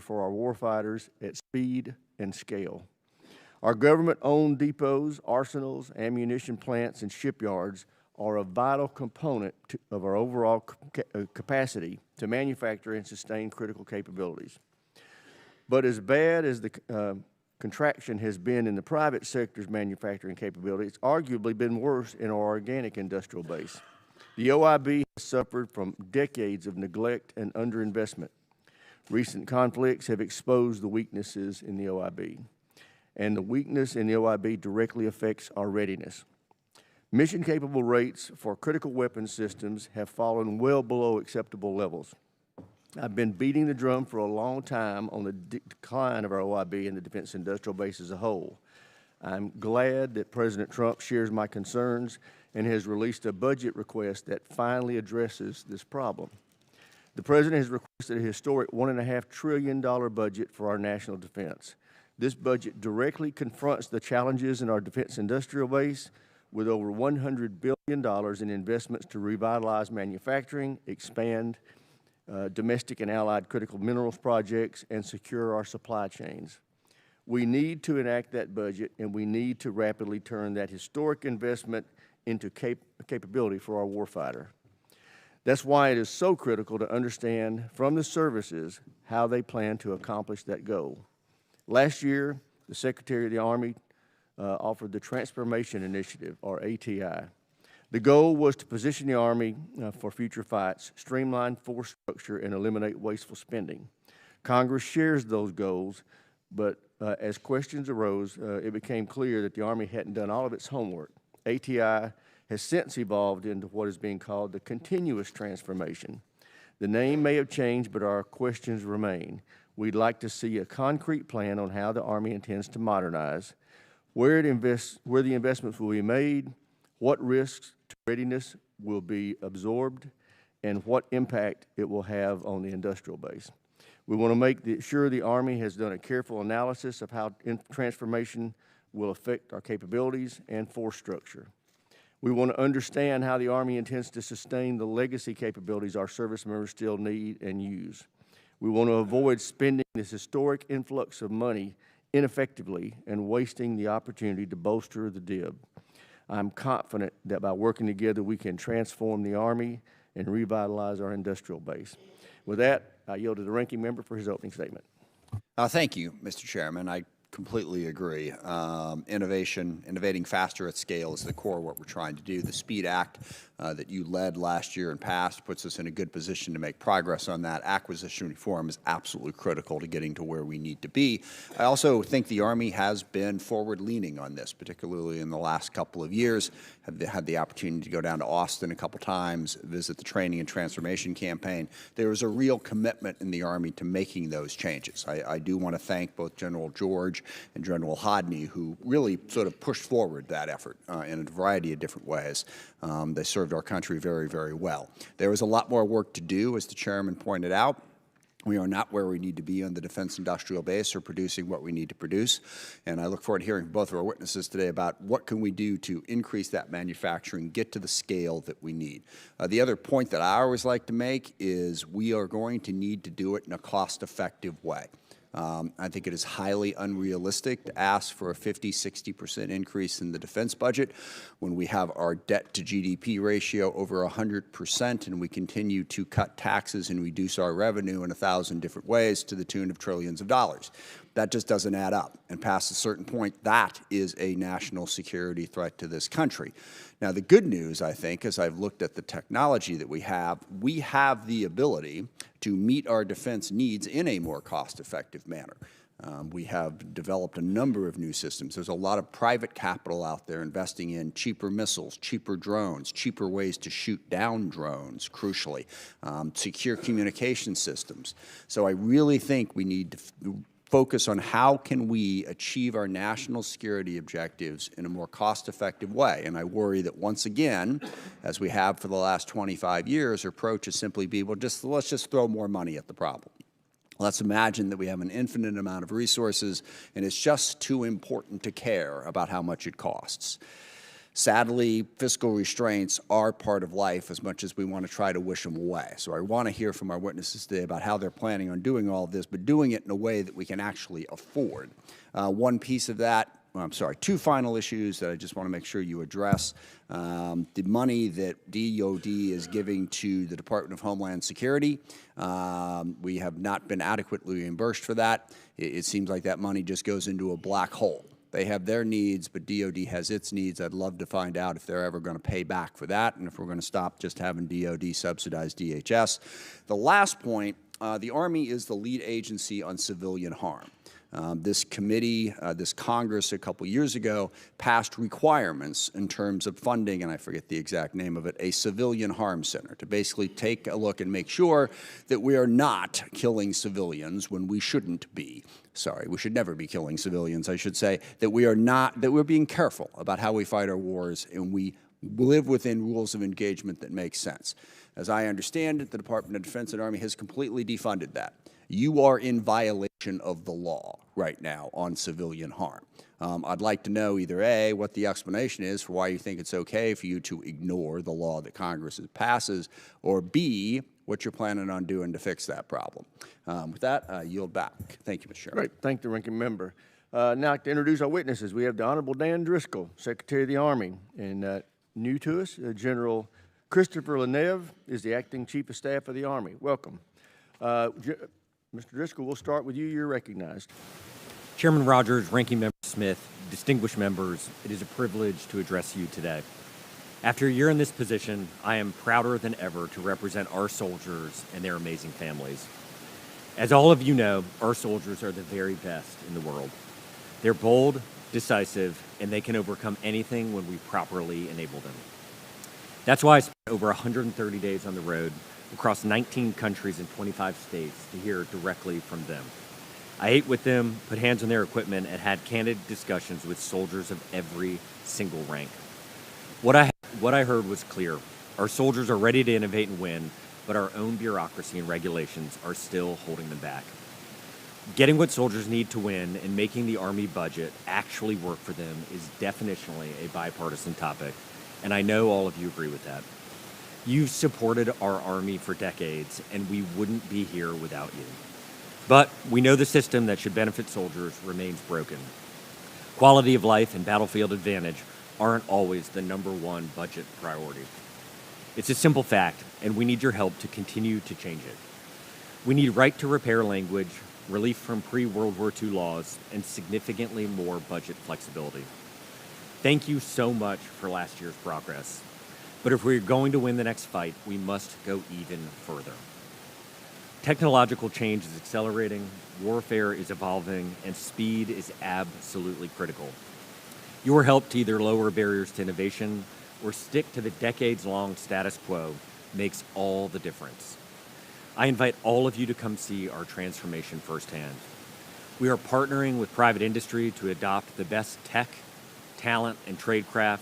for our warfighters at speed and scale. Our government-owned depots, arsenals, ammunition plants, and shipyards are a vital component of our overall capacity to manufacture and sustain critical capabilities. But as bad as the contraction has been in the private sector's manufacturing capability, it's arguably been worse in our organic industrial base. The OIB has suffered from decades of neglect and underinvestment. Recent conflicts have exposed the weaknesses in the OIB, and the weakness in the OIB directly affects our readiness. Mission-capable rates for critical weapons systems have fallen well below acceptable levels. I've been beating the drum for a long time on the decline of our OIB and the defense industrial base as a whole. I'm glad that President Trump shares my concerns and has released a budget request that finally addresses this problem. The President has requested a historic $1.5 trillion budget for our national defense. This budget directly confronts the challenges in our defense industrial base with over $100 billion in investments to revitalize manufacturing, expand domestic and allied critical minerals projects, and secure our supply chains. We need to enact that budget, and we need to rapidly turn that historic investment into capability for our warfighter. That's why it is so critical to understand from the services how they plan to accomplish that goal. Last year, the Secretary of the Army offered the Transformation Initiative, or ATI. The goal was to position the Army for future fights, streamline force structure, and eliminate wasteful spending. Congress shares those goals, but as questions arose, it became clear that the Army hadn't done all of its homework. ATI has since evolved into what is being called the continuous transformation. The name may have changed, but our questions remain. We'd like to see a concrete plan on how the Army intends to modernize, where the investments will be made, what risks to readiness will be absorbed, and what impact it will have on the industrial base. We want to make sure the Army has done a careful analysis of how transformation will affect our capabilities and force structure. We want to understand how the Army intends to sustain the legacy capabilities our service members still need and use. We want to avoid spending this historic influx of money ineffectively and wasting the opportunity to bolster the DIB. I'm confident that by working together, we can transform the Army and revitalize our industrial base. With that, I yield to the ranking member for his opening statement. Thank you, Mr. Chairman. I completely agree. Innovating faster at scale is the core of what we're trying to do. The SPEED Act that you led last year and passed puts us in a good position to make progress on that. Acquisition reform is absolutely critical to getting to where we need to be. I also think the Army has been forward-leaning on this, particularly in the last couple of years. Had the opportunity to go down to Austin a couple times, visit the training and transformation campaign. There was a real commitment in the Army to making those changes. I do want to thank both General George and General Hodney, who really sort of pushed forward that effort in a variety of different ways. They served our country very, very well. There was a lot more work to do, as the chairman pointed out. We are not where we need to be on the defense industrial base or producing what we need to produce. And I look forward to hearing from both of our witnesses today about what can we do to increase that manufacturing, get to the scale that we need. The other point that I always like to make is we are going to need to do it in a cost-effective way. I think it is highly unrealistic to ask for a 50–60% increase in the defense budget when we have our debt to GDP ratio over 100% and we continue to cut taxes and reduce our revenue in 1,000 different ways to the tune of trillions of dollars. That just doesn't add up. And past a certain point, that is a national security threat to this country. Now, the good news, I think, as I've looked at the technology that we have the ability to meet our defense needs in a more cost-effective manner. We have developed a number of new systems. There's a lot of private capital out there investing in cheaper missiles, cheaper drones, cheaper ways to shoot down drones, crucially, secure communication systems. So I really think we need to focus on how can we achieve our national security objectives in a more cost-effective way. And I worry that once again, as we have for the last 25 years, our approach is simply be, well, let's just throw more money at the problem. Let's imagine that we have an infinite amount of resources and it's just too important to care about how much it costs. Sadly, fiscal restraints are part of life as much as we want to try to wish them away. So I want to hear from our witnesses today about how they're planning on doing all of this, but doing it in a way that we can actually afford. One piece of that, two final issues that I just want to make sure you address. The money that DOD is giving to the Department of Homeland Security, we have not been adequately reimbursed for that. It seems like that money just goes into a black hole. They have their needs, but DOD has its needs. I'd love to find out if they're ever going to pay back for that and if we're going to stop just having DOD subsidize DHS. The last point, the Army is the lead agency on civilian harm. This committee, this Congress a couple years ago passed requirements in terms of funding, and I forget the exact name of it, a civilian harm center to basically take a look and make sure that we are not killing civilians when we shouldn't be. Sorry, we should never be killing civilians, I should say, that we are not, that we're being careful about how we fight our wars and we live within rules of engagement that make sense. As I understand it, the Department of Defense and Army has completely defunded that. You are in violation of the law right now on civilian harm. I'd like to know either A, what the explanation is for why you think it's okay for you to ignore the law that Congress passes, or B, what you're planning on doing to fix that problem. With that, I yield back. Thank you, Mr. Chairman. Great. Thank the ranking member. Now I'd like to introduce our witnesses. We have the Honorable Dan Driscoll, Secretary of the Army, and new to us, General Christopher Leneve is the Acting Chief of Staff of the Army. Welcome. Mr. Driscoll, we'll start with you. You're recognized. Chairman Rogers, Ranking Member Smith, distinguished members, it is a privilege to address you today. After a year in this position, I am prouder than ever to represent our soldiers and their amazing families. As all of you know, our soldiers are the very best in the world. They're bold, decisive, and they can overcome anything when we properly enable them. That's why I spent over 130 days on the road across 19 countries and 25 states to hear directly from them. I ate with them, put hands on their equipment, and had candid discussions with soldiers of every single rank. What I heard was clear. Our soldiers are ready to innovate and win, but our own bureaucracy and regulations are still holding them back. Getting what soldiers need to win and making the Army budget actually work for them is definitionally a bipartisan topic, and I know all of you agree with that. You've supported our Army for decades, and we wouldn't be here without you. But we know the system that should benefit soldiers remains broken. Quality of life and battlefield advantage aren't always the #1 budget priority. It's a simple fact, and we need your help to continue to change it. We need right to repair language, relief from pre-World War II laws, and significantly more budget flexibility. Thank you so much for last year's progress. But if we're going to win the next fight, we must go even further. Technological change is accelerating, warfare is evolving, and speed is absolutely critical. Your help to either lower barriers to innovation or stick to the decades-long status quo makes all the difference. I invite all of you to come see our transformation firsthand. We are partnering with private industry to adopt the best tech, talent, and tradecraft.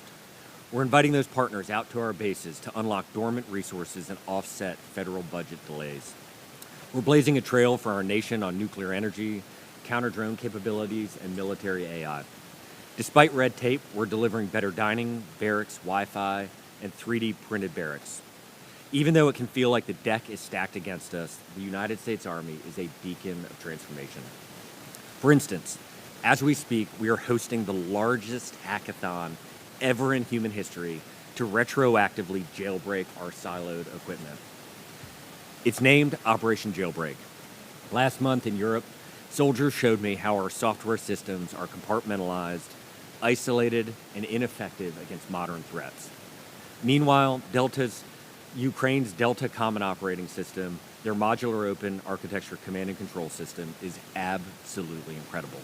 We're inviting those partners out to our bases to unlock dormant resources and offset federal budget delays. We're blazing a trail for our nation on nuclear energy, counter-drone capabilities, and military AI. Despite red tape, we're delivering better dining, barracks, Wi-Fi, and 3D printed barracks. Even though it can feel like the deck is stacked against us, the United States Army is a beacon of transformation. For instance, as we speak, we are hosting the largest hackathon ever in human history to retroactively jailbreak our siloed equipment. It's named Operation Jailbreak. Last month in Europe, soldiers showed me how our software systems are compartmentalized, isolated, and ineffective against modern threats. Meanwhile, Ukraine's Delta Common Operating System, their modular open architecture command and control system, is absolutely incredible.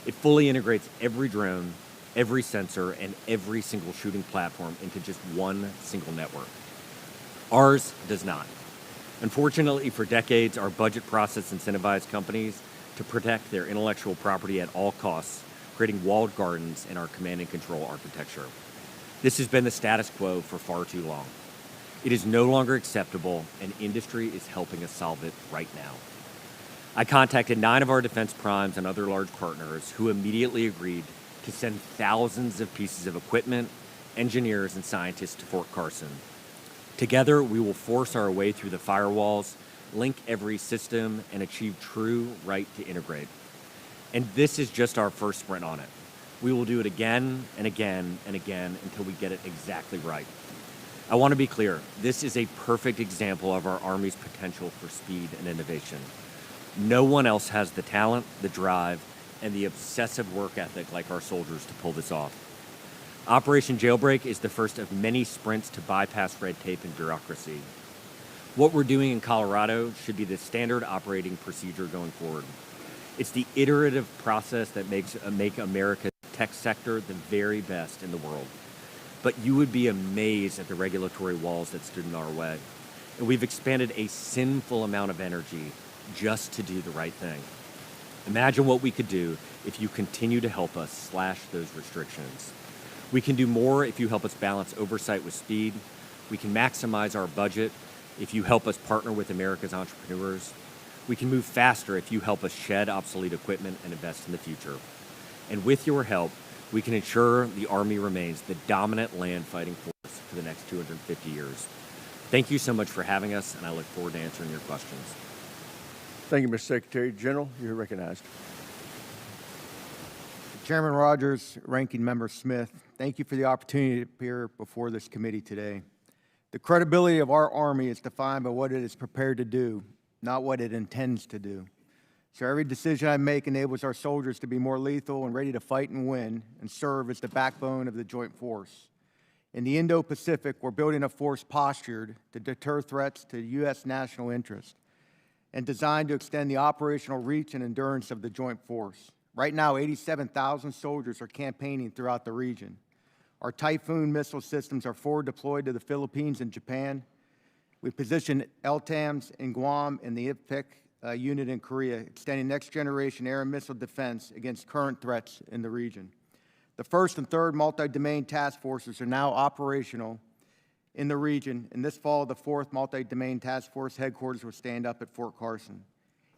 It fully integrates every drone, every sensor, and every single shooting platform into just one single network. Ours does not. Unfortunately, for decades, our budget process incentivized companies to protect their intellectual property at all costs, creating walled gardens in our command and control architecture. This has been the status quo for far too long. It is no longer acceptable, and industry is helping us solve it right now. I contacted 9 of our defense primes and other large partners who immediately agreed to send thousands of pieces of equipment, engineers, and scientists to Fort Carson. Together, we will force our way through the firewalls, link every system, and achieve true right to integrate. And this is just our first sprint on it. We will do it again and again and again until we get it exactly right. I want to be clear, this is a perfect example of our Army's potential for speed and innovation. No one else has the talent, the drive, and the obsessive work ethic like our soldiers to pull this off. Operation Jailbreak is the first of many sprints to bypass red tape and bureaucracy. What we're doing in Colorado should be the standard operating procedure going forward. It's the iterative process that make America's tech sector the very best in the world. But you would be amazed at the regulatory walls that stood in our way. And we've expended a sinful amount of energy just to do the right thing. Imagine what we could do if you continue to help us slash those restrictions. We can do more if you help us balance oversight with speed. We can maximize our budget if you help us partner with America's entrepreneurs. We can move faster if you help us shed obsolete equipment and invest in the future. And with your help, we can ensure the Army remains the dominant land fighting force for the next 250 years. Thank you so much for having us, and I look forward to answering your questions. Thank you, Mr. Secretary. General, you're recognized. Chairman Rogers, Ranking Member Smith, thank you for the opportunity to appear before this committee today. The credibility of our Army is defined by what it is prepared to do, not what it intends to do. So every decision I make enables our soldiers to be more lethal and ready to fight and win and serve as the backbone of the joint force. In the Indo-Pacific, we're building a force postured to deter threats to U.S. national interest and designed to extend the operational reach and endurance of the joint force. Right now, 87,000 soldiers are campaigning throughout the region. Our Typhoon missile systems are forward deployed to the Philippines and Japan. We position LTAMs in Guam and the IPIC unit in Korea, extending next-generation air and missile defense against current threats in the region. The first and third multi-domain task forces are now operational in the region, and this fall, the fourth multi-domain task force headquarters will stand up at Fort Carson.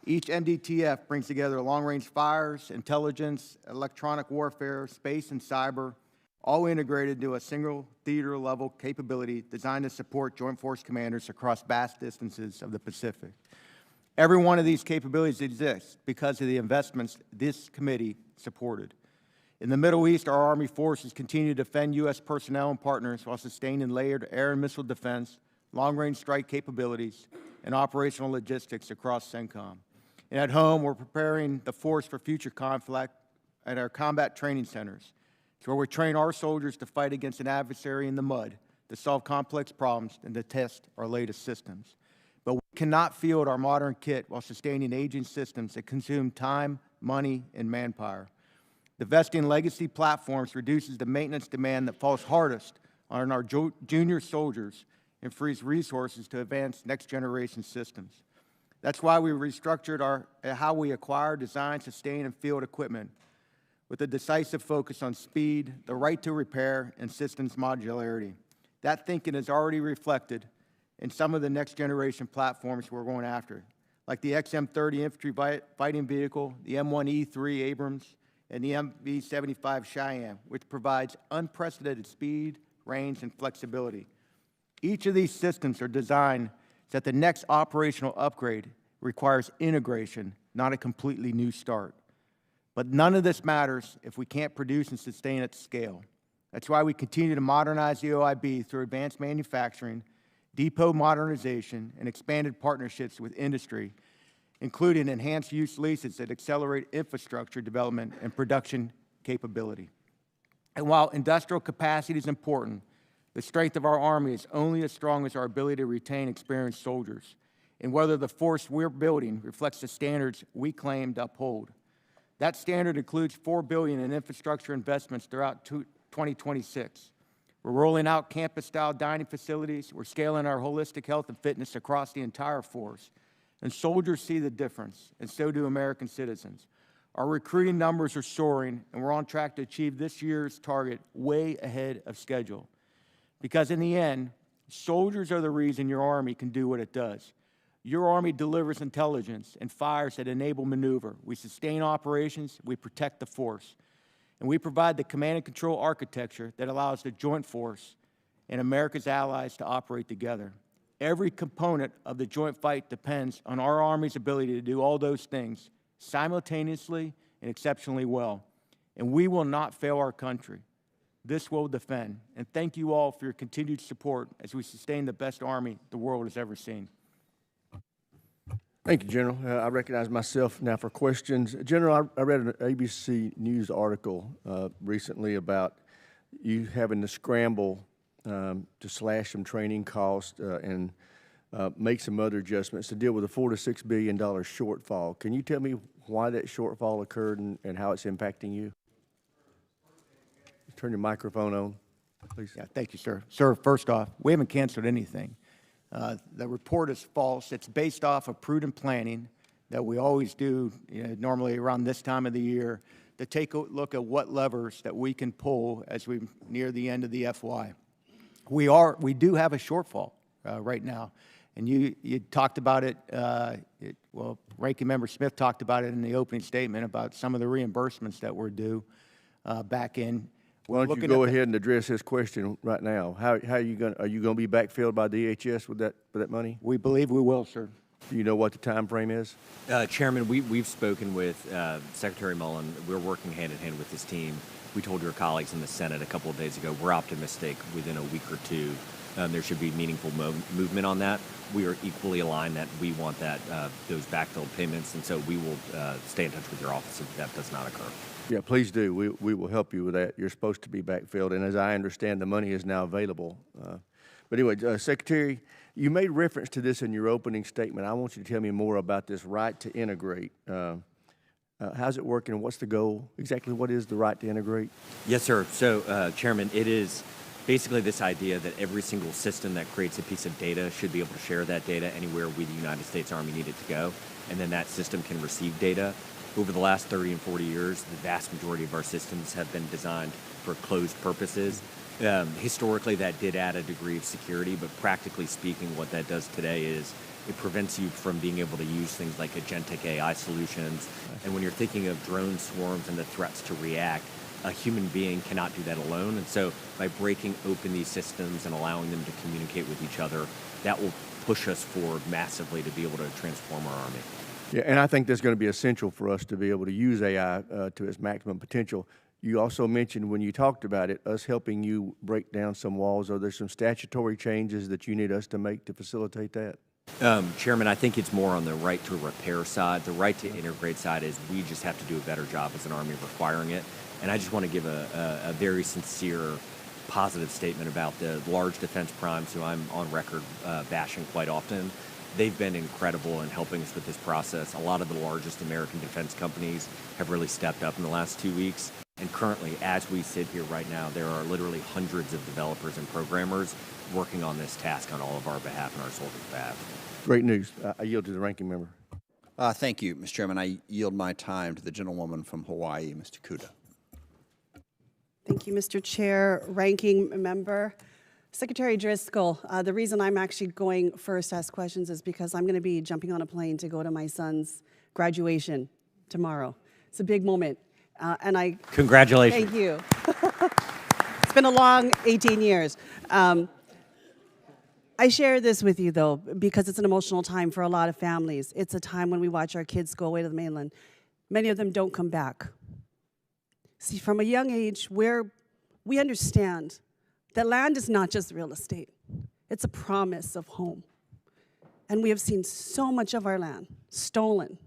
Each MDTF brings together long-range fires, intelligence, electronic warfare, space, and cyber, all integrated into a single theater-level capability designed to support Joint Force commanders across vast distances of the Pacific. Every one of these capabilities exists because of the investments this committee supported. In the Middle East, our Army forces continue to defend U.S. personnel and partners while sustaining layered air and missile defense, long-range strike capabilities, and operational logistics across CENTCOM. And at home, we're preparing the force for future conflict at our combat training centers. It's where we train our soldiers to fight against an adversary in the mud, to solve complex problems, and to test our latest systems. But we cannot field our modern kit while sustaining aging systems that consume time, money, and manpower. Divesting legacy platforms reduces the maintenance demand that falls hardest on our junior soldiers and frees resources to advance next-generation systems. That's why we restructured how we acquire, design, sustain, and field equipment with a decisive focus on speed, the right to repair, and systems modularity. That thinking is already reflected in some of the next-generation platforms we're going after, like the XM-30 infantry fighting vehicle, the M1E3 Abrams, and the MV-75 Cheyenne, which provides unprecedented speed, range, and flexibility. Each of these systems are designed so that the next operational upgrade requires integration, not a completely new start. But none of this matters if we can't produce and sustain at scale. That's why we continue to modernize the OIB through advanced manufacturing, depot modernization, and expanded partnerships with industry, including enhanced use leases that accelerate infrastructure development and production capability. And while industrial capacity is important, the strength of our Army is only as strong as our ability to retain experienced soldiers, and whether the force we're building reflects the standards we claim to uphold. That standard includes $4 billion in infrastructure investments throughout 2026. We're rolling out campus-style dining facilities. We're scaling our holistic health and fitness across the entire force. And soldiers see the difference, and so do American citizens. Our recruiting numbers are soaring, and we're on track to achieve this year's target way ahead of schedule. Because in the end, soldiers are the reason your Army can do what it does. Your Army delivers intelligence and fires that enable maneuver. We sustain operations, we protect the force. and we provide the command and control architecture that allows the Joint Force and America's allies to operate together. Every component of the joint fight depends on our Army's ability to do all those things simultaneously and exceptionally well. And we will not fail our country. This will defend. And thank you all for your continued support as we sustain the best Army the world has ever seen. Thank you, General. I recognize myself now for questions. General, I read an ABC News article recently about you having to scramble to slash some training costs and make some other adjustments to deal with a $4 to $6 billion shortfall. Can you tell me why that shortfall occurred and how it's impacting you? Turn your microphone on, please. Yeah, thank you, sir. Sir, first off, we haven't canceled anything. The report is false. It's based off of prudent planning that we always do, normally around this time of the year, to take a look at what levers that we can pull as we near the end of the FY. We do have a shortfall right now, and you talked about it. Well, Ranking Member Smith talked about it in the opening statement about some of the reimbursements that were due back in. Why don't you go ahead and address his question right now? How are you going to be backfilled by DHS with that money? We believe we will, sir. Do you know what the time frame is? Chairman, we've spoken with Secretary Mullen. We're working hand in hand with his team. We told your colleagues in the Senate a couple of days ago, we're optimistic within a week or two there should be meaningful movement on that. We are equally aligned that we want that those backfilled payments, and so we will stay in touch with your office if that does not occur. Yeah, please do. We will help you with that. You're supposed to be backfilled, and as I understand, the money is now available. But anyway, Secretary, you made reference to this in your opening statement. I want you to tell me more about this right to integrate. How's it working, and what's the goal? Exactly what is the right to integrate? Yes, sir. So, Chairman, it is basically this idea that every single system that creates a piece of data should be able to share that data anywhere we, the United States Army, need it to go, and then that system can receive data. Over the last 30 and 40 years, the vast majority of our systems have been designed for closed purposes. Historically, that did add a degree of security, but practically speaking, what that does today is it prevents you from being able to use things like agentic AI solutions. And when you're thinking of drone swarms and the threats to react, a human being cannot do that alone. And so by breaking open these systems and allowing them to communicate with each other, that will push us forward massively to be able to transform our Army. Yeah, and I think that's going to be essential for us to be able to use AI to its maximum potential. You also mentioned when you talked about it, us helping you break down some walls. Are there some statutory changes that you need us to make to facilitate that? Chairman, I think it's more on the right to repair side. The right to integrate side is we just have to do a better job as an Army of requiring it. And I just want to give a very sincere, positive statement about the large defense primes who I'm on record bashing quite often. They've been incredible in helping us with this process. A lot of the largest American defense companies have really stepped up in the last 2 weeks. And currently, as we sit here right now, there are literally hundreds of developers and programmers working on this task on all of our behalf and our soldiers' behalf. Great news. I yield to the ranking member. Thank you, Mr. Chairman. I yield my time to the gentlewoman from Hawaii, Mr. Kuda. Thank you, Mr. Chair, Ranking Member. Secretary Driscoll, the reason I'm actually going first to ask questions is because I'm going to be jumping on a plane to go to my son's graduation tomorrow. It's a big moment. Congratulations. Thank you. It's been a long 18 years. I share this with you, though, because it's an emotional time for a lot of families. It's a time when we watch our kids go away to the mainland. Many of them don't come back. See, from a young age, we understand that land is not just real estate. It's a promise of home. And we have seen so much of our land stolen,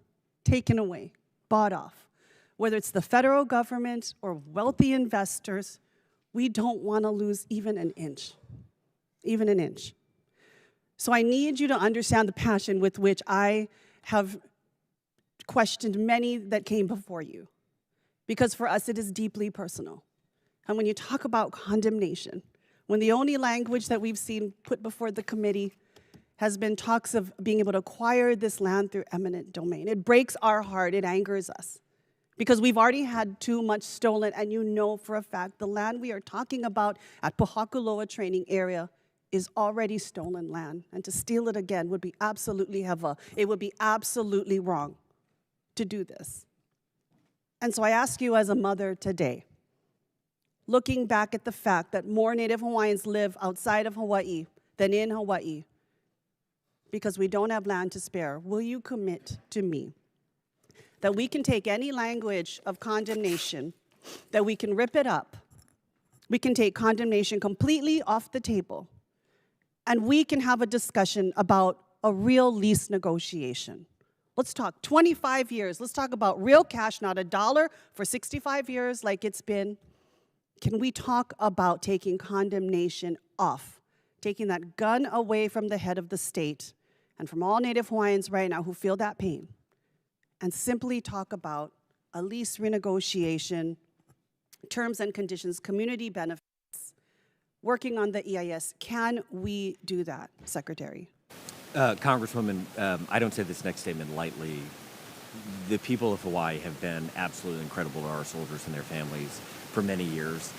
taken away, bought off. Whether it's the federal government or wealthy investors, we don't want to lose even an inch. Even an inch. So I need you to understand the passion with which I have questioned many that came before you. Because for us, it is deeply personal. And when you talk about condemnation, when the only language that we've seen put before the committee has been talks of being able to acquire this land through eminent domain, it breaks our heart, it angers us. Because we've already had too much stolen, and you know for a fact the land we are talking about at Pohakuloa training area is already stolen land. And to steal it again would be absolutely it would be absolutely wrong to do this. And so I ask you as a mother today, looking back at the fact that more Native Hawaiians live outside of Hawaii than in Hawaii because we don't have land to spare, will you commit to me that we can take any language of condemnation, that we can rip it up, we can take condemnation completely off the table, and we can have a discussion about a real lease negotiation? Let's talk 25 years. Let's talk about real cash, not $1 for 65 years like it's been. Can we talk about taking condemnation off, taking that gun away from the head of the state and from all Native Hawaiians right now who feel that pain, and simply talk about a lease renegotiation, terms and conditions, community benefits, working on the EIS? Can we do that, Secretary? Congresswoman, I don't say this next statement lightly. The people of Hawaii have been absolutely incredible to our soldiers and their families for many years.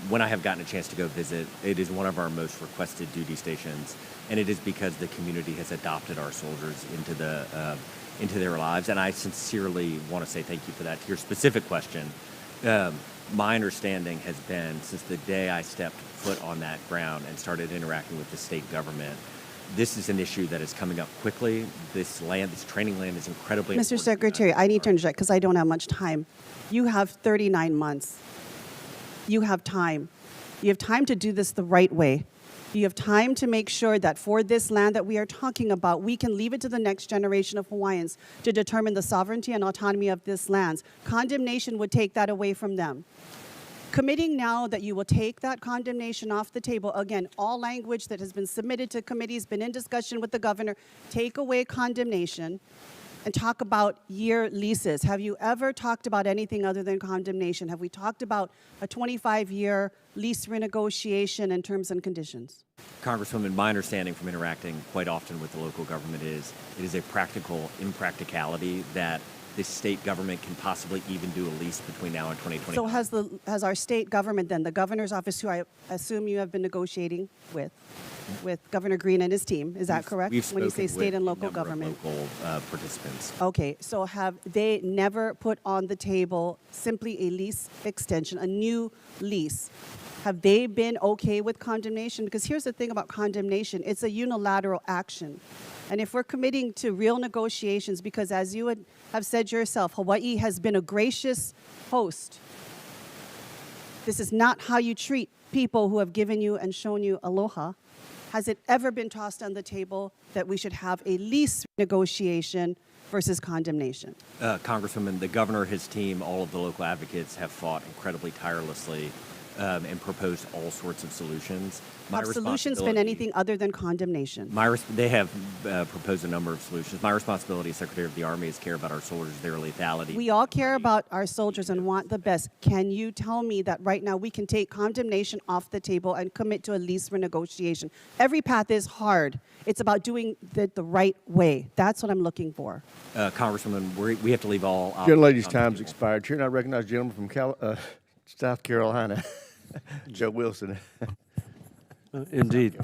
When I have gotten a chance to go visit, it is one of our most requested duty stations, and it is because the community has adopted our soldiers into their lives, and I sincerely want to say thank you for that. To your specific question, my understanding has been since the day I stepped foot on that ground and started interacting with the state government, this is an issue that is coming up quickly. This training land is incredibly important. Mr. Secretary, I need to interject because I don't have much time. You have 39 months. You have time. You have time to do this the right way. You have time to make sure that for this land that we are talking about, we can leave it to the next generation of Hawaiians to determine the sovereignty and autonomy of this land. Condemnation would take that away from them. Committing now that you will take that condemnation off the table, again, all language that has been submitted to committees, been in discussion with the governor, take away condemnation and talk about year leases. Have you ever talked about anything other than condemnation? Have we talked about a 25-year lease renegotiation and terms and conditions? Congresswoman, my understanding from interacting quite often with the local government is it is a practical impracticality that the state government can possibly even do a lease between now and 2020. So has our state government then, the governor's office, who I assume you have been negotiating with Governor Green and his team, is that correct? When you say state and local government? Local participants. Okay, so have they never put on the table simply a lease extension, a new lease? Have they been okay with condemnation? Because here's the thing about condemnation, it's a unilateral action. And if we're committing to real negotiations, because as you have said yourself, Hawaii has been a gracious host. This is not how you treat people who have given you and shown you aloha. Has it ever been tossed on the table that we should have a lease negotiation versus condemnation? Congresswoman, the governor, his team, all of the local advocates have fought incredibly tirelessly and proposed all sorts of solutions. Have solutions been anything other than condemnation? They have proposed a number of solutions. My responsibility as Secretary of the Army is care about our soldiers, their lethality. We all care about our soldiers and want the best. Can you tell me that right now we can take condemnation off the table and commit to a lease renegotiation? Every path is hard. It's about doing it the right way. That's what I'm looking for. Congresswoman, we have to leave all options Gentlelady's on the time's table. expired. Chair, and I recognize the gentleman from South Carolina, Joe Wilson. Indeed.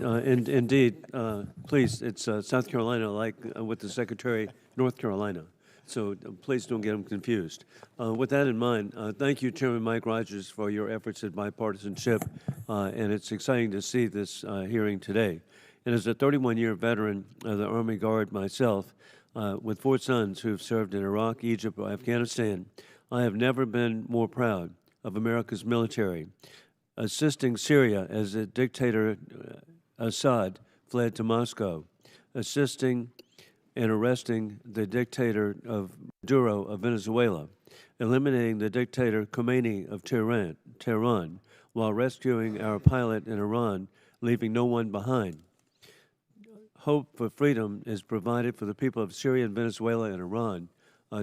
Please, it's South Carolina, like with the Secretary, North Carolina. So please don't get them confused. With that in mind, thank you, Chairman Mike Rogers, for your efforts at bipartisanship. And it's exciting to see this hearing today. And as a 31-year veteran of the Army Guard myself, with 4 sons who have served in Iraq, Egypt, or Afghanistan, I have never been more proud of America's military. Assisting Syria as the dictator Assad fled to Moscow, assisting and arresting the dictator of Maduro of Venezuela, eliminating the dictator Khomeini of Tehran, while rescuing our pilot in Iran, leaving no one behind. Hope for freedom is provided for the people of Syria and Venezuela and Iran.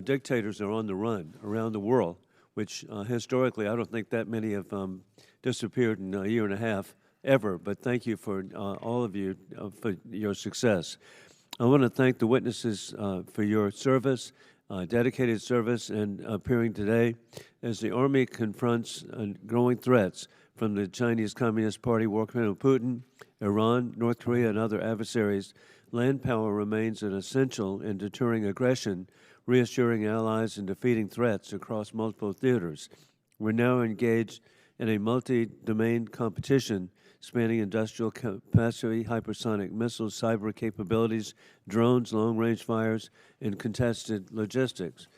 Dictators are on the run around the world, which historically I don't think that many have disappeared in a year and a half ever, but thank you for all of you for your success. I want to thank the witnesses for your service, dedicated service, and appearing today as the Army confronts growing threats from the Chinese Communist Party, War Criminal Putin, Iran, North Korea, and other adversaries. Land power remains an essential in deterring aggression, reassuring allies, and defeating threats across multiple theaters. We're now engaged in a multi-domain competition spanning industrial capacity, hypersonic missiles, cyber capabilities, drones, long-range fires, and contested logistics.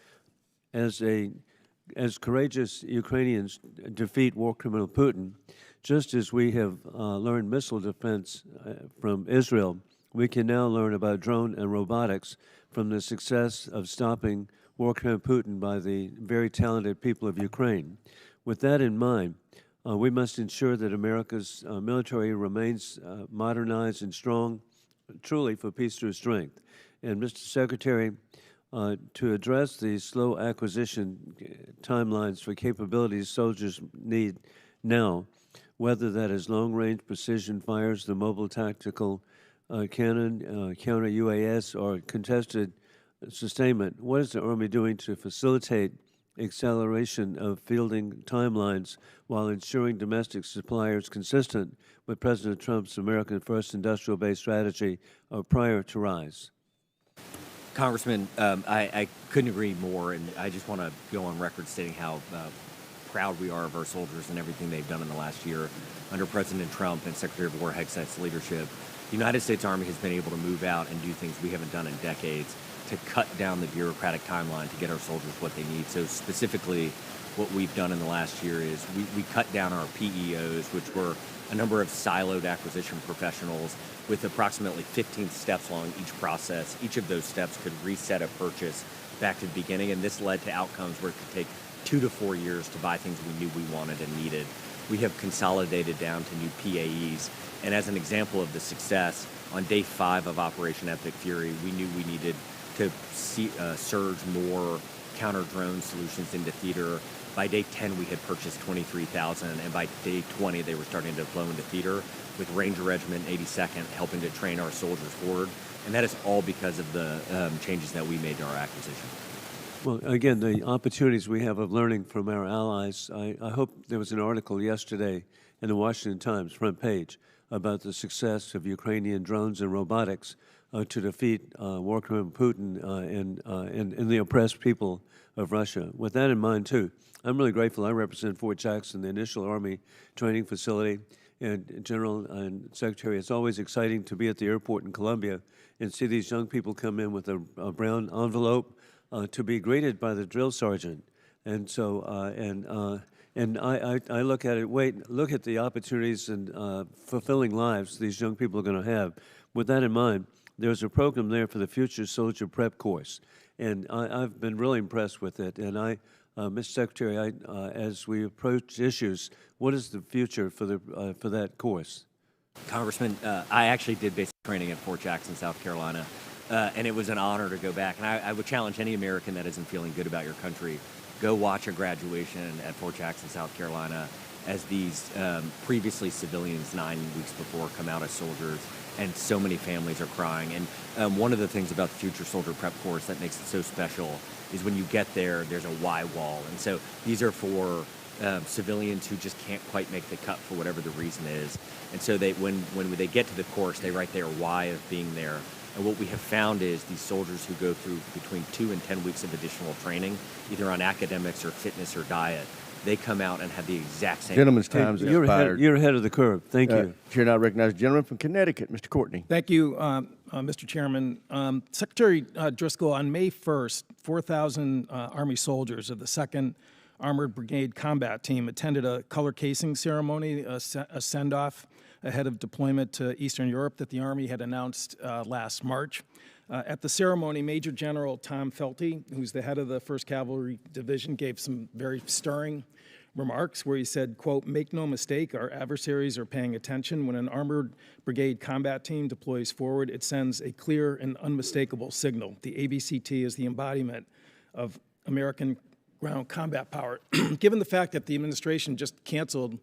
As courageous Ukrainians defeat war criminal Putin, just as we have learned missile defense from Israel, we can now learn about drone and robotics from the success of stopping war criminal Putin by the very talented people of Ukraine. With that in mind, we must ensure that America's military remains modernized and strong, truly for peace through strength. And Mr. Secretary, to address the slow acquisition timelines for capabilities soldiers need now, whether that is long-range precision fires, the mobile tactical cannon, counter-UAS, or contested sustainment, what is the Army doing to facilitate acceleration of fielding timelines while ensuring domestic suppliers consistent with President Trump's American First Industrial Base strategy prior to rise? Congressman, I couldn't agree more, and I just want to go on record stating how proud we are of our soldiers and everything they've done in the last year under President Trump and Secretary of War Hegseth's leadership. The United States Army has been able to move out and do things we haven't done in decades to cut down the bureaucratic timeline to get our soldiers what they need. So specifically, what we've done in the last year is we cut down our PEOs, which were a number of siloed acquisition professionals with approximately 15 steps along each process. Each of those steps could reset a purchase back to the beginning, and this led to outcomes where it could take 2 to 4 years to buy things we knew we wanted and needed. We have consolidated down to new PAEs, and as an example of the success, on day 5 of Operation Epic Fury, we knew we needed to surge more counter-drone solutions into theater. By day 10, we had purchased 23,000, and by day 20, they were starting to flow into theater, with Ranger Regiment 82nd helping to train our soldiers forward. And that is all because of the changes that we made to our acquisition. Well, again, the opportunities we have of learning from our allies. I hope there was an article yesterday in the Washington Times front page about the success of Ukrainian drones and robotics to defeat war criminal Putin and the oppressed people of Russia. With that in mind, too, I'm really grateful. I represent Fort Jackson, the initial Army training facility. And General and Secretary, it's always exciting to be at the airport in Columbia and see these young people come in with a brown envelope to be greeted by the drill sergeant. And so, I look at it, look at the opportunities and fulfilling lives these young people are going to have. With that in mind, there's a program there for the Future Soldier Prep Course. And I've been really impressed with it. And Mr. Secretary, as we approach issues, what is the future for that course? Congressman, I actually did basic training at Fort Jackson, South Carolina, and it was an honor to go back. And I would challenge any American that isn't feeling good about your country, go watch a graduation at Fort Jackson, South Carolina, as these previously civilians 9 weeks before come out as soldiers, and so many families are crying. And one of the things about the Future Soldier Prep course that makes it so special is when you get there, there's a why wall. And so these are for civilians who just can't quite make the cut for whatever the reason is. And so when they get to the course, they write their why of being there. And what we have found is these soldiers who go through between 2 and 10 weeks of additional training, either on academics or fitness or diet, they come out and have the exact same. Gentleman's time has expired. You're ahead of the curve. Thank you. Chair now recognizes the gentleman from Connecticut, Mr. Courtney. Thank you, Mr. Chairman. Secretary Driscoll, on May 1st, 4,000 Army soldiers of the 2nd Armored Brigade Combat Team attended a color casing ceremony, a send-off ahead of deployment to Eastern Europe that the Army had announced last March. At the ceremony, Major General Tom Felty, who's the head of the 1st Cavalry Division, gave some very stirring remarks where he said, quote, "Make no mistake, our adversaries are paying attention. When an armored brigade combat team deploys forward, it sends a clear and unmistakable signal. The ABCT is the embodiment of American ground combat power." Given the fact that the administration just canceled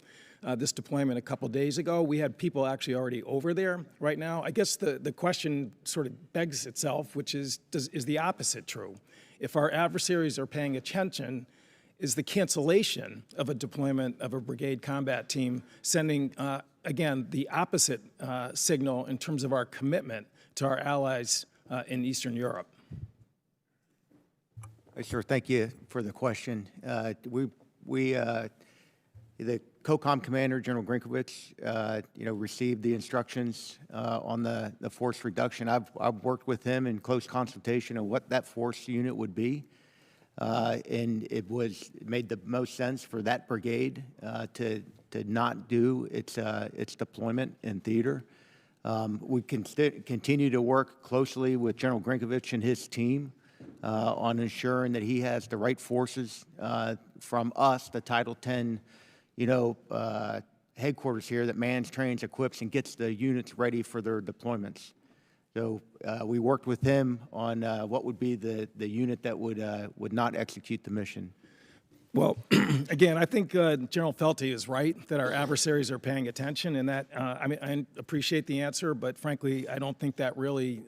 this deployment a couple days ago, we had people actually already over there right now. I guess the question sort of begs itself, which is the opposite true? If our adversaries are paying attention, is the cancellation of a deployment of a brigade combat team sending, again, the opposite signal in terms of our commitment to our allies in Eastern Europe? Sure, thank you for the question. It's The COCOM commander, General Grinkovich, received the instructions on the force reduction. I've worked with him in close consultation on what that force unit would be, and it made the most sense for that brigade to not do its deployment in theater. We can continue to work closely with General Grinkovich and his team on ensuring that he has the right forces from us, the Title 10, headquarters here, that mans, trains, equips, and gets the units ready for their deployments. So we worked with him on what would be the unit that would not execute the mission. Well, again, I think General Felty is right that our adversaries are paying attention, and that I appreciate the answer, but frankly, I don't think that really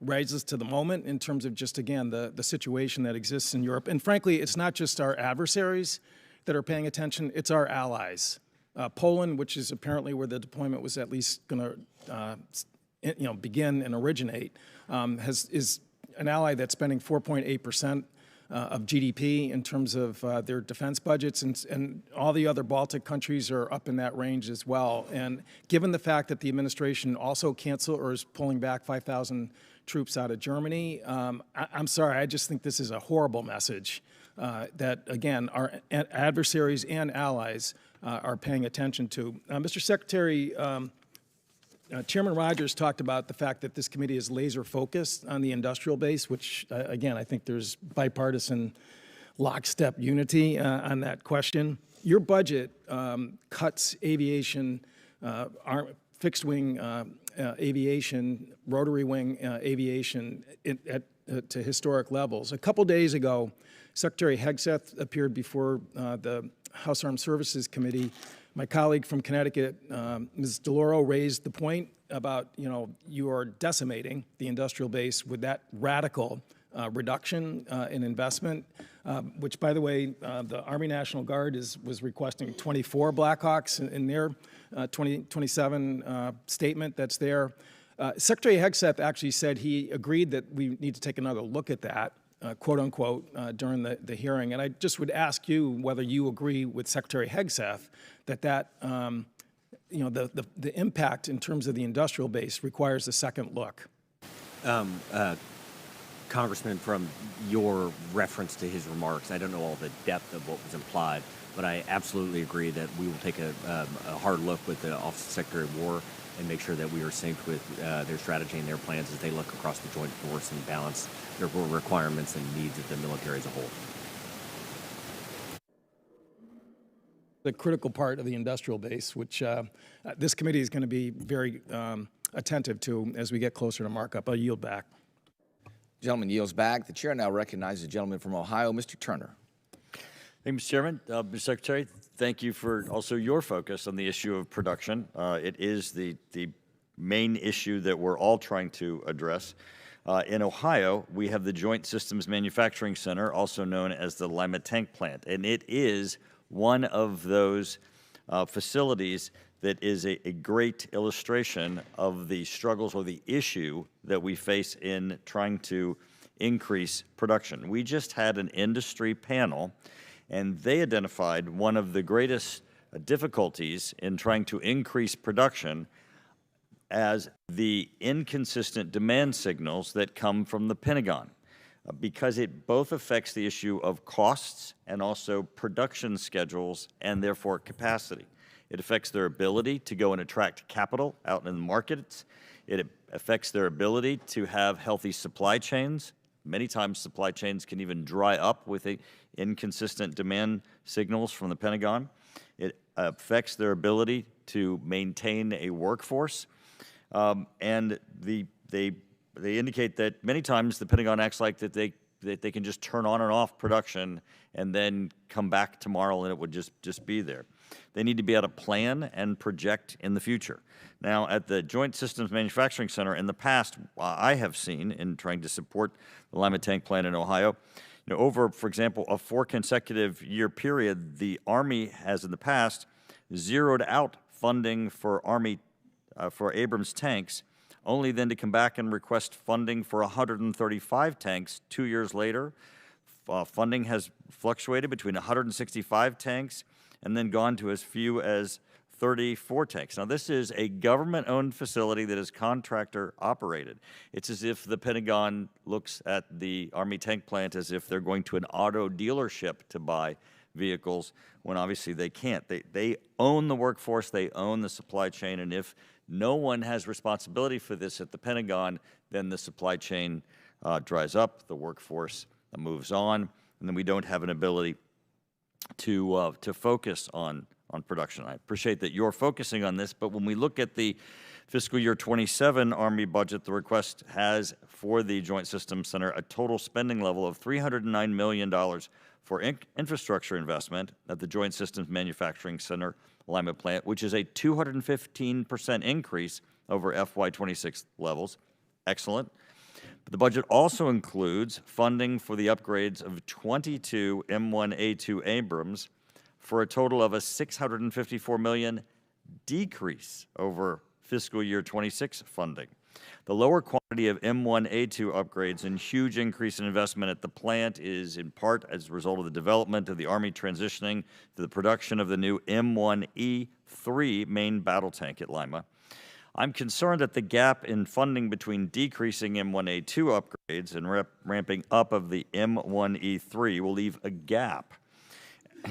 rises to the moment in terms of just, again, the situation that exists in Europe. And frankly, it's not just our adversaries that are paying attention, it's our allies. Poland, which is apparently where the deployment was at least going to begin and originate, is an ally that's spending 4.8% of GDP in terms of their defense budgets, and all the other Baltic countries are up in that range as well. And given the fact that the administration also canceled or is pulling back 5,000 troops out of Germany, I'm sorry, I just think this is a horrible message that, again, our adversaries and allies are paying attention to. Mr. Secretary, Chairman Rogers talked about the fact that this committee is laser focused on the industrial base, which, again, I think there's bipartisan lockstep unity on that question. Your budget cuts aviation, fixed wing aviation, rotary wing aviation to historic levels. A couple days ago, Secretary Hegseth appeared before the House Armed Services Committee. My colleague from Connecticut, Ms. DeLauro, raised the point about, you are decimating the industrial base with that radical reduction in investment, which, by the way, the Army National Guard was requesting 24 Blackhawks in their 2027 statement that's there. Secretary Hegseth actually said he agreed that we need to take another look at that, quote unquote, during the hearing. And I just would ask you whether you agree with Secretary Hegseth that the impact in terms of the industrial base requires a second look. Congressman, from your reference to his remarks, I don't know all the depth of what was implied, but I absolutely agree that we will take a hard look with the Office of Secretary of War and make sure that we are synced with their strategy and their plans as they look across the joint force and balance their requirements and needs of the military as a whole. The critical part of the industrial base, which this committee is going to be very attentive to as we get closer to markup. I'll yield back. Gentleman yields back. The chair now recognizes the gentleman from Ohio, Mr. Turner. Thank you, Mr. Chairman. Mr. Secretary, thank you for also your focus on the issue of production. It is the main issue that we're all trying to address. In Ohio, we have the Joint Systems Manufacturing Center, also known as the Lima Tank Plant, and it is one of those facilities that is a great illustration of the struggles or the issue that we face in trying to increase production. We just had an industry panel, and they identified one of the greatest difficulties in trying to increase production as the inconsistent demand signals that come from the Pentagon, because it both affects the issue of costs and also production schedules and therefore capacity. It affects their ability to go and attract capital out in the markets. It affects their ability to have healthy supply chains. Many times supply chains can even dry up with inconsistent demand signals from the Pentagon. It affects their ability to maintain a workforce. And they indicate that many times the Pentagon acts like that they can just turn on and off production and then come back tomorrow and it would just be there. They need to be able to plan and project in the future. Now, at the Joint Systems Manufacturing Center, in the past, I have seen in trying to support the Lima Tank Plant in Ohio, over, for example, a 4 consecutive year period, the Army has in the past zeroed out funding for for Abrams tanks, only then to come back and request funding for 135 tanks 2 years later, funding has fluctuated between 165 tanks and then gone to as few as 34 tanks. Now, this is a government-owned facility that is contractor-operated. It's as if the Pentagon looks at the Army tank plant as if they're going to an auto dealership to buy vehicles, when obviously they can't. They own the workforce, they own the supply chain, and if no one has responsibility for this at the Pentagon, then the supply chain dries up, the workforce moves on, and then we don't have an ability to focus on production. I appreciate that you're focusing on this, but when we look at the fiscal year 27 Army budget, the request has for the Joint Systems Center a total spending level of $309 million for infrastructure investment at the Joint Systems Manufacturing Center Lima plant, which is a 215% increase over FY26 levels. Excellent. But the budget also includes funding for the upgrades of 22 M1A2 Abrams for a total of a $654 million decrease over fiscal year 26 funding. The lower quantity of M1A2 upgrades and huge increase in investment at the plant is in part as a result of the development of the Army transitioning to the production of the new M1E3 main battle tank at Lima. I'm concerned that the gap in funding between decreasing M1A2 upgrades and ramping up of the M1E3 will leave a gap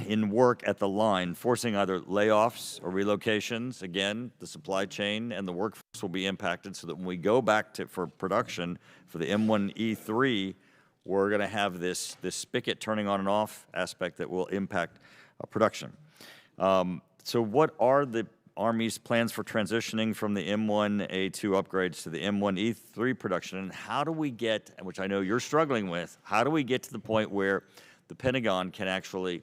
in work at the line, forcing either layoffs or relocations. Again, the supply chain and the workforce will be impacted, so that when we go back for production for the M1E3, we're going to have this spigot turning on and off aspect that will impact production. So what are the Army's plans for transitioning from the M1A2 upgrades to the M1E3 production, and how do we get, which I know you're struggling with, how do we get to the point where the Pentagon can actually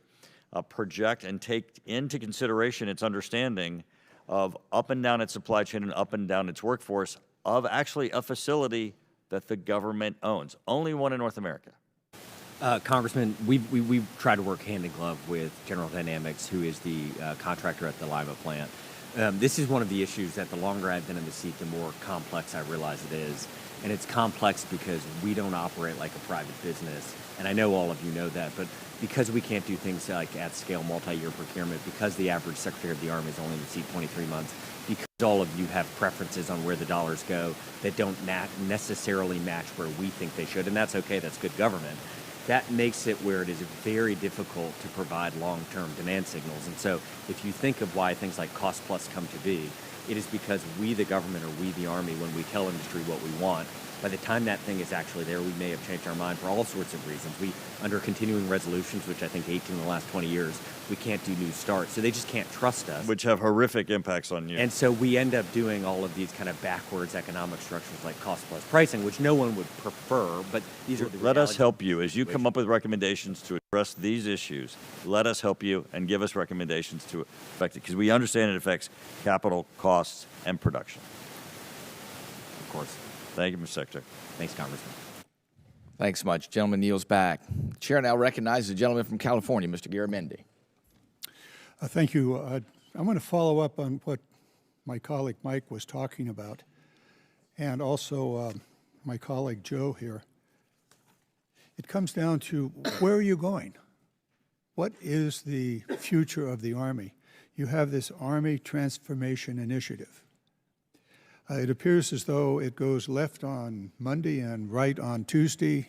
project and take into consideration its understanding of up and down its supply chain and up and down its workforce of actually a facility that the government owns, only one in North America? Congressman, we've tried to work hand in glove with General Dynamics, who is the contractor at the Lima plant. This is one of the issues that the longer I've been in the seat, the more complex I realize it is. And it's complex because we don't operate like a private business. And I know all of you know that, but because we can't do things like at scale multi-year procurement, because the average Secretary of the Army is only in the seat 23 months, because all of you have preferences on where the dollars go that don't necessarily match where we think they should, and that's okay, that's good government. That makes it where it is very difficult to provide long-term demand signals. And so if you think of why things like cost plus come to be, it is because we, the government, or we, the Army, when we tell industry what we want, by the time that thing is actually there, we may have changed our mind for all sorts of reasons. We, under continuing resolutions, which I think 18 in the last 20 years, we can't do new starts. So they just can't trust us. Which have horrific impacts on you. And so we end up doing all of these kind of backwards economic structures like cost plus pricing, which no one would prefer, but these are the Let us realities. help you. As you come up with recommendations to address these issues, let us help you and give us recommendations to affect it, because we understand it affects capital costs and production. Of course. Thank you, Mr. Secretary. Thanks, Congressman. Thanks much. Gentleman yields back. The chair now recognizes the gentleman from California, Mr. Garamendi. Thank you. I want to follow up on what my colleague Mike was talking about, and also my colleague Joe here. It comes down to, where are you going? What is the future of the Army? You have this Army Transformation Initiative. It appears as though it goes left on Monday and right on Tuesday.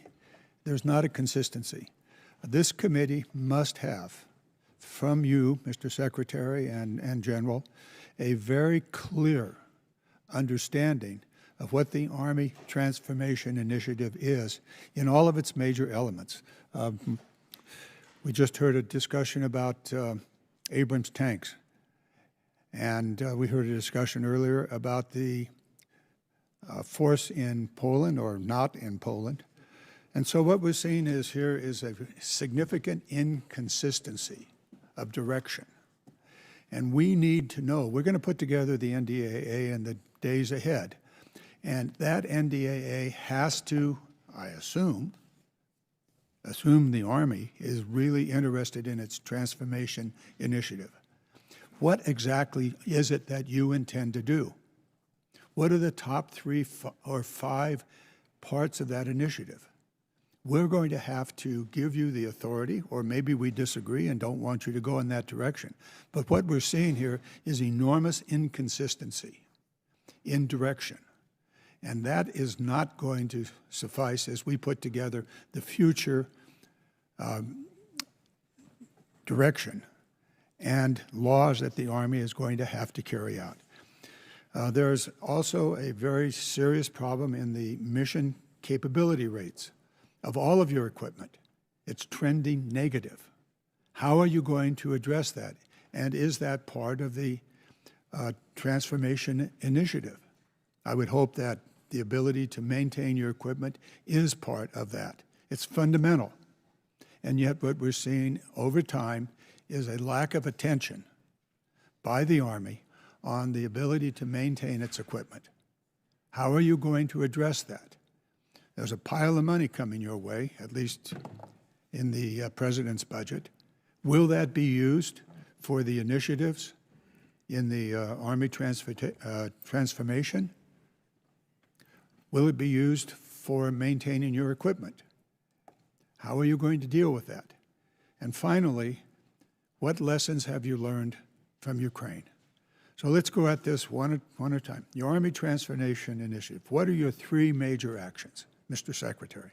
There's not a consistency. This committee must have, from you, Mr. Secretary and General, a very clear understanding of what the Army Transformation Initiative is in all of its major elements. We just heard a discussion about Abrams tanks. And we heard a discussion earlier about the force in Poland, or not in Poland. And so what we're seeing here is a significant inconsistency of direction. And we need to know, we're going to put together the NDAA in the days ahead. And that NDAA has to, I assume the Army is really interested in its transformation initiative. What exactly is it that you intend to do? What are the top 3 or 5 parts of that initiative? we're going to have to give you the authority, or maybe we disagree and don't want you to go in that direction. But what we're seeing here is enormous inconsistency in direction. And that is not going to suffice as we put together the future direction and laws that the Army is going to have to carry out. There's also a very serious problem in the mission capability rates of all of your equipment. It's trending negative. How are you going to address that? And is that part of the transformation initiative? I would hope that the ability to maintain your equipment is part of that. It's fundamental. And yet what we're seeing over time is a lack of attention by the Army on the ability to maintain its equipment. How are you going to address that? There's a pile of money coming your way, at least in the President's budget. Will that be used for the initiatives in the Army transformation? Will it be used for maintaining your equipment? How are you going to deal with that? And finally, what lessons have you learned from Ukraine? So let's go at this one at a time. Your Army Transformation Initiative, what are your three major actions, Mr. Secretary?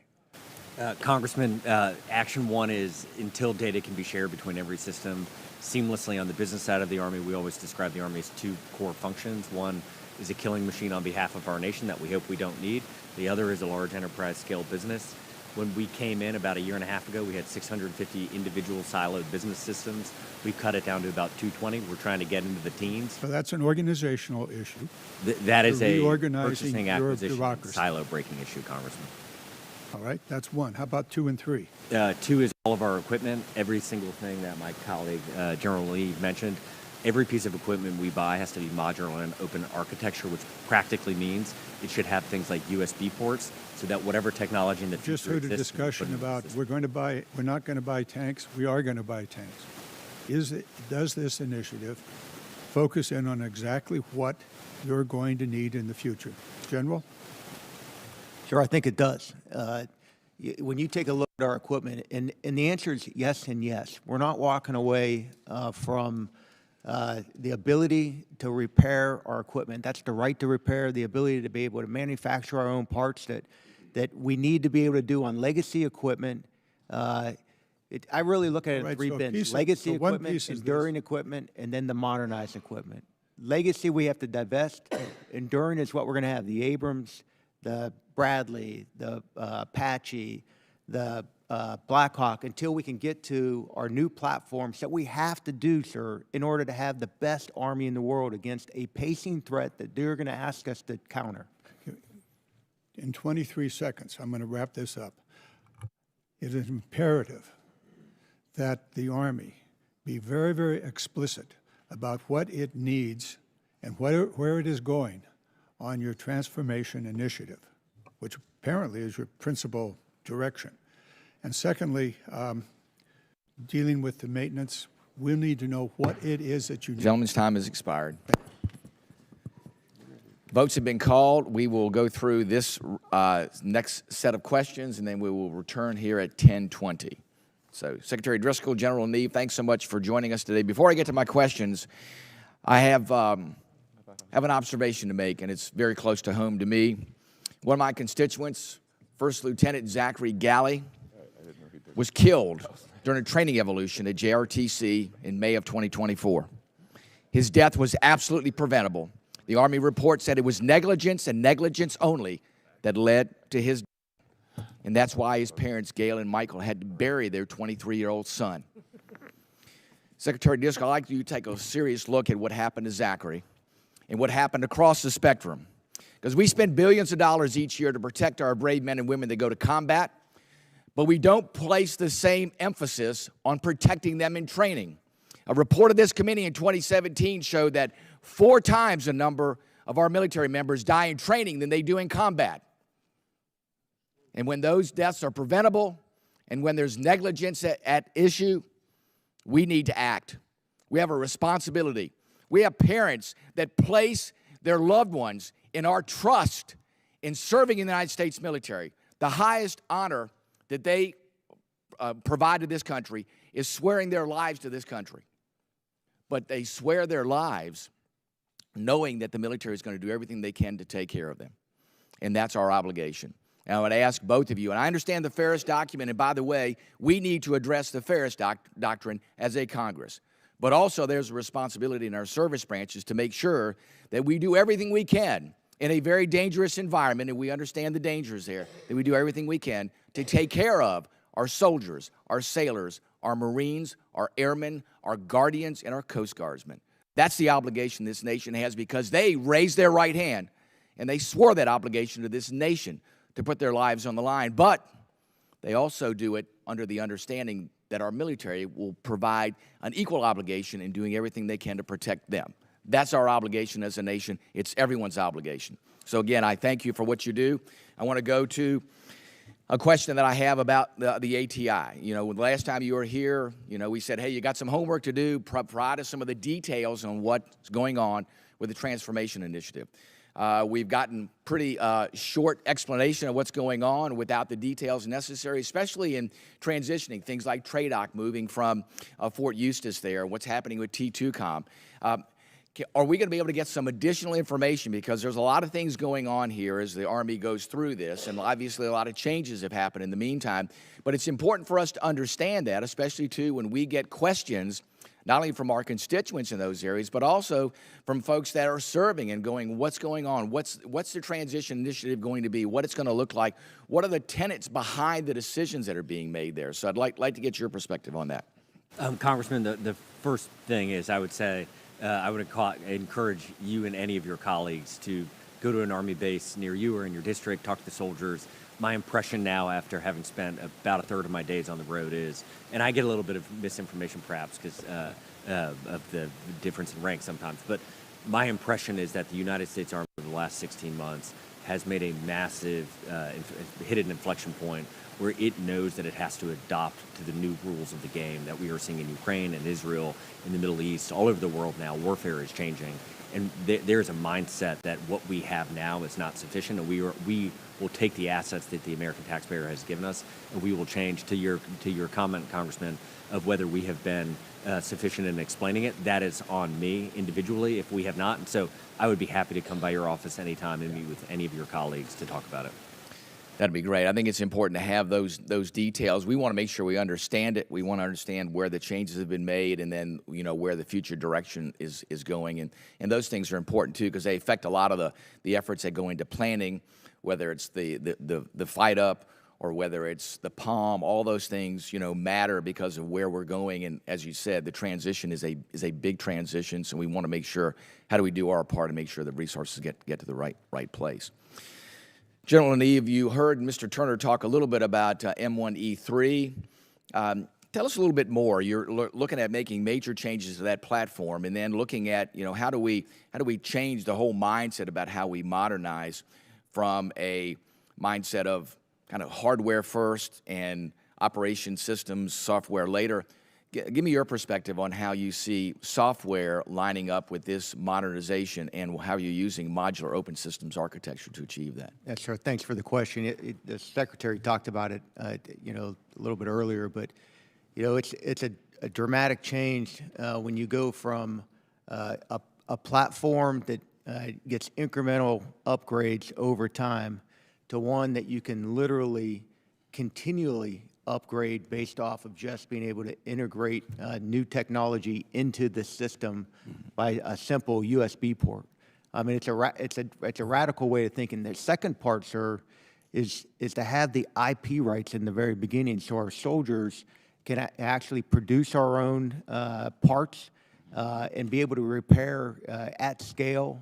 Congressman, action one is until data can be shared between every system seamlessly on the business side of the Army, we always describe the Army as two core functions. One is a killing machine on behalf of our nation that we hope we don't need. The other is a large enterprise scale business. When we came in about a year and a half ago, we had 650 individual siloed business systems. We've cut it down to about 220. We're trying to get into the teens. So that's an organizational issue. That is a reorganizing purchasing your acquisition bureaucracy. silo breaking issue, Congressman. All right, that's one. How about 2 and 3? Two is all of our equipment. Every single thing that my colleague, General Lee, mentioned, every piece of equipment we buy has to be modular and open architecture, which practically means it should have things like USB ports, so that whatever technology in the future Just heard a exists, discussion about we're not going to buy tanks. We are going to buy tanks. Does this initiative focus in on exactly what you're going to need in the future, General? Sure, I think it does. When you take a look at our equipment, and the answer is yes and yes. We're not walking away from the ability to repair our equipment. That's the right to repair, the ability to be able to manufacture our own parts that we need to be able to do on legacy equipment. I really look at it in three bins: legacy equipment, enduring equipment, and then the modernized equipment. Legacy we have to divest. Enduring is what we're going to have: the Abrams, the Bradley, the Apache, the Blackhawk, until we can get to our new platforms that we have to do, sir, in order to have the best Army in the world against a pacing threat that they're going to ask us to counter. In 23 seconds, I'm going to wrap this up. It is imperative that the Army be very, very explicit about what it needs and where it is going on your transformation initiative, which apparently is your principal direction. And secondly, dealing with the maintenance, we'll need to know what it is that you need. Gentleman's time has expired. Votes have been called. We will go through this next set of questions, and then we will return here at 10:20. So, Secretary Driscoll, General Neve, thanks so much for joining us today. Before I get to my questions, I have an observation to make, and it's very close to home to me. One of my constituents, First Lieutenant Zachary Galley, was killed during a training evolution at JRTC in May of 2024. His death was absolutely preventable. The Army report said it was negligence and negligence only that led to his death. And that's why his parents, Gail and Michael, had to bury their 23-year-old son. Secretary Driscoll, I'd like you to take a serious look at what happened to Zachary and what happened across the spectrum. Because we spend billions of dollars each year to protect our brave men and women that go to combat, but we don't place the same emphasis on protecting them in training. A report of this committee in 2017 showed that 4 times the number of our military members die in training than they do in combat. And when those deaths are preventable and when there's negligence at issue, we need to act. We have a responsibility. We have parents that place their loved ones in our trust in serving in the United States military, the highest honor that they provide to this country is swearing their lives to this country. But they swear their lives knowing that the military is going to do everything they can to take care of them. And that's our obligation. And I would ask both of you, and I understand the Ferris document, and by the way, we need to address the Ferris doctrine as a Congress. But also there's a responsibility in our service branches to make sure that we do everything we can in a very dangerous environment, and we understand the dangers there, that we do everything we can to take care of our soldiers, our sailors, our Marines, our airmen, our guardians, and our Coast Guardsmen. That's the obligation this nation has because they raised their right hand and they swore that obligation to this nation to put their lives on the line. But they also do it under the understanding that our military will provide an equal obligation in doing everything they can to protect them. That's our obligation as a nation. It's everyone's obligation. So again, I thank you for what you do. I want to go to a question that I have about the ATI. You know, the last time you were here, you know, we said, hey, you got some homework to do. Provide us some of the details on what's going on with the Transformation Initiative. We've gotten pretty short explanation of what's going on without the details necessary, especially in transitioning, things like TRADOC moving from Fort Eustis there, what's happening with T2Com. Are we going to be able to get some additional information? Because there's a lot of things going on here as the Army goes through this, and obviously a lot of changes have happened in the meantime. But it's important for us to understand that, especially, too, when we get questions, not only from our constituents in those areas, but also from folks that are serving and going, what's going on? What's the transition initiative going to be? What it's going to look like? What are the tenets behind the decisions that are being made there? So I'd like to get your perspective on that. Congressman, the first thing is I would say, I would encourage you and any of your colleagues to go to an Army base near you or in your district, talk to the soldiers. My impression now, after having spent about a third of my days on the road, is, and I get a little bit of misinformation perhaps because of the difference in rank sometimes, but my impression is that the United States Army over the last 16 months has made a massive, hit an inflection point where it knows that it has to adopt to the new rules of the game that we are seeing in Ukraine and Israel, in the Middle East, all over the world now. Warfare is changing. And there's a mindset that what we have now is not sufficient, and we will take the assets that the American taxpayer has given us, and we will change. To your comment, Congressman, of whether we have been sufficient in explaining it, that is on me individually if we have not. And so I would be happy to come by your office anytime and meet with any of your colleagues to talk about it. That'd be great. I think it's important to have those details. We want to make sure we understand it. We want to understand where the changes have been made, and then where the future direction is going. And those things are important too because they affect a lot of the efforts that go into planning, whether it's the fight up or whether it's the POM. All those things matter because of where we're going. And as you said, the transition is a big transition. So we want to make sure, how do we do our part and make sure the resources get to the right place. General Neve, you heard Mr. Turner talk a little bit about M1E3. Tell us a little bit more. You're looking at making major changes to that platform, and then looking at how do we change the whole mindset about how we modernize from a mindset of kind of hardware first and operation systems, software later. Give me your perspective on how you see software lining up with this modernization and how you're using modular open systems architecture to achieve that. Yeah, sure. Thanks for the question. The Secretary talked about it, a little bit earlier, but it's a dramatic change when you go from a platform that gets incremental upgrades over time to one that you can literally continually upgrade based off of just being able to integrate new technology into the system by a simple USB port. I mean, it's a radical way of thinking. The second part, sir, is to have the IP rights in the very beginning, so our soldiers can actually produce our own parts and be able to repair at scale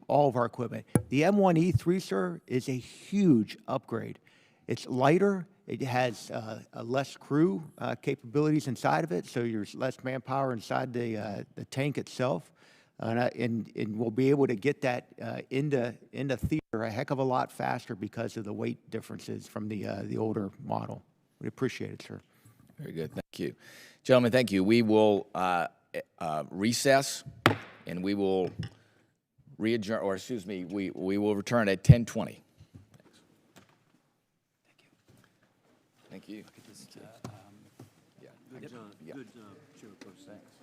all of our equipment. The M1E3, sir, is a huge upgrade. It's lighter. It has less crew capabilities inside of it, so there's less manpower inside the tank itself, and we'll be able to get that into theater a heck of a lot faster because of the weight differences from the older model. We appreciate it, sir. Very good. Thank you, gentlemen. Thank you. We will recess, and we will readjourn, or excuse me, we will return at 10:20. Thank you. Yeah. Good job. Yeah. Good job, Chairperson. Thanks.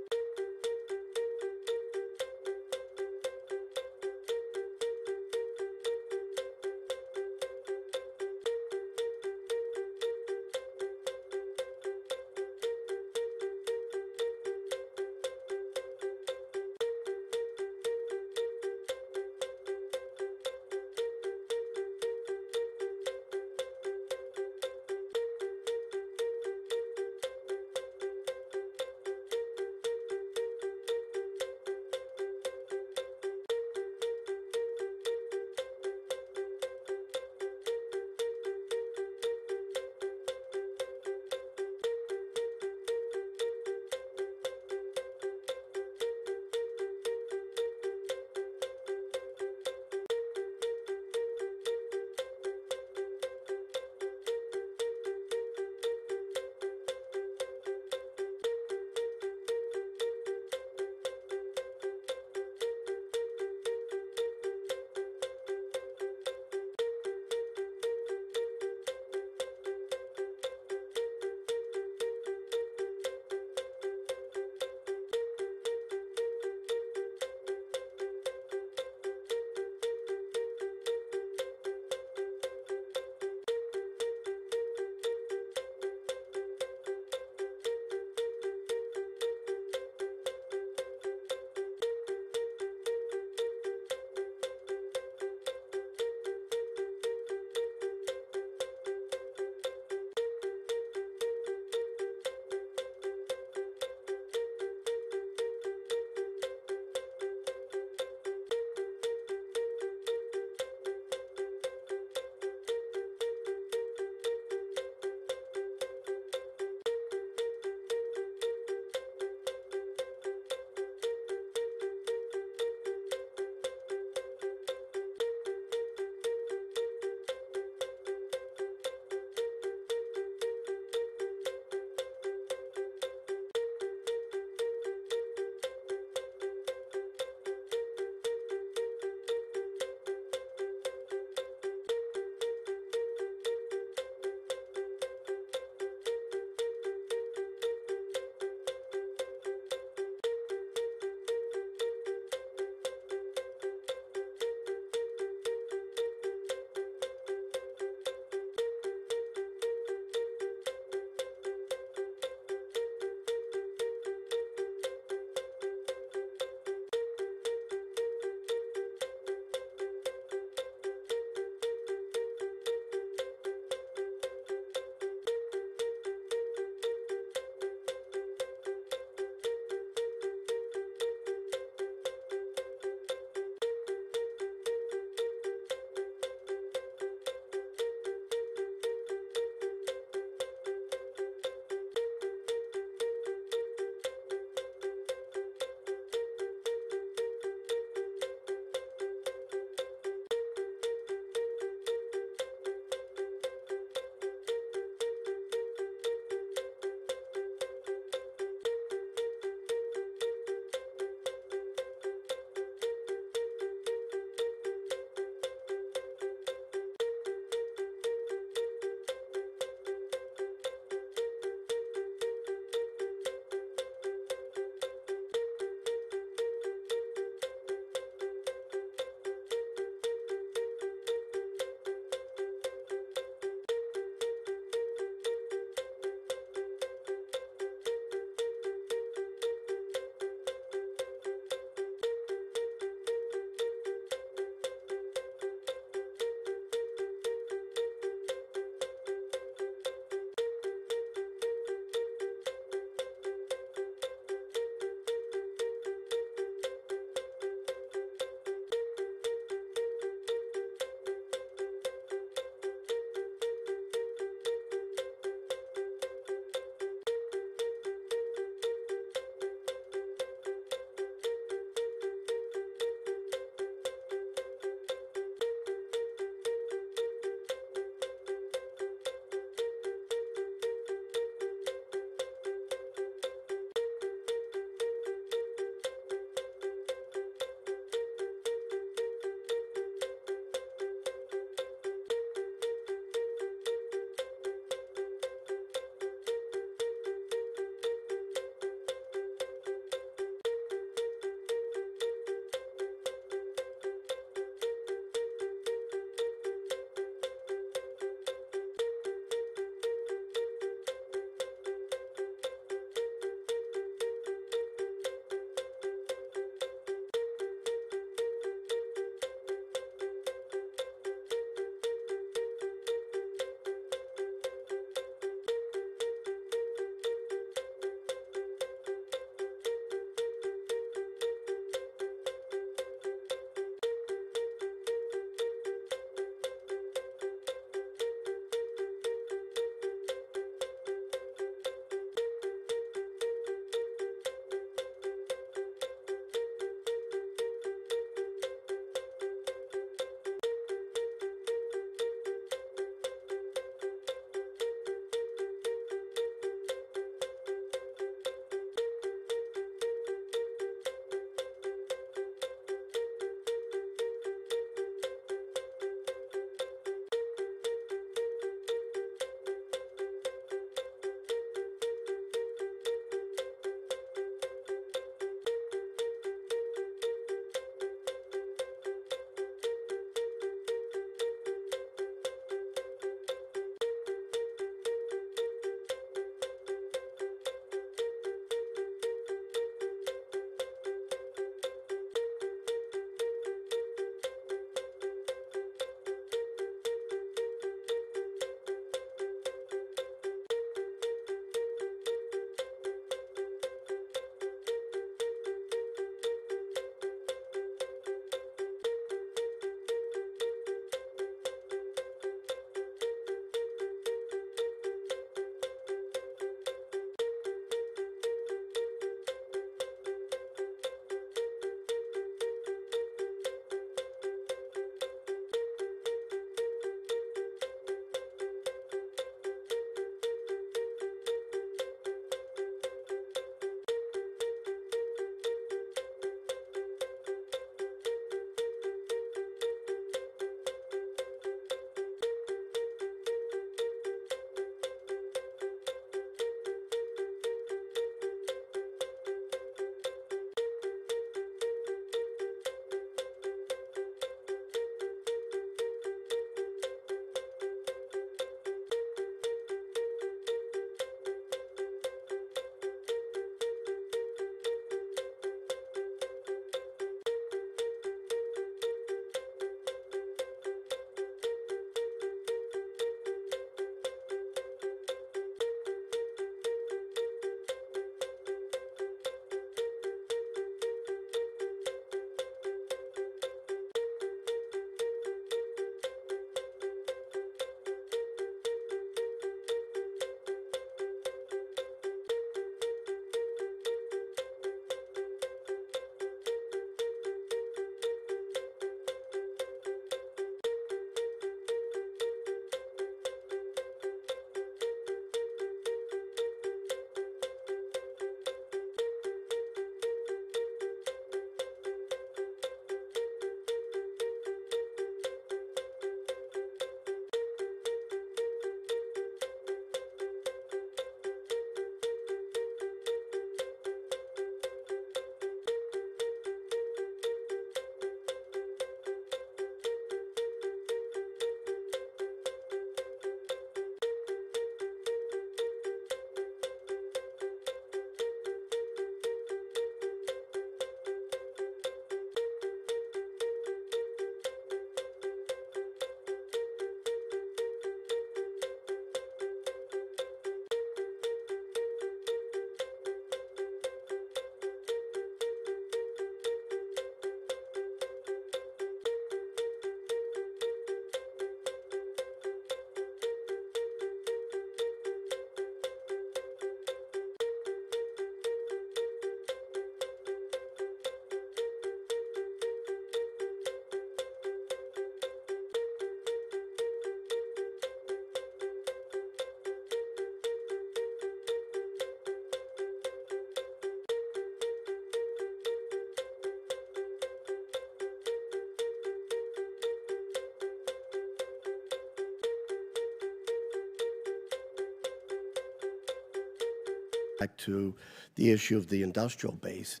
back to the issue of the industrial base.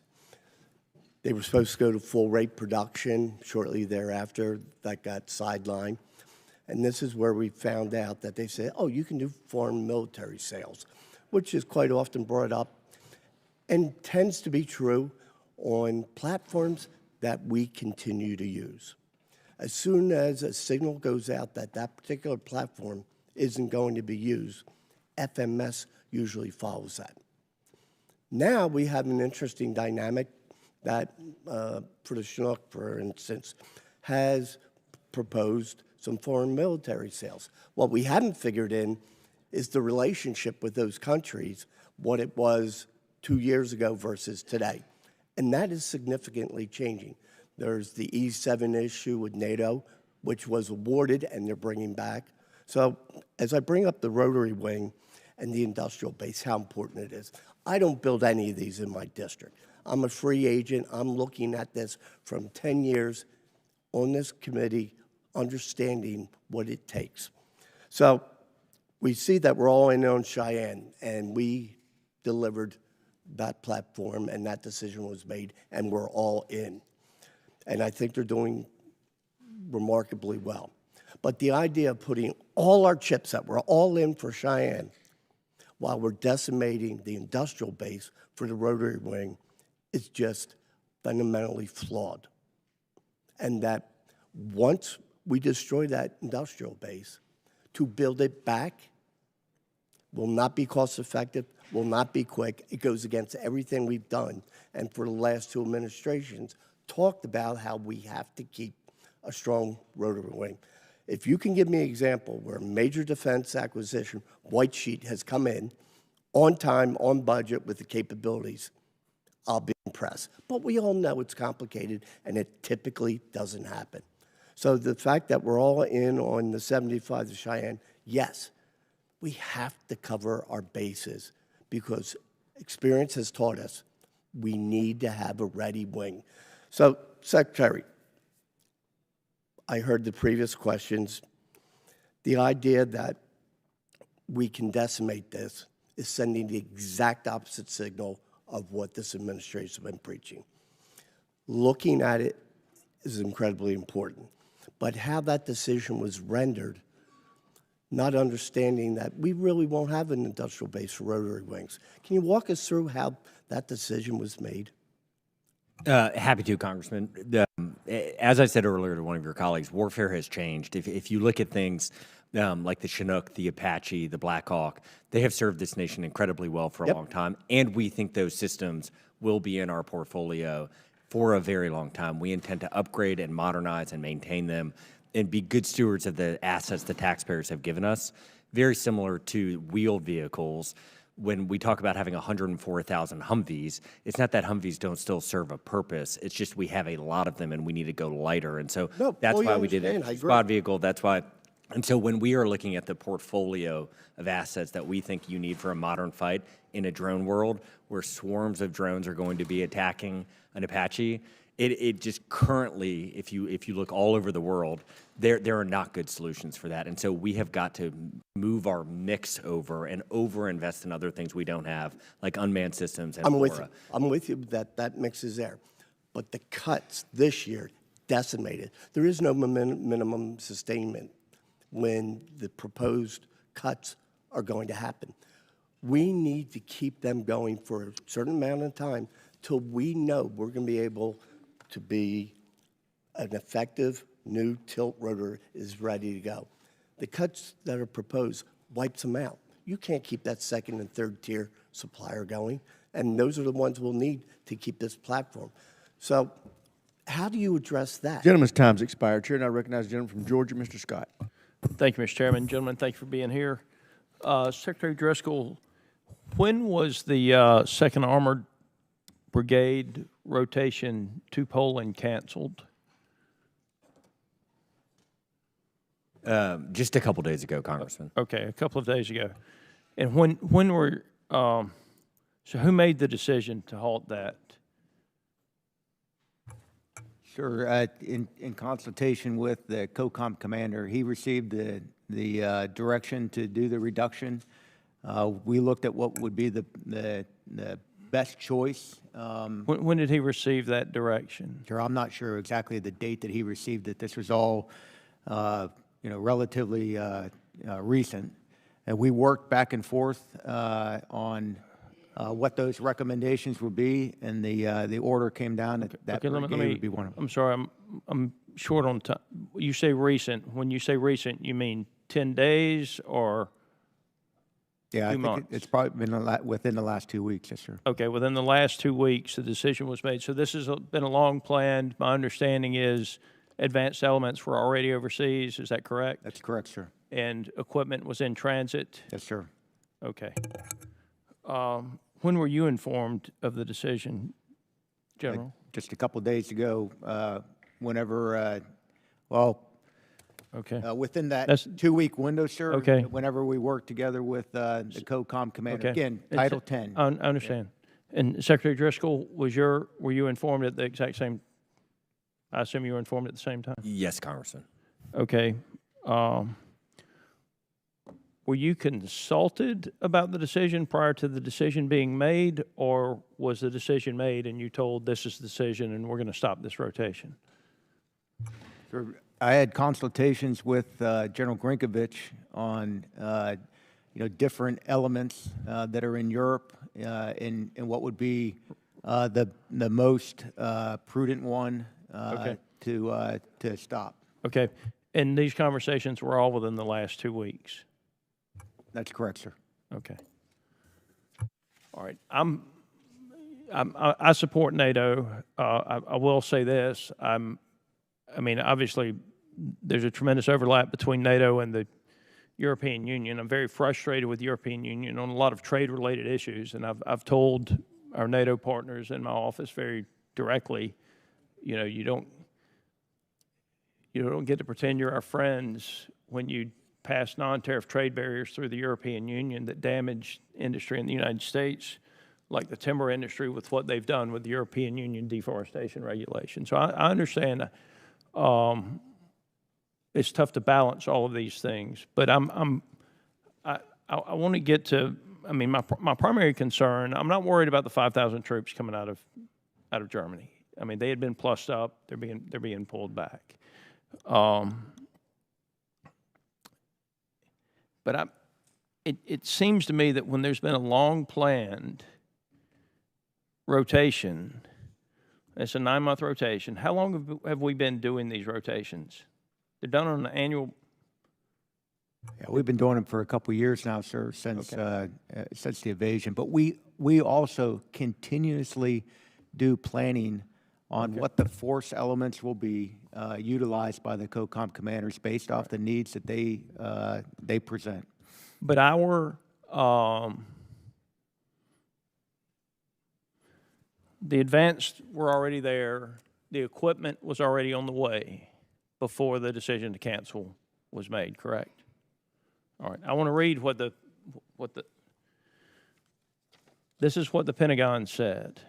They were supposed to go to full rate production shortly thereafter. That got sidelined. And this is where we found out that they said, oh, you can do foreign military sales, which is quite often brought up and tends to be true on platforms that we continue to use. As soon as a signal goes out that that particular platform isn't going to be used, FMS usually follows that. Now we have an interesting dynamic that for the Chinook, for instance, has proposed some foreign military sales. What we hadn't figured in is the relationship with those countries, what it was 2 years ago versus today. And that is significantly changing. There's the E7 issue with NATO, which was awarded and they're bringing back. So as I bring up the rotary wing and the industrial base, how important it is. I don't build any of these in my district. I'm a free agent. I'm looking at this from 10 years on this committee, understanding what it takes. So we see that we're all in on Cheyenne, and we delivered that platform, and that decision was made, and we're all in. And I think they're doing remarkably well. But the idea of putting all our chips that we're all in for Cheyenne while we're decimating the industrial base for the rotary wing is just fundamentally flawed. And that once we destroy that industrial base, to build it back will not be cost effective, will not be quick. It goes against everything we've done. And for the last two administrations, talked about how we have to keep a strong rotary wing. If you can give me an example where major defense acquisition, white sheet, has come in on time, on budget, with the capabilities, I'll be impressed. But we all know it's complicated, and it typically doesn't happen. So the fact that we're all in on the 75 to Cheyenne, yes, we have to cover our bases because experience has taught us we need to have a ready wing. So, Secretary, I heard the previous questions. The idea that we can decimate this is sending the exact opposite signal of what this administration has been preaching. Looking at it is incredibly important, but how that decision was rendered, not understanding that we really won't have an industrial base for rotary wings. Can you walk us through how that decision was made? Happy to, Congressman. As I said earlier to one of your colleagues, warfare has changed. If you look at things like the Chinook, the Apache, the Black Hawk, they have served this nation incredibly well for a long time, and we think those systems will be in our portfolio for a very long time. We intend to upgrade and modernize and maintain them and be good stewards of the assets the taxpayers have given us. Very similar to wheeled vehicles. When we talk about having 104,000 Humvees, it's not that Humvees don't still serve a purpose. It's just we have a lot of them and we need to go lighter. And so that's why we did a squad vehicle. That's why. And so when we are looking at the portfolio of assets that we think you need for a modern fight in a drone world where swarms of drones are going to be attacking an Apache, it just currently, if you look all over the world, there are not good solutions for that. And so we have got to move our mix over and over-invest in other things we don't have, like unmanned systems and I'm with you that that mix is there. But the cuts this year decimated. There is no minimum sustainment when the proposed cuts are going to happen. We need to keep them going for a certain amount of time till we know we're going to be able to be an effective new tilt rotor is ready to go. The cuts that are proposed wipes them out. You can't keep that second and third tier supplier going, and those are the ones we'll need to keep this platform. So how do you address that? Gentleman's time's expired. Chair, now recognize the gentleman from Georgia, Mr. Scott. Thank you, Mr. Chairman. Gentlemen, thank you for being here. Secretary Driscoll, when was the 2nd Armored Brigade rotation to Poland canceled? Just a couple days ago, Congressman. Okay, a couple of days ago. And when were, so who made the decision to halt that? Sure. In consultation with the COCOM commander, he received the direction to do the reduction. We looked at what would be the best choice. When did he receive that direction? Sure, I'm not sure exactly the date that he received it. This was all, relatively recent. And we worked back and forth on what those recommendations would be, and the order came down that Okay, let me, would be one of them. I'm sorry, I'm short on time. You say recent. When you say recent, you mean 10 days or? Yeah, I 2 think months. it's probably been within the last 2 weeks, yes, sir. Okay, within the last 2 weeks, the decision was made. So this has been a long plan. My understanding is advanced elements were already overseas. Is that correct? That's correct, sir. And equipment was in transit? Yes, sir. Okay. When were you informed of the decision, General? Just a couple days ago, whenever, Okay. within that That's- 2-week window, sir. Okay. Whenever we worked together with the COCOM commander. Okay. Again, It's- Title 10. I understand. And Secretary Driscoll, were you informed at the exact same, I assume you were informed at the same time? Yes, Congressman. Okay. Were you consulted about the decision prior to the decision being made, or was the decision made and you told this is the decision and we're going to stop this rotation? Sure. I had consultations with General Grinkovich on, different elements that are in Europe and what would be the most prudent one to stop. Okay. And these conversations were all within the last 2 weeks? That's correct, sir. Okay. All right. I support NATO. I will say this. Obviously, there's a tremendous overlap between NATO and the European Union. I'm very frustrated with the European Union on a lot of trade-related issues, and I've told our NATO partners in my office very directly, you don't get to pretend you're our friends when you pass non-tariff trade barriers through the European Union that damage industry in the United States, like the timber industry with what they've done with the European Union deforestation regulation. So I understand it's tough to balance all of these things, but I want to get to, my primary concern, I'm not worried about the 5,000 troops coming out of Germany. They had been plussed up, they're being pulled back. But it seems to me that when there's been a long planned rotation, it's a 9-month rotation. How long have we been doing these rotations? They're done on an annual. Yeah, we've been doing them for a couple of years now, sir, since the invasion. But we also continuously do planning on what the force elements will be utilized by the COCOM commanders based off the needs that they present. But the advanced were already there. The equipment was already on the way before the decision to cancel was made, correct? All right, I want to read this is what the Pentagon said.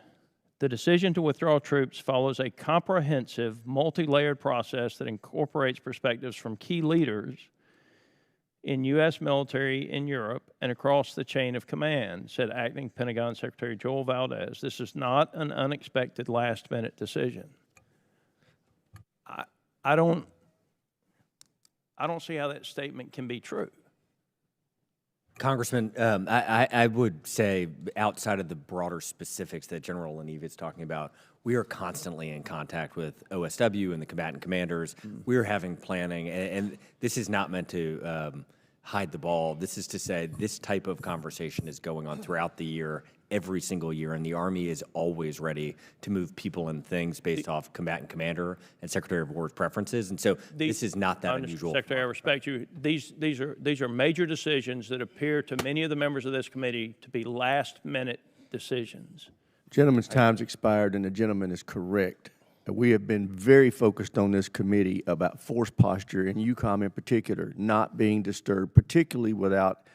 The decision to withdraw troops follows a comprehensive, multi-layered process that incorporates perspectives from key leaders in U.S. military in Europe and across the chain of command, said Acting Pentagon Secretary Joel Valdez. This is not an unexpected last-minute decision. I don't see how that statement can be true. Congressman, I would say outside of the broader specifics that General Laniv is talking about, we are constantly in contact with OSW and the combatant commanders. We're having planning, and this is not meant to hide the ball. This is to say this type of conversation is going on throughout the year, every single year, and the Army is always ready to move people and things based off combatant commander and Secretary of War's preferences. And so this is not that unusual. Secretary, I respect you. These are major decisions that appear to many of the members of this committee to be last-minute decisions. Gentleman's time's expired, and the gentleman is correct. We have been very focused on this committee about force posture, and EUCOM in particular, not being disturbed, particularly without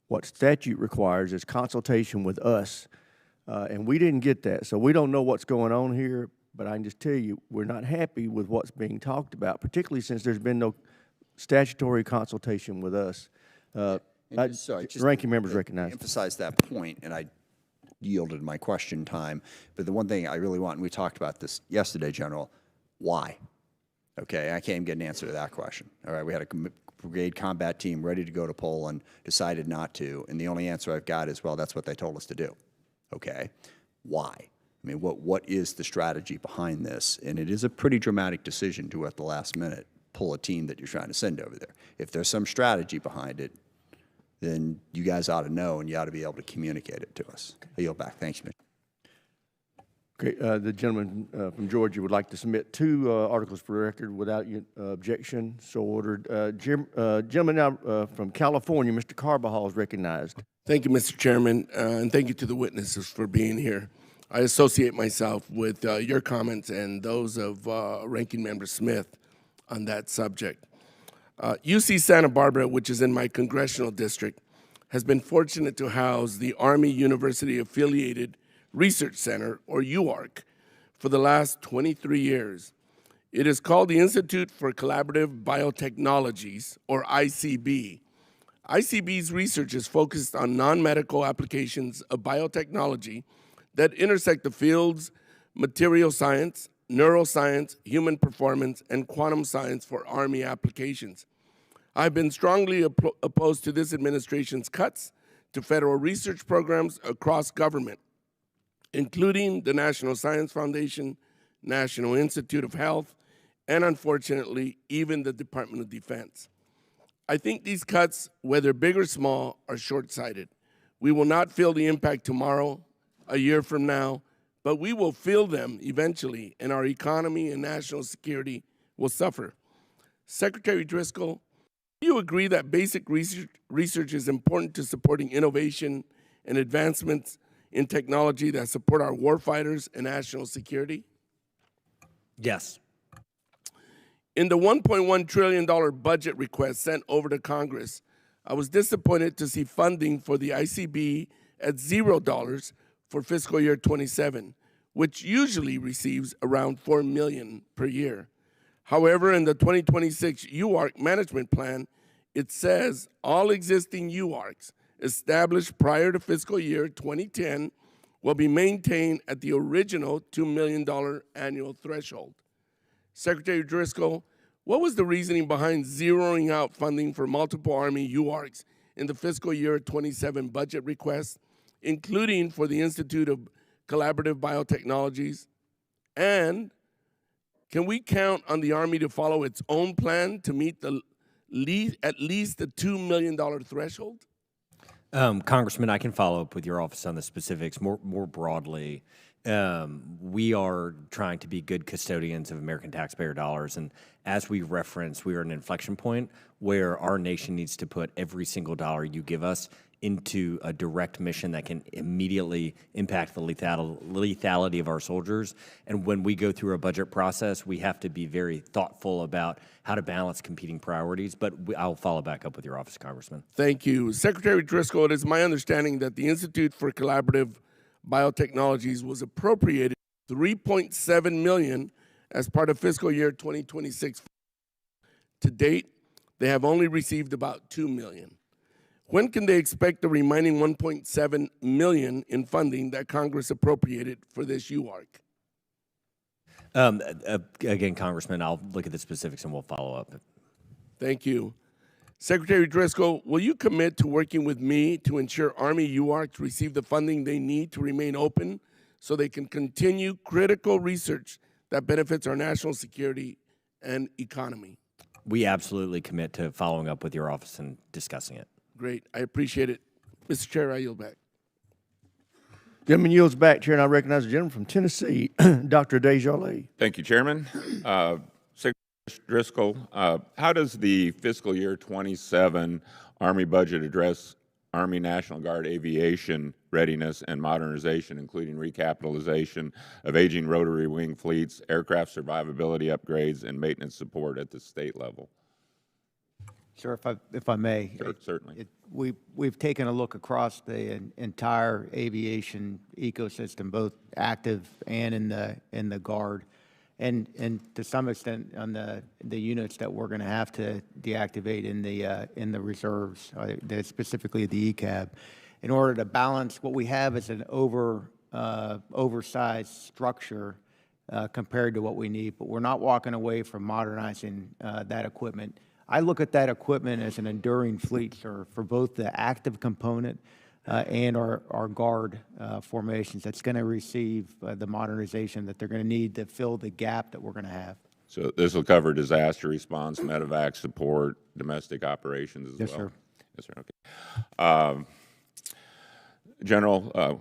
what statute requires is consultation with us. And we didn't get that. So we don't know what's going on here, but I can just tell you, we're not happy with what's being talked about, particularly since there's been no statutory consultation with us. And just Ranking members recognized. Emphasize that point, and I yielded my question time. But the one thing I really want, and we talked about this yesterday, General, why? Okay, I can't even get an answer to that question. All right, we had a brigade combat team ready to go to Poland, decided not to, and the only answer I've got is, well, that's what they told us to do. Okay, why? I mean, what is the strategy behind this? And it is a pretty dramatic decision to, at the last minute, pull a team that you're trying to send over there. If there's some strategy behind it, then you guys ought to know, and you ought to be able to communicate it to us. I yield back. Thanks, Mr. Okay, the gentleman from Georgia would like to submit 2 articles for the record without objection. So ordered. Gentleman now from California, Mr. Carbajal, is recognized. Thank you, Mr. Chairman, and thank you to the witnesses for being here. I associate myself with your comments and those of Ranking Member Smith on that subject. UC Santa Barbara, which is in my congressional district, has been fortunate to house the Army University Affiliated Research Center, or UARC, for the last 23 years. It is called the Institute for Collaborative Biotechnologies, or ICB. ICB's research is focused on non-medical applications of biotechnology that intersect the fields material science, neuroscience, human performance, and quantum science for Army applications. I've been strongly opposed to this administration's cuts to federal research programs across government, including the National Science Foundation, National Institute of Health, and unfortunately, even the Department of Defense. I think these cuts, whether big or small, are short-sighted. We will not feel the impact tomorrow, a year from now, but we will feel them eventually, and our economy and national security will suffer. Secretary Driscoll, do you agree that basic research is important to supporting innovation and advancements in technology that support our warfighters and national security? Yes. In the $1.1 trillion budget request sent over to Congress, I was disappointed to see funding for the ICB at $0 for fiscal year 27, which usually receives around $4 million per year. However, in the 2026 UARC management plan, it says all existing UARCs established prior to fiscal year 2010 will be maintained at the original $2 million annual threshold. Secretary Driscoll, what was the reasoning behind zeroing out funding for multiple Army UARCs in the fiscal year 27 budget request, including for the Institute of Collaborative Biotechnologies? And can we count on the Army to follow its own plan to meet at least the $2 million threshold? Congressman, I can follow up with your office on the specifics. More broadly, we are trying to be good custodians of American taxpayer dollars, and as we referenced, we are at an inflection point where our nation needs to put every single dollar you give us into a direct mission that can immediately impact the lethality of our soldiers. And when we go through a budget process, we have to be very thoughtful about how to balance competing priorities. But I'll follow back up with your office, Congressman. Thank you. Secretary Driscoll, it is my understanding that the Institute for Collaborative Biotechnologies was appropriated $3.7 million as part of fiscal year 2026. To date, they have only received about $2 million. When can they expect the remaining $1.7 million in funding that Congress appropriated for this UARC? Again, Congressman, I'll look at the specifics and we'll follow up. Thank you. Secretary Driscoll, will you commit to working with me to ensure Army UARCs receive the funding they need to remain open so they can continue critical research that benefits our national security and economy? We absolutely commit to following up with your office and discussing it. Great. I appreciate it. Mr. Chair, I yield back. Gentleman yields back, Chair, and I recognize the gentleman from Tennessee, Dr. Desjardins. Thank you, Chairman. Secretary Driscoll, how does the fiscal year 27 Army budget address Army National Guard aviation readiness and modernization, including recapitalization of aging rotary wing fleets, aircraft survivability upgrades, and maintenance support at the state level? Sir, if I may. Sure, certainly. We've taken a look across the entire aviation ecosystem, both active and in the Guard, and to some extent on the units that we're going to have to deactivate in the reserves, specifically the ECAB, in order to balance what we have as an oversized structure compared to what we need. But we're not walking away from modernizing that equipment. I look at that equipment as an enduring fleet, sir, for both the active component and our guard formations that's going to receive the modernization that they're going to need to fill the gap that we're going to have. So this will cover disaster response, medevac support, domestic operations as Yes, well? sir. Yes, sir. Okay. General,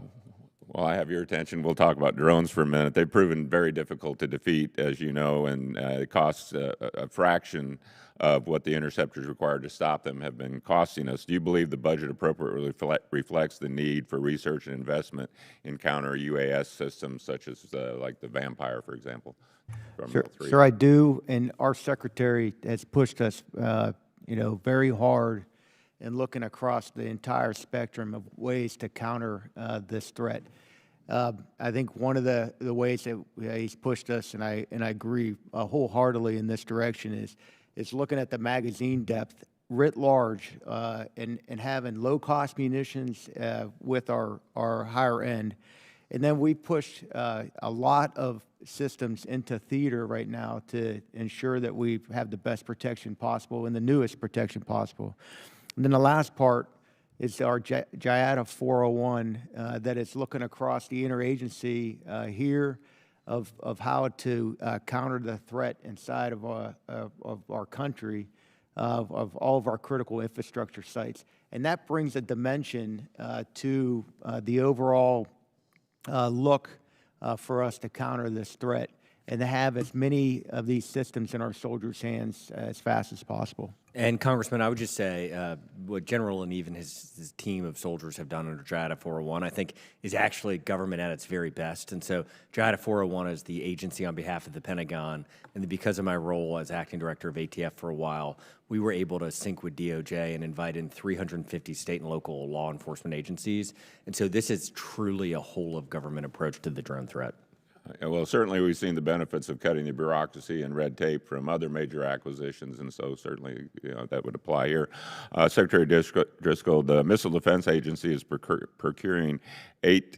while I have your attention, we'll talk about drones for a minute. They've proven very difficult to defeat, as you know, and it costs a fraction of what the interceptors required to stop them have been costing us. Do you believe the budget appropriately reflects the need for research and investment in counter UAS systems such as like the Vampire, for example? Sir, I do, and our secretary has pushed us, very hard in looking across the entire spectrum of ways to counter this threat. I think one of the ways that he's pushed us, and I agree wholeheartly in this direction, is looking at the magazine depth writ large and having low-cost munitions with our higher end. And then we push a lot of systems into theater right now to ensure that we have the best protection possible and the newest protection possible. And then the last part is our JIATA 401 that is looking across the interagency here of how to counter the threat inside of our country, of all of our critical infrastructure sites. And that brings a dimension to the overall look for us to counter this threat and to have as many of these systems in our soldiers' hands as fast as possible. And Congressman, I would just say what General and even his team of soldiers have done under JIATA 401, I think, is actually government at its very best. And so JIATA 401 is the agency on behalf of the Pentagon. And because of my role as acting director of ATF for a while, we were able to sync with DOJ and invite in 350 state and local law enforcement agencies. And so this is truly a whole-of-government approach to the drone threat. Well, certainly we've seen the benefits of cutting the bureaucracy and red tape from other major acquisitions, and so certainly that would apply here. Secretary Driscoll, the Missile Defense Agency is procuring 8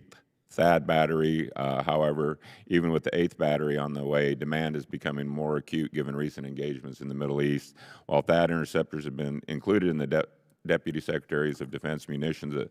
THAAD battery. However, even with the 8th battery on the way, demand is becoming more acute given recent engagements in the Middle East. While THAAD interceptors have been included in the Deputy Secretaries of Defense Munitions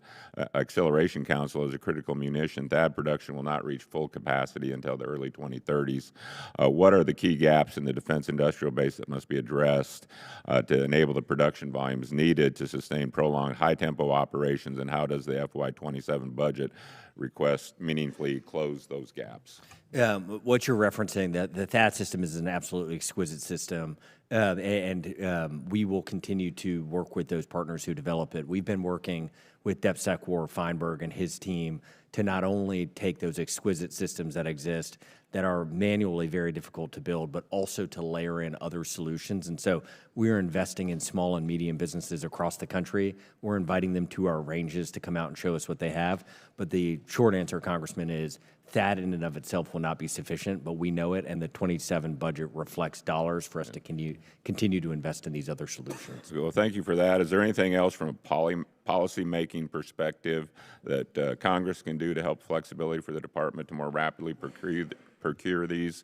Acceleration Council as a critical munition, THAAD production will not reach full capacity until the early 2030s. What are the key gaps in the defense industrial base that must be addressed to enable the production volumes needed to sustain prolonged high-tempo operations, and how does the FY27 budget request meaningfully close those gaps? What you're referencing, the THAAD system is an absolutely exquisite system, and we will continue to work with those partners who develop it. We've been working with DepSec War Feinberg and his team to not only take those exquisite systems that exist that are manually very difficult to build, but also to layer in other solutions. And so we're investing in small and medium businesses across the country. We're inviting them to our ranges to come out and show us what they have. But the short answer, Congressman, is THAAD in and of itself will not be sufficient, but we know it, and the 27 budget reflects dollars for us to continue to invest in these other solutions. Well, thank you for that. Is there anything else from a policy-making perspective that Congress can do to help flexibility for the department to more rapidly procure these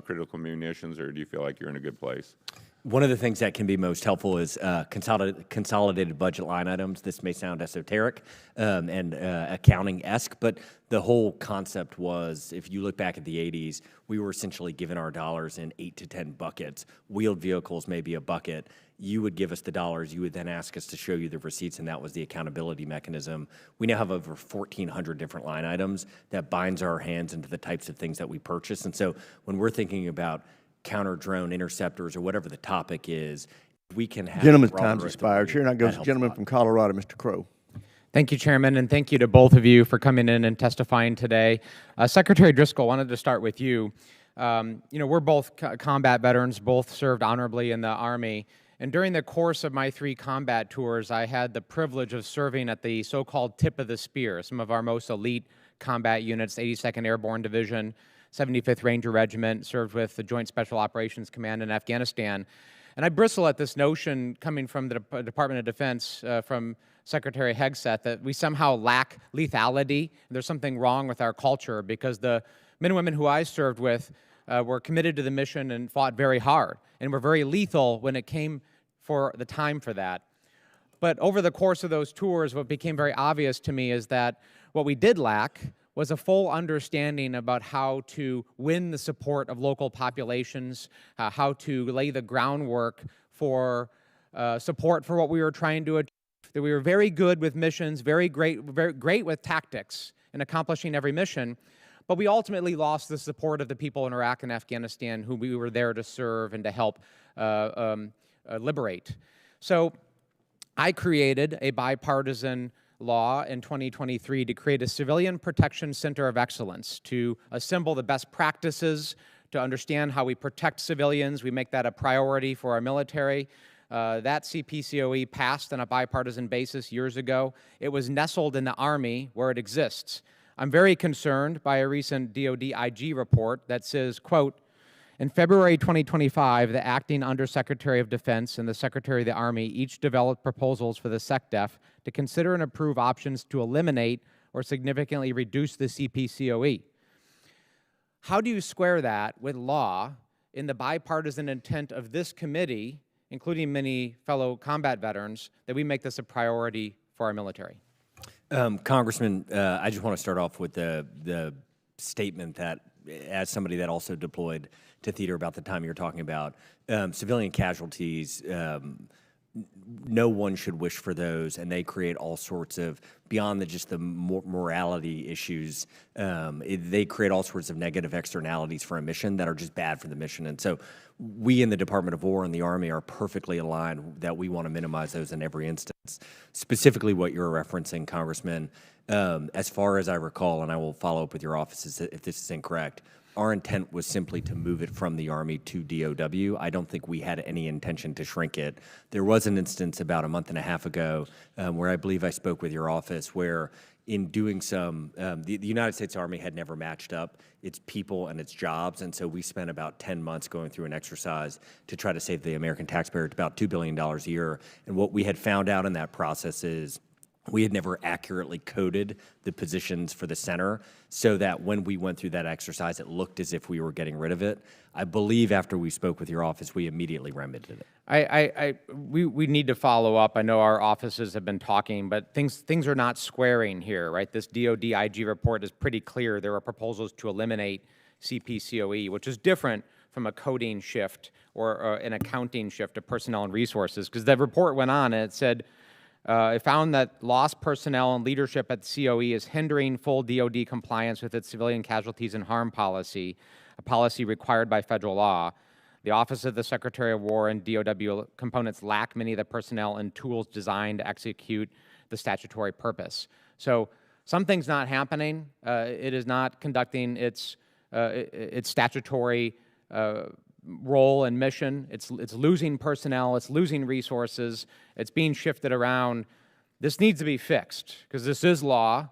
critical munitions, or do you feel like you're in a good place? One of the things that can be most helpful is consolidated budget line items. This may sound esoteric and accounting-esque, but the whole concept was, if you look back at the 80s, we were essentially given our dollars in 8 to 10 buckets. Wheeled vehicles may be a bucket. You would give us the dollars. You would then ask us to show you the receipts, and that was the accountability mechanism. We now have over 1,400 different line items that binds our hands into the types of things that we purchase. And so when we're thinking about counter-drone interceptors or whatever the topic is, we can have... Gentleman's time's expired. Here now goes the gentleman from Colorado, Mr. Crow. Thank you, Chairman, and thank you to both of you for coming in and testifying today. Secretary Driscoll, wanted to start with you. We're both combat veterans, both served honorably in the Army, and during the course of my 3 combat tours, I had the privilege of serving at the so-called tip of the spear, some of our most elite combat units, 82nd Airborne Division, 75th Ranger Regiment, served with the Joint Special Operations Command in Afghanistan. And I bristle at this notion coming from the Department of Defense, from Secretary Hegseth, that we somehow lack lethality. There's something wrong with our culture, because the men and women who I served with were committed to the mission and fought very hard, and were very lethal when it came for the time for that. But over the course of those tours, what became very obvious to me is that what we did lack was a full understanding about how to win the support of local populations, how to lay the groundwork for support for what we were trying to achieve. That we were very good with missions, very great with tactics in accomplishing every mission, but we ultimately lost the support of the people in Iraq and Afghanistan who we were there to serve and to help liberate. So I created a bipartisan law in 2023 to create a Civilian Protection Center of Excellence, to assemble the best practices, to understand how we protect civilians. We make that a priority for our military. That CPCOE passed on a bipartisan basis years ago. It was nestled in the Army where it exists. I'm very concerned by a recent DoD IG report that says, quote, in February 2025, the acting Undersecretary of Defense and the Secretary of the Army each developed proposals for the SecDef to consider and approve options to eliminate or significantly reduce the CPCOE. How do you square that with law in the bipartisan intent of this committee, including many fellow combat veterans, that we make this a priority for our military? Congressman, I just want to start off with the statement that, as somebody that also deployed to theater about the time you're talking about, civilian casualties, no one should wish for those, and they create all sorts of, beyond just the morality issues, they create all sorts of negative externalities for a mission that are just bad for the mission. And so we in the Department of War and the Army are perfectly aligned that we want to minimize those in every instance. Specifically what you're referencing, Congressman, as far as I recall, and I will follow up with your office if this is incorrect, our intent was simply to move it from the Army to DOW. I don't think we had any intention to shrink it. There was an instance about a month and a half ago where I believe I spoke with your office where in doing some, the United States Army had never matched up its people and its jobs, and so we spent about 10 months going through an exercise to try to save the American taxpayer about $2 billion a year. And what we had found out in that process is we had never accurately coded the positions for the center so that when we went through that exercise, it looked as if we were getting rid of it. I believe after we spoke with your office, we immediately remedied it. We need to follow up. I know our offices have been talking, but things are not squaring here, right? This DoD IG report is pretty clear. There are proposals to eliminate CPCOE, which is different from a coding shift or an accounting shift of personnel and resources, because the report went on and it said, it found that lost personnel and leadership at the COE is hindering full DoD compliance with its civilian casualties and harm policy, a policy required by federal law. The Office of the Secretary of War and DoW components lack many of the personnel and tools designed to execute the statutory purpose. So something's not happening. It is not conducting its statutory role and mission. It's losing personnel, it's losing resources, it's being shifted around. This needs to be fixed, because this is law.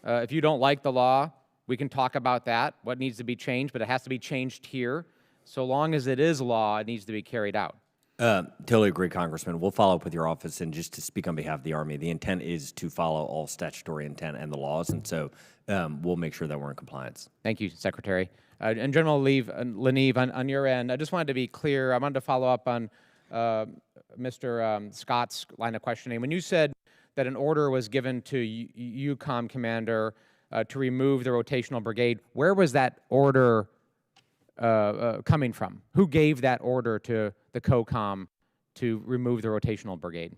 If you don't like the law, we can talk about that, what needs to be changed, but it has to be changed here. So long as it is law, it needs to be carried out. Totally agree, Congressman. We'll follow up with your office, and just to speak on behalf of the Army, the intent is to follow all statutory intent and the laws, and so we'll make sure that we're in compliance. Thank you, Secretary. And General Laniv, on your end, I just wanted to be clear. I wanted to follow up on Mr. Scott's line of questioning. When you said that an order was given to EUCOM Commander to remove the rotational brigade, where was that order coming from? Who gave that order to the COCOM to remove the rotational brigade?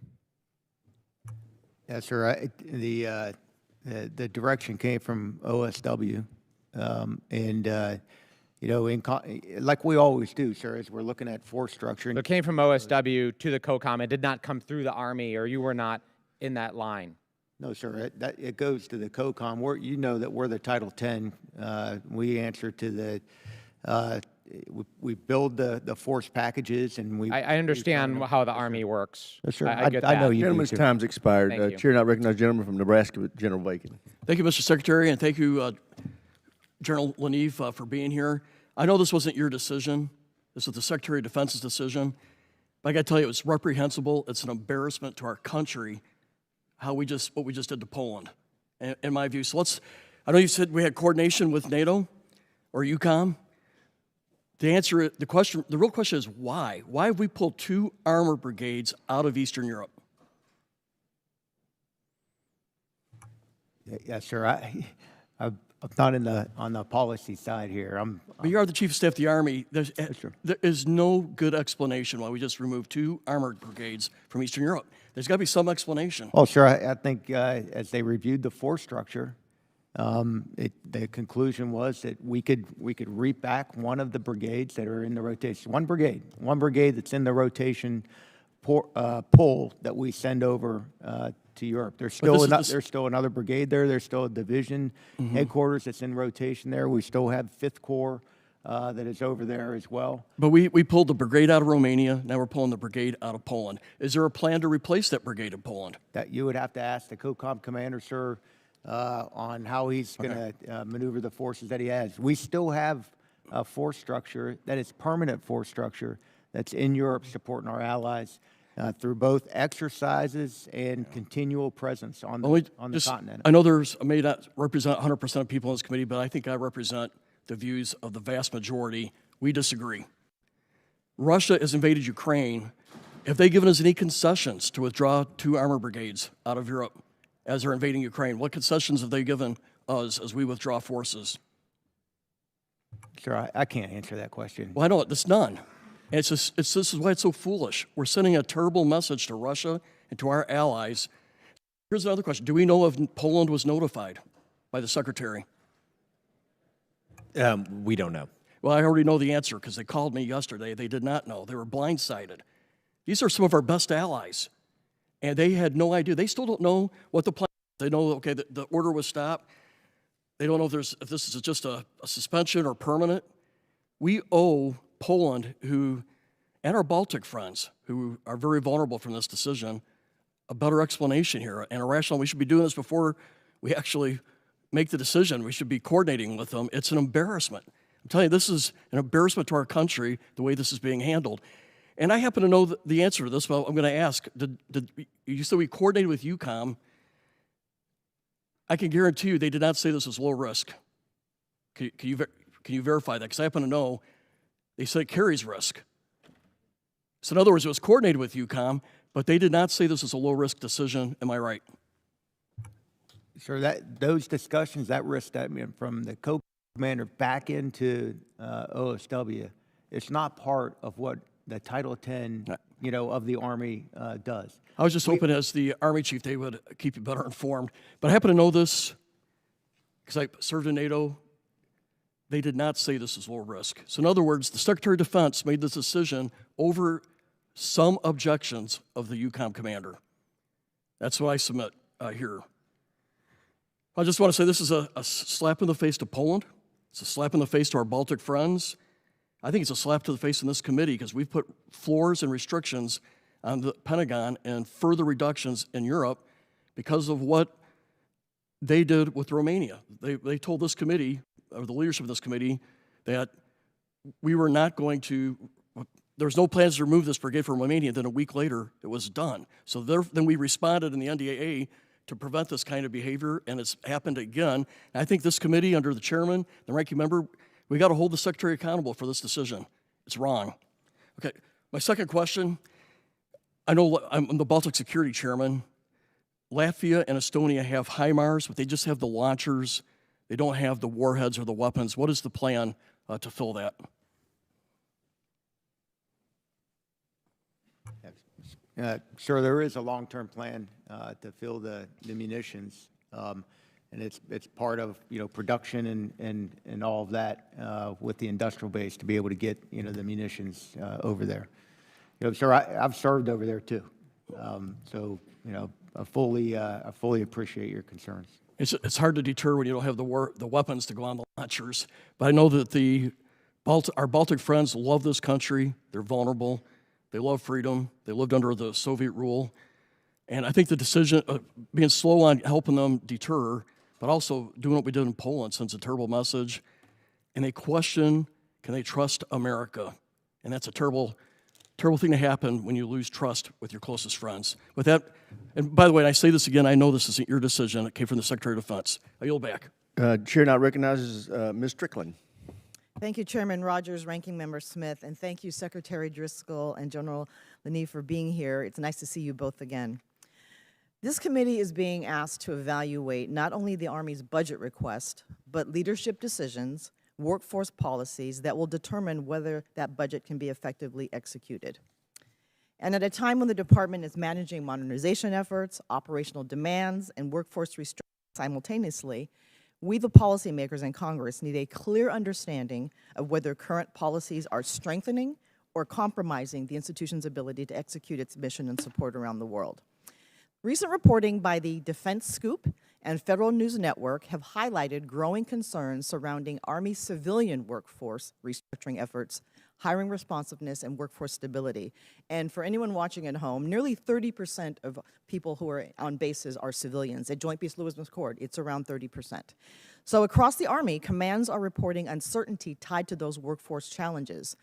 Yes, sir. The direction came from OSW. You know, like we always do, sir, as we're looking at force structure. So it came from OSW to the COCOM. It did not come through the Army, or you were not in that line? No, sir. It goes to the COCOM. You know that we're the Title 10. We answer to the, we build the force packages, and we... I understand how the Army works. Yes, sir. I get that. I know you Gentleman's time's expired. Thank you. Chair not recognize gentleman from Nebraska, General Bacon. Thank you, Mr. Secretary, and thank you, General Lanief, for being here. I know this wasn't your decision. This was the Secretary of Defense's decision. But I got to tell you, it was reprehensible. It's an embarrassment to our country what we just did to Poland, in my view. So I know you said we had coordination with NATO or EUCOM. The real question is why? Why have we pulled 2 armor brigades out of Eastern Europe? Yes, sir. I'm not on the policy side here. But you are the Chief of Staff of the Army. There is no good explanation why we just removed 2 armored brigades from Eastern Europe. There's got to be some explanation. Well, sure. I think as they reviewed the force structure, the conclusion was that we could reap back one of the brigades that are in the rotation. One brigade that's in the rotation pull that we send over to Europe. There's still another brigade there. There's still a division headquarters that's in rotation there. We still have 5th Corps that is over there as well. But we pulled the brigade out of Romania. Now we're pulling the brigade out of Poland. Is there a plan to replace that brigade in Poland? That you would have to ask the COCOM commander, sir, on how he's going to maneuver the forces that he has. We still have a force structure that is permanent force structure that's in Europe supporting our allies through both exercises and continual presence on the continent. I know I may not represent 100% of people in this committee, but I think I represent the views of the vast majority. We disagree. Russia has invaded Ukraine. Have they given us any concessions to withdraw 2 armor brigades out of Europe as they're invading Ukraine? What concessions have they given us as we withdraw forces? Sir, I can't answer that question. Well, I know it's none. And this is why it's so foolish. We're sending a terrible message to Russia and to our allies. Here's another question. Do we know if Poland was notified by the Secretary? We don't know. Well, I already know the answer because they called me yesterday. They did not know. They were blindsided. These are some of our best allies, and they had no idea. They still don't know what the plan is. They know, okay, the order was stopped. They don't know if this is just a suspension or permanent. We owe Poland, and our Baltic friends, who are very vulnerable from this decision, a better explanation here and a rationale. We should be doing this before we actually make the decision. We should be coordinating with them. It's an embarrassment. I'm telling you, this is an embarrassment to our country, the way this is being handled. And I happen to know the answer to this, but I'm going to ask, you said we coordinated with EUCOM. I can guarantee you they did not say this was low risk. Can you verify that? Because I happen to know they said it carries risk. So in other words, it was coordinated with EUCOM, but they did not say this was a low-risk decision. Am I right? Sir, those discussions, that risk statement from the co-commander back into OSW, it's not part of what the Title 10, of the Army does. I was just hoping as the Army chief they would keep you better informed. But I happen to know this because I served in NATO. They did not say this is low risk. So in other words, the Secretary of Defense made this decision over some objections of the EUCOM commander. That's what I submit here. I just want to say this is a slap in the face to Poland. It's a slap in the face to our Baltic friends. I think it's a slap to the face in this committee because we've put floors and restrictions on the Pentagon and further reductions in Europe because of what they did with Romania. They told this committee, or the leadership of this committee, that we were not going to, there was no plans to remove this brigade from Romania. Then a week later, it was done. So then we responded in the NDAA to prevent this kind of behavior, and it's happened again. And I think this committee, under the chairman, the ranking member, we got to hold the Secretary accountable for this decision. It's wrong. Okay, my second question, I know I'm the Baltic Security Chairman. Latvia and Estonia have HIMARS, but they just have the launchers. They don't have the warheads or the weapons. What is the plan to fill that? Sure, there is a long-term plan to fill the munitions, and it's part of production and all of that with the industrial base to be able to get the munitions over there. Sir, I've served over there too, so I fully appreciate your concerns. It's hard to deter when you don't have the weapons to go on the launchers, but I know that our Baltic friends love this country. They're vulnerable. They love freedom. They lived under the Soviet rule. And I think the decision, being slow on helping them deter, but also doing what we did in Poland sends a terrible message. And they question, can they trust America? And that's a terrible, terrible thing to happen when you lose trust with your closest friends. With that, and by the way, and I say this again, I know this isn't your decision. It came from the Secretary of Defense. I yield back. Chair now recognizes Ms. Strickland. Thank you, Chairman Rogers, Ranking Member Smith, and thank you, Secretary Driscoll and General Laneef, for being here. It's nice to see you both again. This committee is being asked to evaluate not only the Army's budget request, but leadership decisions, workforce policies that will determine whether that budget can be effectively executed. And at a time when the department is managing modernization efforts, operational demands, and workforce restraints simultaneously, we, the policymakers in Congress, need a clear understanding of whether current policies are strengthening or compromising the institution's ability to execute its mission and support around the world. Recent reporting by the Defense Scoop and Federal News Network have highlighted growing concerns surrounding Army civilian workforce restructuring efforts, hiring responsiveness, and workforce stability. And for anyone watching at home, nearly 30% of people who are on bases are civilians. At Joint Base Lewis McChord, it's around 30%. So across the Army, commands are reporting uncertainty tied to those workforce challenges.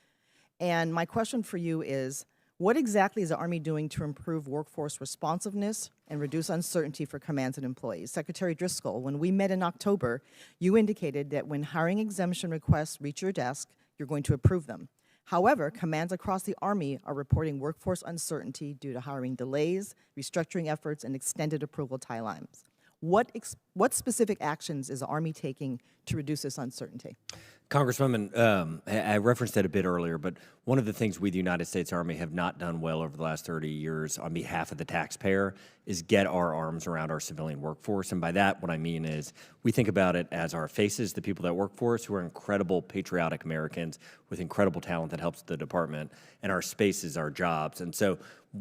And my question for you is, what exactly is the Army doing to improve workforce responsiveness and reduce uncertainty for commands and employees? Secretary Driscoll, when we met in October, you indicated that when hiring exemption requests reach your desk, you're going to approve them. However, commands across the Army are reporting workforce uncertainty due to hiring delays, restructuring efforts, and extended approval timelines. What specific actions is the Army taking to reduce this uncertainty? Congresswoman, I referenced it a bit earlier, but one of the things we, the United States Army, have not done well over the last 30 years on behalf of the taxpayer is get our arms around our civilian workforce. And by that, what I mean is we think about it as our faces, the people that work for us, who are incredible patriotic Americans with incredible talent that helps the department, and our spaces, our jobs. And so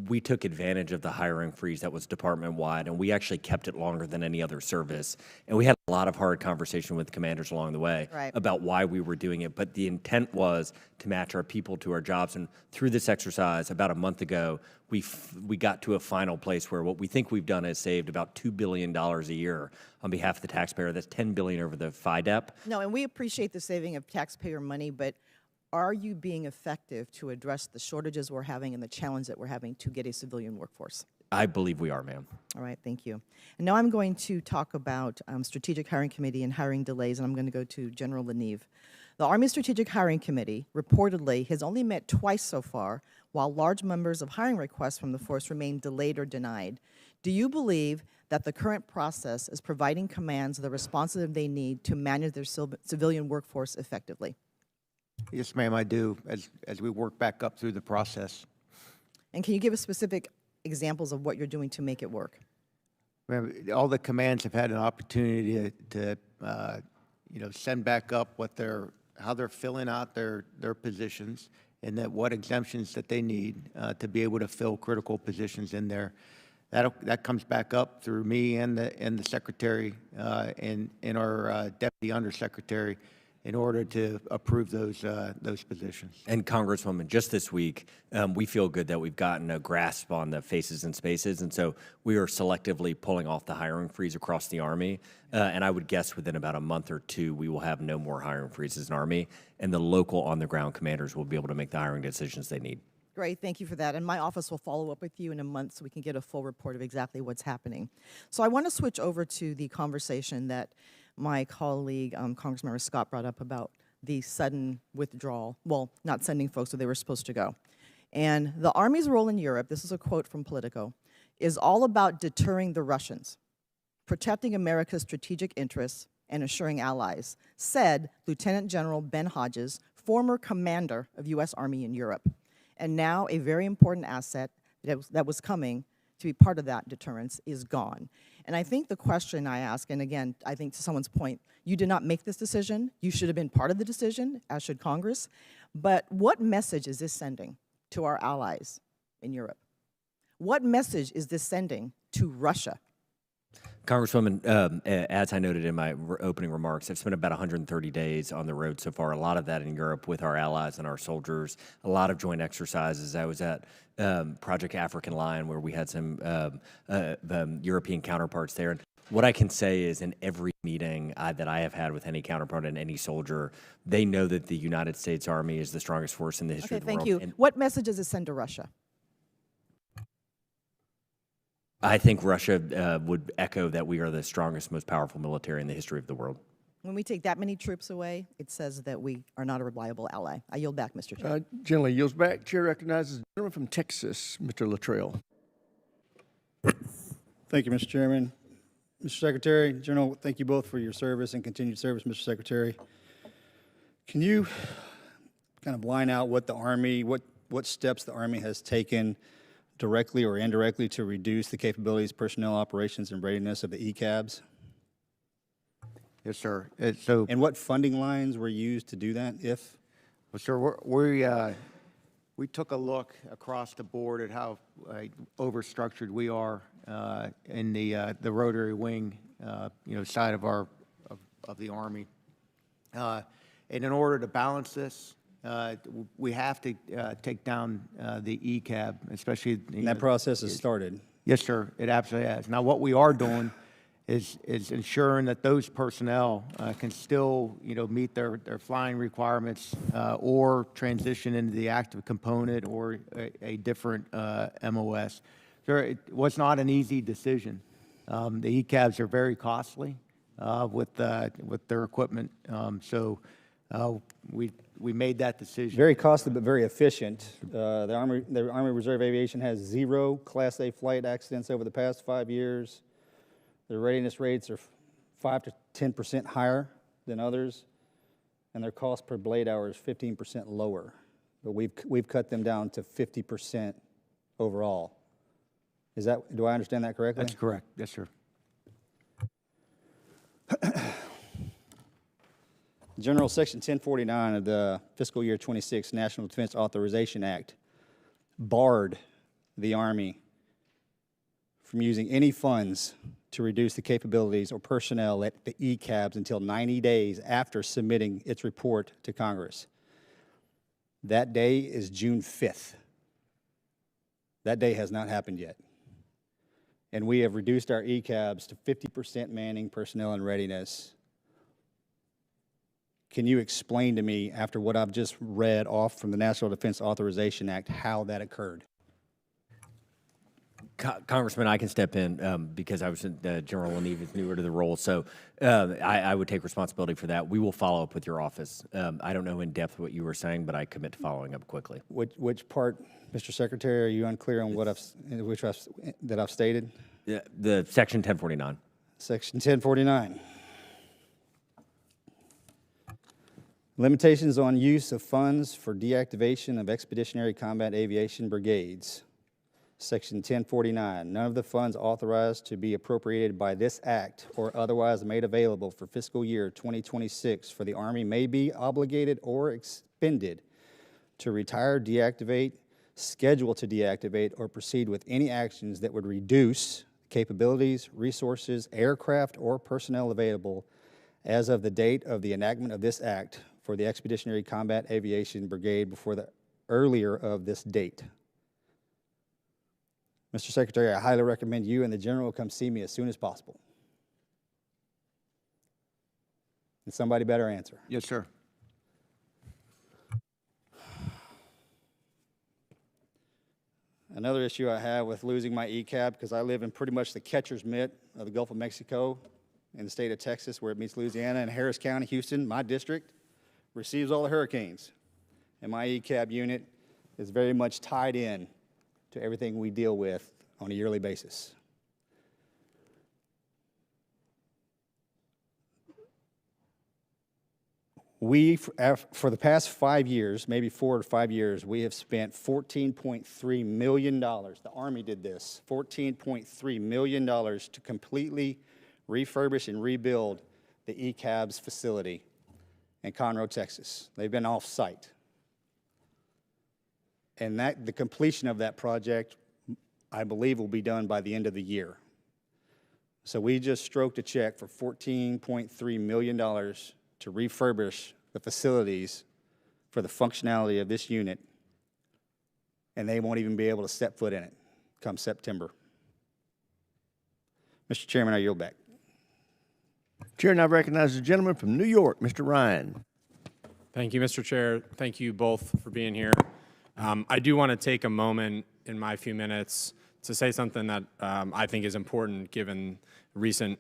we took advantage of the hiring freeze that was department-wide, and we actually kept it longer than any other service. And we had a lot of hard conversation with commanders along the way about why we were doing it. But the intent was to match our people to our jobs. And through this exercise, about a month ago, we got to a final place where what we think we've done is saved about $2 billion a year on behalf of the taxpayer. That's $10 billion over the FIDEP. No, and we appreciate the saving of taxpayer money, but are you being effective to address the shortages we're having and the challenge that we're having to get a civilian workforce? I believe we are, ma'am. All right, thank you. And now I'm going to talk about Strategic Hiring Committee and hiring delays, and I'm going to go to General Laneef. The Army Strategic Hiring Committee reportedly has only met twice so far, while large numbers of hiring requests from the force remain delayed or denied. Do you believe that the current process is providing commands the responsiveness they need to manage their civilian workforce effectively? Yes, ma'am, I do, as we work back up through the process. And can you give us specific examples of what you're doing to make it work? Ma'am, all the commands have had an opportunity to send back up how they're filling out their positions, and that what exemptions that they need to be able to fill critical positions in there. That comes back up through me and the secretary and our deputy undersecretary in order to approve those positions. And Congresswoman, just this week, we feel good that we've gotten a grasp on the faces and spaces, and so we are selectively pulling off the hiring freeze across the Army. And I would guess within about a month or two, we will have no more hiring freezes in Army, and the local on-the-ground commanders will be able to make the hiring decisions they need. Great, thank you for that. And my office will follow up with you in a month so we can get a full report of exactly what's happening. So I want to switch over to the conversation that my colleague, Congressmember Scott, brought up about the sudden withdrawal. Well, not sending folks where they were supposed to go. And the Army's role in Europe, this is a quote from Politico, is all about deterring the Russians, protecting America's strategic interests, and assuring allies, said Lieutenant General Ben Hodges, former commander of U.S. Army in Europe, and now a very important asset that was coming to be part of that deterrence is gone. And I think the question I ask, and again, I think to someone's point, you did not make this decision. You should have been part of the decision, as should Congress. But what message is this sending to our allies in Europe? What message is this sending to Russia? Congresswoman, as I noted in my opening remarks, I've spent about 130 days on the road so far, a lot of that in Europe with our allies and our soldiers, a lot of joint exercises. I was at Project African Lion, where we had some European counterparts there. And What I can say is in every meeting that I have had with any counterpart and any soldier, they know that the United States Army is the strongest force in the history Okay, of the world. thank you. And What message does it send to Russia? I think Russia would echo that we are the strongest, most powerful military in the history of the world. When we take that many troops away, it says that we are not a reliable ally. I yield back, Mr. Chair. Gentleman yields back. Chair recognizes the gentleman from Texas, Mr. Luttrell. Thank you, Mr. Chairman. Mr. Secretary, General, thank you both for your service and continued service, Mr. Secretary. Can you kind of line out what the Army, what steps the Army has taken directly or indirectly to reduce the capabilities, personnel, operations, and readiness of the ECABs? Yes, sir. And what funding lines were used to do that, if? Well, sir, we took a look across the board at how overstructured we are in the rotary wing, side of the Army. And in order to balance this, we have to take down the ECAB, especially. And that process has started. Yes, sir. It absolutely has. Now, what we are doing is ensuring that those personnel can still, meet their flying requirements or transition into the active component or a different MOS. So it was not an easy decision. The ECABs are very costly with their equipment, so we made that decision. Very costly, but very efficient. The Army Reserve Aviation has 0 Class A flight accidents over the past 5 years. Their readiness rates are 5 to 10% higher than others, and their cost per blade hour is 15% lower. But we've cut them down to 50% overall. Do I understand that correctly? That's correct. Yes, sir. General Section 1049 of the fiscal year 26 National Defense Authorization Act barred the Army from using any funds to reduce the capabilities or personnel at the ECABs until 90 days after submitting its report to Congress. That day is June 5th. That day has not happened yet. And we have reduced our ECABs to 50% manning, personnel, and readiness. Can you explain to me, after what I've just read off from the National Defense Authorization Act, how that occurred? Congressman, I can step in because I was General Leneve is newer to the role, so I would take responsibility for that. We will follow up with your office. I don't know in depth what you were saying, but I commit to following up quickly. Which part, Mr. Secretary, are you unclear on what that I've stated? Yeah, the Section 1049. Section 1049. Limitations on use of funds for deactivation of expeditionary combat aviation brigades. Section 1049, none of the funds authorized to be appropriated by this act or otherwise made available for fiscal year 2026 for the Army may be obligated or expended to retire, deactivate, schedule to deactivate, or proceed with any actions that would reduce capabilities, resources, aircraft, or personnel available as of the date of the enactment of this act for the Expeditionary Combat Aviation Brigade before the earlier of this date. Mr. Secretary, I highly recommend you and the General come see me as soon as possible. And somebody better answer. Yes, sir. Another issue I have with losing my ECAB, because I live in pretty much the catcher's mitt of the Gulf of Mexico in the state of Texas, where it meets Louisiana, and Harris County, Houston, my district, receives all the hurricanes. And my ECAB unit is very much tied in to everything we deal with on a yearly basis. We, for the past 5 years, maybe 4 or 5 years, we have spent $14.3 million. The Army did this, $14.3 million to completely refurbish and rebuild the ECAB's facility in Conroe, Texas. They've been off-site. And the completion of that project, I believe, will be done by the end of the year. So we just stroked a check for $14.3 million to refurbish the facilities for the functionality of this unit, and they won't even be able to step foot in it come September. Mr. Chairman, I yield back. Chair now recognizes the gentleman from New York, Mr. Ryan. Thank you, Mr. Chair. Thank you both for being here. I do want to take a moment in my few minutes to say something that I think is important given recent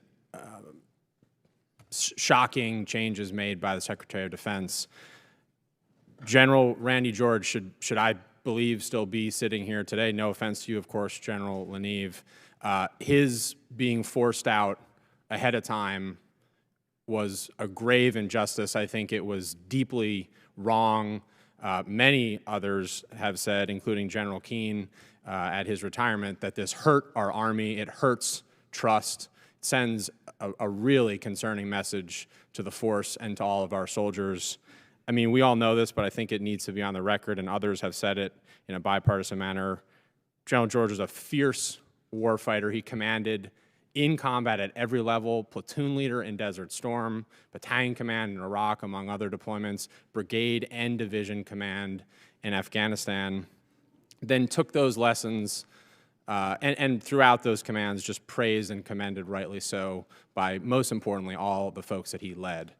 shocking changes made by the Secretary of Defense. General Randy George should I believe still be sitting here today. No offense to you, of course, General Leneve. His being forced out ahead of time was a grave injustice. I think it was deeply wrong. Many others have said, including General Keane at his retirement, that this hurt our Army. It hurts trust. It sends a really concerning message to the force and to all of our soldiers. I mean, we all know this, but I think it needs to be on the record, and others have said it in a bipartisan manner. General George was a fierce warfighter. He commanded in combat at every level, platoon leader in Desert Storm, battalion command in Iraq, among other deployments, brigade and division command in Afghanistan. Then took those lessons and throughout those commands just praised and commended, rightly so, by most importantly all the folks that he led.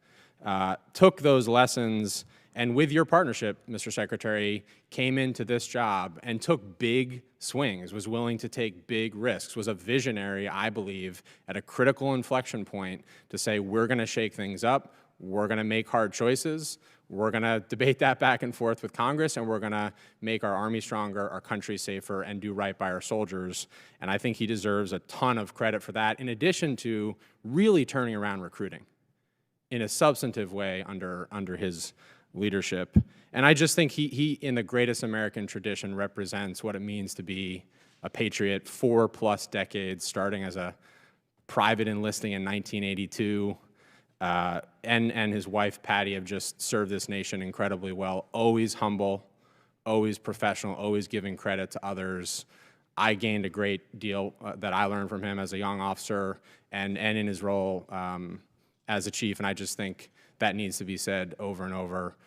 Took those lessons and with your partnership, Mr. Secretary, came into this job and took big swings, was willing to take big risks, was a visionary, I believe, at a critical inflection point to say, we're going to shake things up, we're going to make hard choices, we're going to debate that back and forth with Congress, and we're going to make our Army stronger, our country safer, and do right by our soldiers. And I think he deserves a ton of credit for that, in addition to really turning around recruiting in a substantive way under his leadership. And I just think he, in the greatest American tradition, represents what it means to be a patriot. 4+ decades, starting as a private enlisting in 1982, and his wife Patty have just served this nation incredibly well. Always humble, always professional, always giving credit to others. I gained a great deal that I learned from him as a young officer and in his role as a chief, and I just think that needs to be said over and over.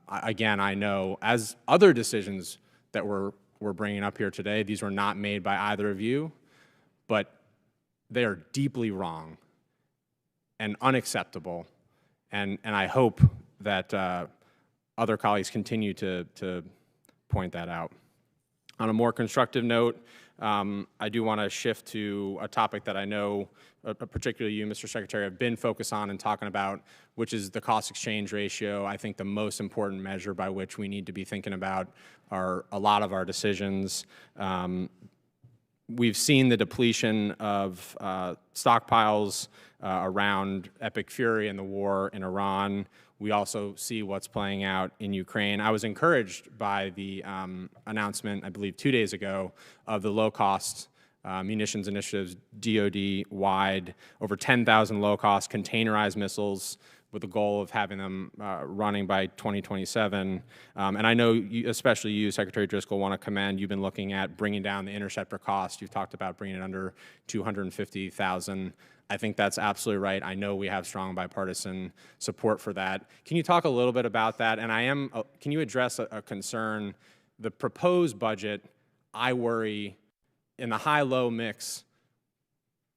Again, I know, as other decisions that we're bringing up here today, these were not made by either of you, but they are deeply wrong and unacceptable, and I hope that other colleagues continue to point that out. On a more constructive note, I do want to shift to a topic that I know particularly you, Mr. Secretary, have been focused on and talking about, which is the cost exchange ratio. I think the most important measure by which we need to be thinking about a lot of our decisions. We've seen the depletion of stockpiles around Epic Fury and the war in Iran. We also see what's playing out in Ukraine. I was encouraged by the announcement, I believe 2 days ago, of the low-cost munitions initiatives, DoD-wide, over 10,000 low-cost containerized missiles with the goal of having them running by 2027. And I know, especially you, Secretary Driscoll, want to commend. You've been looking at bringing down the interceptor cost. You've talked about bringing it under 250,000. I think that's absolutely right. I know we have strong bipartisan support for that. Can you talk a little bit about that? And can you address a concern? The proposed budget, I worry, in the high-low mix,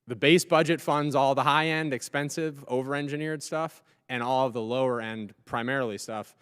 the base budget funds all the high-end, expensive, over-engineered stuff, and all of the lower-end, primarily stuff,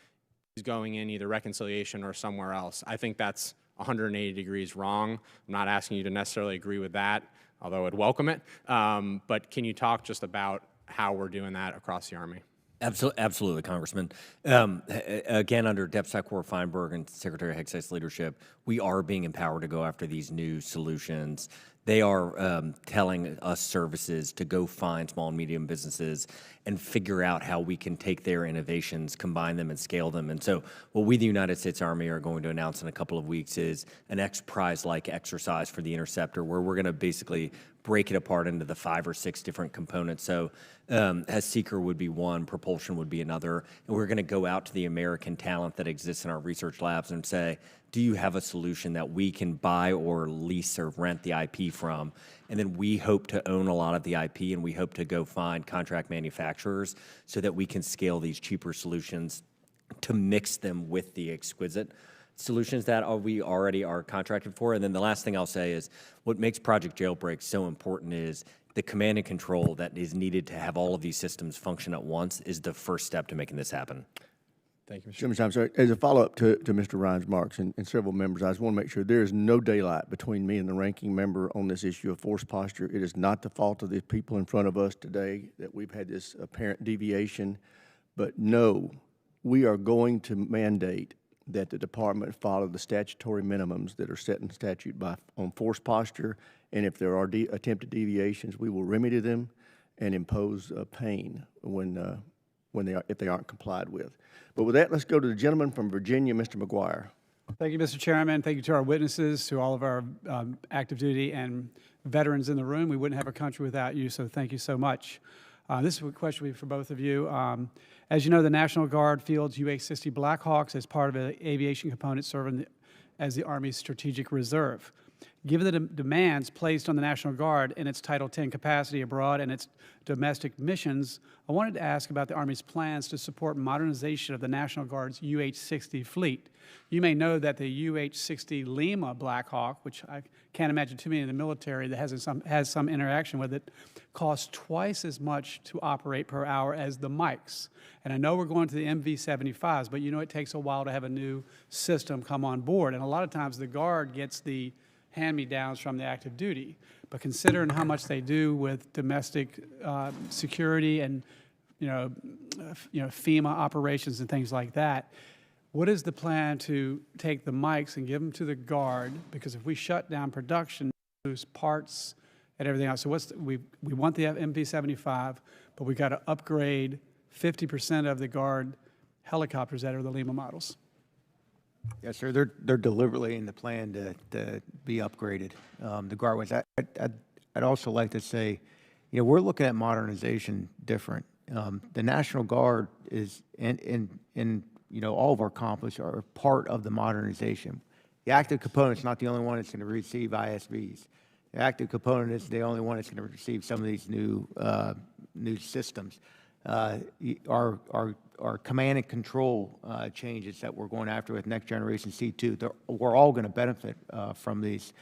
is going in either reconciliation or somewhere else. I think that's 180 degrees wrong. I'm not asking you to necessarily agree with that, although I'd welcome it. But can you talk just about how we're doing that across the Army? Absolutely, Congressman. Again, under DepSecWar Feinberg and Secretary Hegseth's leadership, we are being empowered to go after these new solutions. They are telling us services to go find small and medium businesses and figure out how we can take their innovations, combine them, and scale them. And so what we, the United States Army, are going to announce in a couple of weeks is an X-Prize-like exercise for the Interceptor, where we're going to basically break it apart into the 5 or 6 different components. So as seeker would be one, propulsion would be another, and we're going to go out to the American talent that exists in our research labs and say, do you have a solution that we can buy or lease or rent the IP from? And then we hope to own a lot of the IP, and we hope to go find contract manufacturers so that we can scale these cheaper solutions to mix them with the exquisite. solutions that we already are contracted for. And then the last thing I'll say is what makes Project Jailbreak so important is the command and control that is needed to have all of these systems function at once is the first step to making this happen. Thank you, Mr. Chairman. I'm sorry. As a follow-up to Mr. Ryan's remarks and several members, I just want to make sure there is no daylight between me and the ranking member on this issue of force posture. It is not the fault of the people in front of us today that we've had this apparent deviation. But no, we are going to mandate that the department follow the statutory minimums that are set in statute on force posture. And if there are attempted deviations, we will remedy them and impose pain if they aren't complied with. But with that, let's go to the gentleman from Virginia, Mr. McGuire. Thank you, Mr. Chairman. Thank you to our witnesses, to all of our active duty and veterans in the room. We wouldn't have a country without you, so thank you so much. This is a question for both of you. As you know, the National Guard fields UH-60 Blackhawks as part of an aviation component serving as the Army's strategic reserve. Given the demands placed on the National Guard in its Title X capacity abroad and its domestic missions, I wanted to ask about the Army's plans to support modernization of the National Guard's UH-60 fleet. You may know that the UH-60 Lima Blackhawk, which I can't imagine too many in the military that has some interaction with it, costs twice as much to operate per hour as the Mikes. And I know we're going to the MV-75s, but you know it takes a while to have a new system come on board. And a lot of times the Guard gets the hand-me-downs from the active duty. But considering how much they do with domestic security and FEMA operations and things like that, what is the plan to take the Mikes and give them to the Guard? Because if we shut down production, we lose parts and everything else. So we want the MV-75, but we got to upgrade 50% of the Guard helicopters that are the Lima models. Yes, sir. They're deliberately in the plan to be upgraded. The Guard ones. I'd also like to say, we're looking at modernization different. The National Guard is in all of our complex are part of the modernization. The active component is not the only one that's going to receive ISVs. The active component is the only one that's going to receive some of these new systems. Our command and control changes that we're going after with Next Generation C2, we're all going to benefit from these.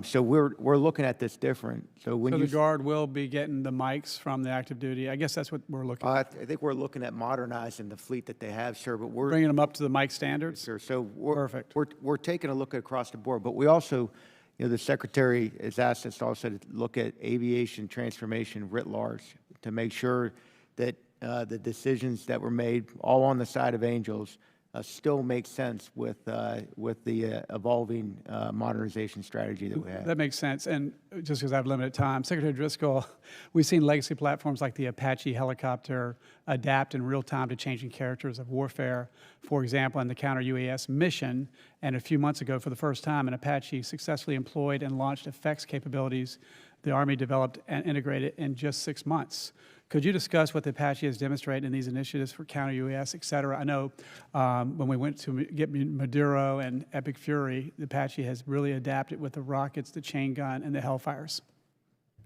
So we're looking at this different. So the Guard will be getting the Mikes from the active duty. I guess that's what we're looking at. I think we're looking at modernizing the fleet that they have, sir. But we're bringing them up to the Mike standards. Sir, so perfect. We're taking a look across the board, but we also, the Secretary has asked us also to look at aviation transformation writ large to make sure that the decisions that were made, all on the side of angels, still make sense with the evolving modernization strategy that we have. That makes sense. And just because I have limited time, Secretary Driscoll, we've seen legacy platforms like the Apache helicopter adapt in real time to changing characters of warfare. For example, in the counter-UAS mission, and a few months ago, for the first time, an Apache successfully employed and launched effects capabilities the Army developed and integrated in just 6 months. Could you discuss what the Apache has demonstrated in these initiatives for counter-UAS, et cetera? I know when we went to get Maduro and Epic Fury, the Apache has really adapted with the rockets, the chain gun, and the Hellfires.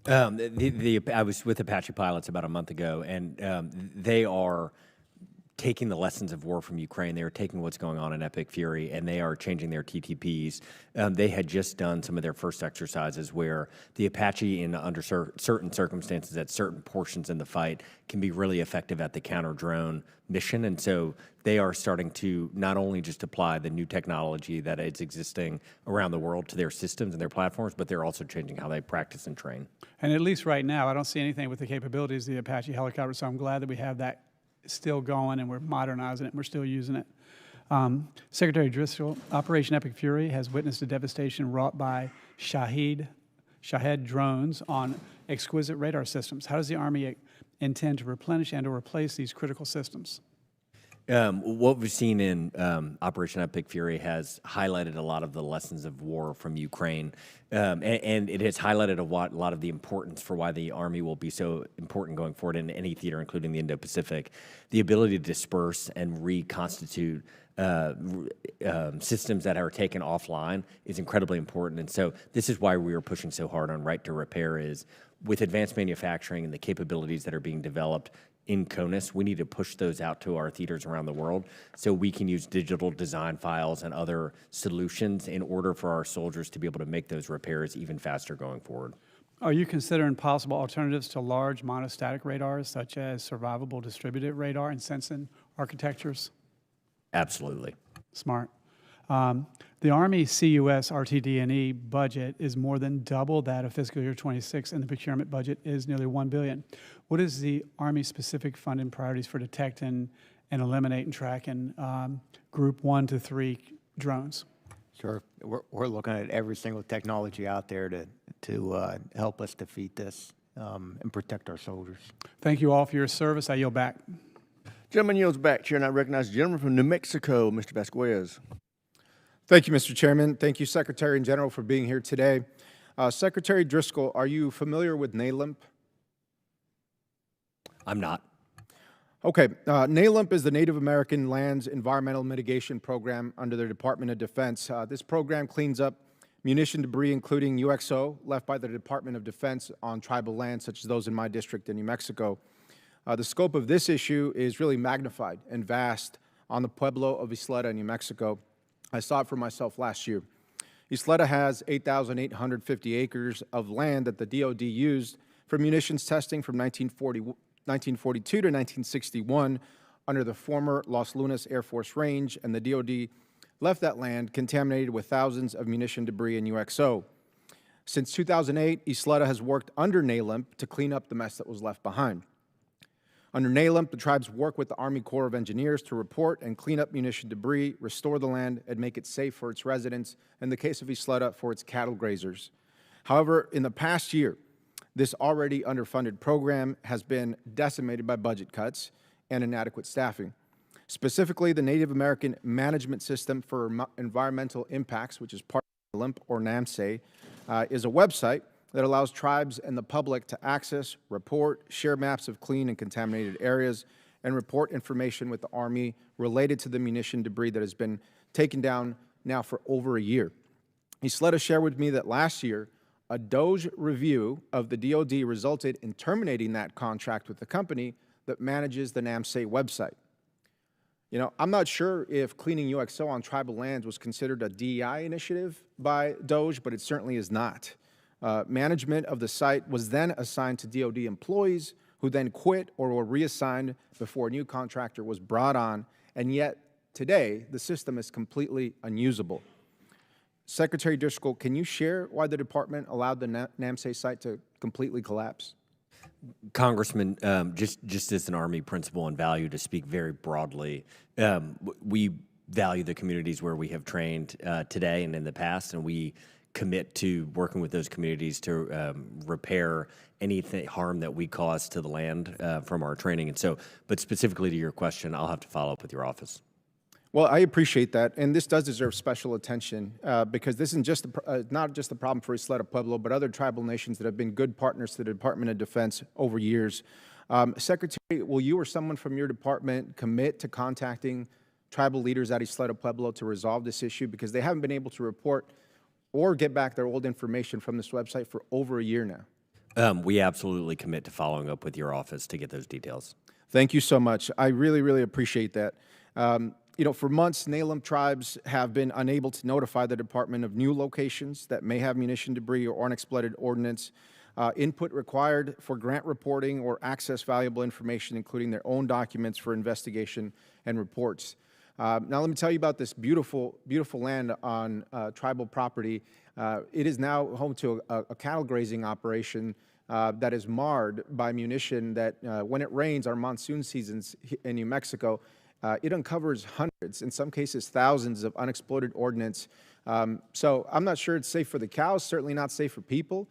I was with Apache pilots about a month ago, and they are taking the lessons of war from Ukraine. They are taking what's going on in Epic Fury, and they are changing their TTPs. They had just done some of their first exercises where the Apache, under certain circumstances, at certain portions in the fight, can be really effective at the counter-drone mission. And so they are starting to not only just apply the new technology that is existing around the world to their systems and their platforms, but they're also changing how they practice and train. And at least right now, I don't see anything with the capabilities of the Apache helicopter, so I'm glad that we have that still going and we're modernizing it and we're still using it. Secretary Driscoll, Operation Epic Fury has witnessed the devastation wrought by Shahed drones on exquisite radar systems. How does the Army intend to replenish and or replace these critical systems? What we've seen in Operation Epic Fury has highlighted a lot of the lessons of war from Ukraine, and it has highlighted a lot of the importance for why the Army will be so important going forward in any theater, including the Indo-Pacific. The ability to disperse and reconstitute systems that are taken offline is incredibly important, and so this is why we are pushing so hard on right to repair. Is with advanced manufacturing and the capabilities that are being developed in CONUS, we need to push those out to our theaters around the world so we can use digital design files and other solutions in order for our soldiers to be able to make those repairs even faster going forward. Are you considering possible alternatives to large monostatic radars, such as survivable distributed radar and sensing architectures? Absolutely. Smart. The Army CUS RTD&E budget is more than double that of fiscal year 26, and the procurement budget is nearly $1 billion. What is the Army specific funding priorities for detecting and eliminating and tracking Group 1 to 3 drones? Sure. We're looking at every single technology out there to help us defeat this and protect our soldiers. Thank you all for your service. I yield back. Gentleman yields back. Chair, and I recognize the gentleman from New Mexico, Mr. Vasquez. Thank you, Mr. Chairman. Thank you, Secretary in General, for being here today. Secretary Driscoll, are you familiar with NALIMP? I'm not. Okay. NALIMP is the Native American Lands Environmental Mitigation Program under the Department of Defense. This program cleans up munition debris, including UXO, left by the Department of Defense on tribal lands, such as those in my district in New Mexico. The scope of this issue is really magnified and vast on the Pueblo of Isleta, New Mexico. I saw it for myself last year. Isleta has 8,850 acres of land that the DoD used for munitions testing from 1942 to 1961 under the former Los Lunas Air Force Range, and the DoD left that land contaminated with thousands of munition debris and UXO. Since 2008, Isleta has worked under NALIMP to clean up the mess that was left behind. Under NALIMP, the tribes work with the Army Corps of Engineers to report and clean up munition debris, restore the land, and make it safe for its residents, in the case of Isleta, for its cattle grazers. However, in the past year, this already underfunded program has been decimated by budget cuts and inadequate staffing. Specifically, the Native American Management System for Environmental Impacts, which is part of NALIMP, or NAMSE, is a website that allows tribes and the public to access, report, share maps of clean and contaminated areas, and report information with the Army related to the munition debris that has been taken down now for over a year. Isleta shared with me that last year, a DOJ review of the DoD resulted in terminating that contract with the company that manages the NAMSE website. You know, I'm not sure if cleaning UXO on tribal lands was considered a DEI initiative by DOJ, but it certainly is not. Management of the site was then assigned to DoD employees who then quit or were reassigned before a new contractor was brought on, and yet today the system is completely unusable. Secretary Driscoll, can you share why the department allowed the NAMSE site to completely collapse? Congressman, just as an Army principle and value, to speak very broadly, we value the communities where we have trained today and in the past, and we commit to working with those communities to repair anything harm that we cause to the land from our training. And so, but specifically to your question, I'll have to follow up with your office. Well, I appreciate that, and this does deserve special attention because this isn't just not just the problem for Isleta Pueblo, but other tribal nations that have been good partners to the Department of Defense over years. Secretary, will you or someone from your department commit to contacting tribal leaders at Isleta Pueblo to resolve this issue, because they haven't been able to report or get back their old information from this website for over a year now? We absolutely commit to following up with your office to get those details. Thank you so much. I really, really appreciate that. You know, for months, NALIMP tribes have been unable to notify the department of new locations that may have munition debris or unexploded ordnance. Input required for grant reporting or access valuable information, including their own documents for investigation and reports. Now, let me tell you about this beautiful, beautiful land on tribal property. It is now home to a cattle grazing operation that is marred by munition that, when it rains, our monsoon seasons in New Mexico, it uncovers hundreds, in some cases thousands, of unexploded ordnance. So I'm not sure it's safe for the cows, certainly not safe for people.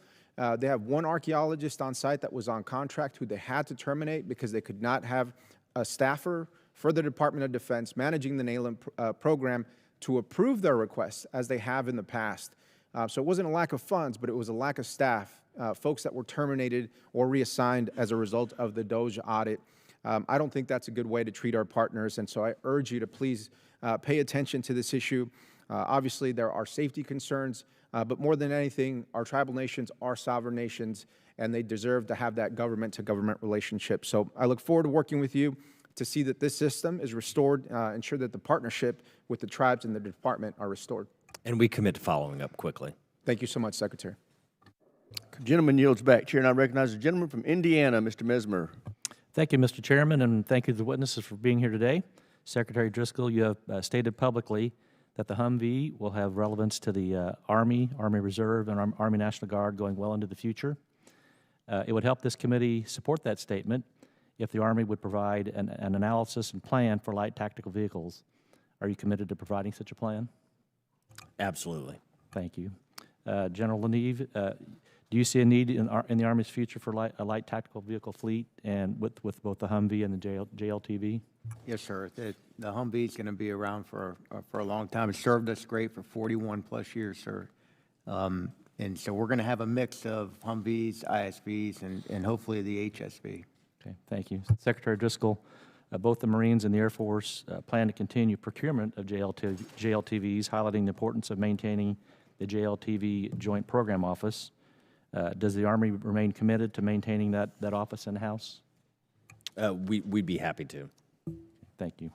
They have one archaeologist on site that was on contract who they had to terminate because they could not have a staffer for the Department of Defense managing the NALIMP program to approve their requests as they have in the past. So it wasn't a lack of funds, but it was a lack of staff, folks that were terminated or reassigned as a result of the DOJ audit. I don't think that's a good way to treat our partners, and so I urge you to please pay attention to this issue. Obviously, there are safety concerns, but more than anything, our tribal nations are sovereign nations, and they deserve to have that government-to-government relationship. So I look forward to working with you to see that this system is restored, ensure that the partnership with the tribes and the department are restored. And we commit to following up quickly. Thank you so much, Secretary. Gentleman yields back. Chair, and I recognize the gentleman from Indiana, Mr. Mesmer. Thank you, Mr. Chairman, and thank you to the witnesses for being here today. Secretary Driscoll, you have stated publicly that the Humvee will have relevance to the Army, Army Reserve, and Army National Guard going well into the future. It would help this committee support that statement if the Army would provide an analysis and plan for light tactical vehicles. Are you committed to providing such a plan? Absolutely. Thank you. General Leneve, do you see a need in the Army's future for a light tactical vehicle fleet, and with both the Humvee and the JLTV? Yes, sir. The Humvee is going to be around for a long time. It served us great for 41 plus years, sir. And so we're going to have a mix of Humvees, ISVs, and hopefully the HSV. Okay, thank you. Secretary Driscoll, both the Marines and the Air Force plan to continue procurement of JLTVs, highlighting the importance of maintaining the JLTV Joint Program Office. Does the Army remain committed to maintaining that office in-house? We'd be happy to. Thank you.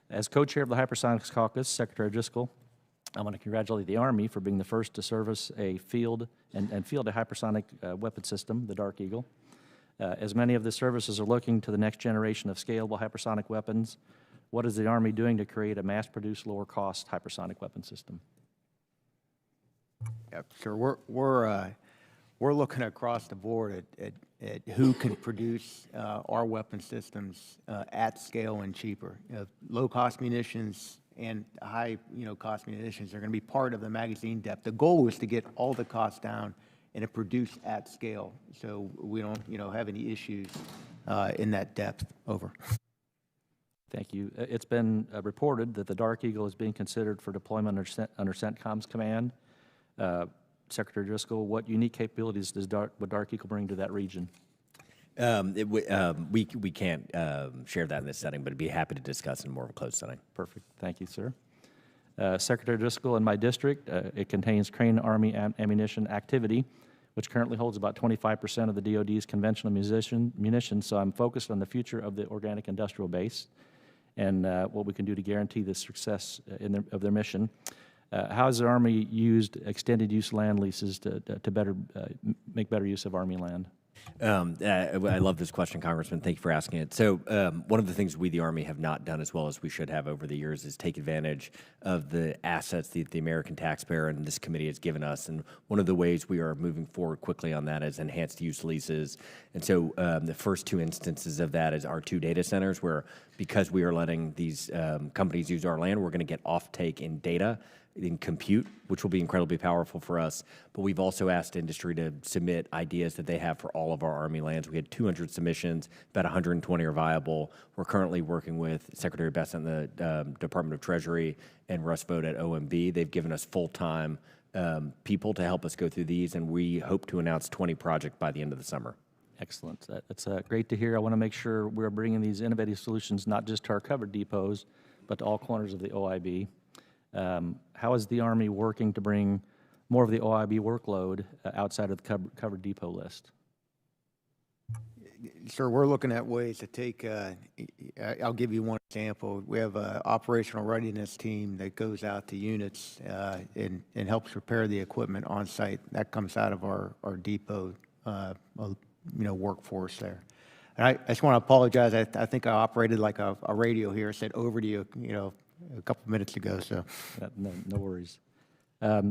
As co-chair of the Hypersonics Caucus, Secretary Driscoll, I want to congratulate the Army for being the first to service a field a hypersonic weapon system, the Dark Eagle. As many of the services are looking to the next generation of scalable hypersonic weapons, what is the Army doing to create a mass-produced, lower-cost hypersonic weapon system? Yeah, sure. We're looking across the board at who can produce our weapon systems at scale and cheaper. Low-cost munitions and high, cost munitions are going to be part of the magazine depth. The goal is to get all the costs down and to produce at scale, so we don't, have any issues in that depth. Over. Thank you. It's been reported that the Dark Eagle is being considered for deployment under CENTCOM's command. Secretary Driscoll, what unique capabilities would Dark Eagle bring to that region? We can't share that in this setting, but I'd be happy to discuss in more of a closed setting. Perfect. Thank you, sir. Secretary Driscoll, in my district, it contains Crane Army ammunition activity, which currently holds about 25% of the DoD's conventional munitions, so I'm focused on the future of the organic industrial base and what we can do to guarantee the success of their mission. How has the Army used extended use land leases to make better use of Army land? I love this question, Congressman. Thank you for asking it. So one of the things we, the Army, have not done as well as we should have over the years is take advantage of the assets that the American taxpayer and this committee has given us. And one of the ways we are moving forward quickly on that is enhanced use leases. And so the first two instances of that is our 2 data centers, where because we are letting these companies use our land, we're going to get off-take in data, in compute, which will be incredibly powerful for us. But we've also asked industry to submit ideas that they have for all of our Army lands. We had 200 submissions, about 120 are viable. We're currently working with Secretary Bessent in the Department of Treasury and Russ Vought at OMB. They've given us full-time people to help us go through these, and we hope to announce 20 projects by the end of the summer. Excellent. That's great to hear. I want to make sure we're bringing these innovative solutions not just to our covered depots, but to all corners of the OIB. How is the Army working to bring more of the OIB workload outside of the covered depot list? Sir, we're looking at ways to take, I'll give you one example. We have an operational readiness team that goes out to units and helps prepare the equipment on site. That comes out of our depot, workforce there. And I just want to apologize. I think I operated like a radio here. I said over to you, a couple minutes ago. So no worries.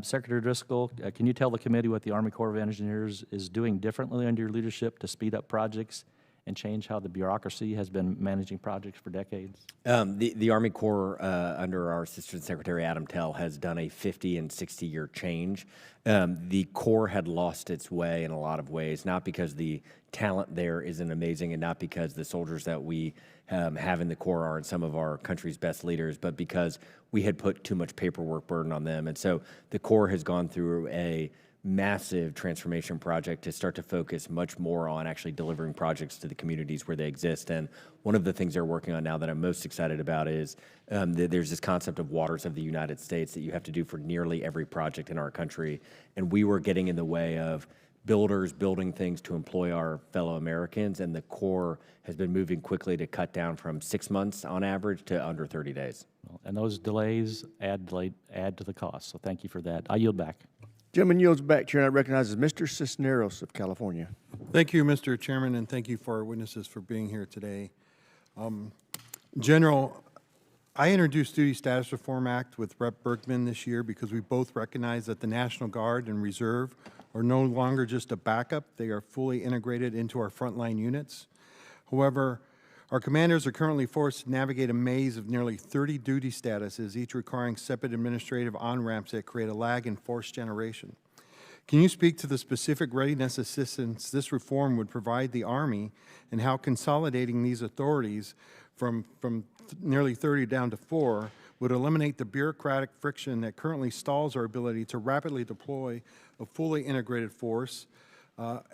Secretary Driscoll, can you tell the committee what the Army Corps of Engineers is doing differently under your leadership to speed up projects and change how the bureaucracy has been managing projects for decades? The Army Corps, under our Assistant Secretary Adam Tell, has done a 50 and 60-year change. The Corps had lost its way in a lot of ways, not because the talent there isn't amazing and not because the soldiers that we have in the Corps aren't some of our country's best leaders, but because we had put too much paperwork burden on them. And so the Corps has gone through a massive transformation project to start to focus much more on actually delivering projects to the communities where they exist. And one of the things they're working on now that I'm most excited about is that there's this concept of waters of the United States that you have to do for nearly every project in our country. And we were getting in the way of builders building things to employ our fellow Americans, and the Corps has been moving quickly to cut down from 6 months on average to under 30 days. And those delays add to the cost, so thank you for that. I yield back. Gentleman yields back. Chair now recognizes Mr. Cisneros of California. Thank you, Mr. Chairman, and thank you for our witnesses for being here today. General, I introduced Duty Status Reform Act with Rep. Bergman this year because we both recognize that the National Guard and Reserve are no longer just a backup. They are fully integrated into our frontline units. However, our commanders are currently forced to navigate a maze of nearly 30 duty statuses, each requiring separate administrative on-ramps that create a lag in force generation. Can you speak to the specific readiness assistance this reform would provide the Army and how consolidating these authorities from nearly 30 down to 4 would eliminate the bureaucratic friction that currently stalls our ability to rapidly deploy a fully integrated force,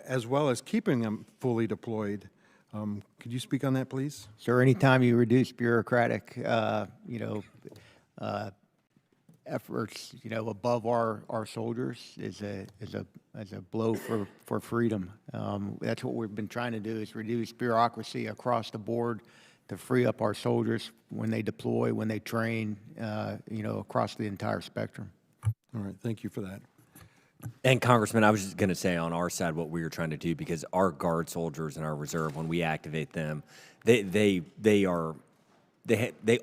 as well as keeping them fully deployed? Could you speak on that, please? Sir, anytime you reduce bureaucratic, efforts, above our soldiers is a blow for freedom. That's what we've been trying to do, is reduce bureaucracy across the board to free up our soldiers when they deploy, when they train, across the entire spectrum. All right, thank you for that. And Congressman, I was just going to say on our side what we were trying to do, because our Guard soldiers and our reserve, when we activate them, they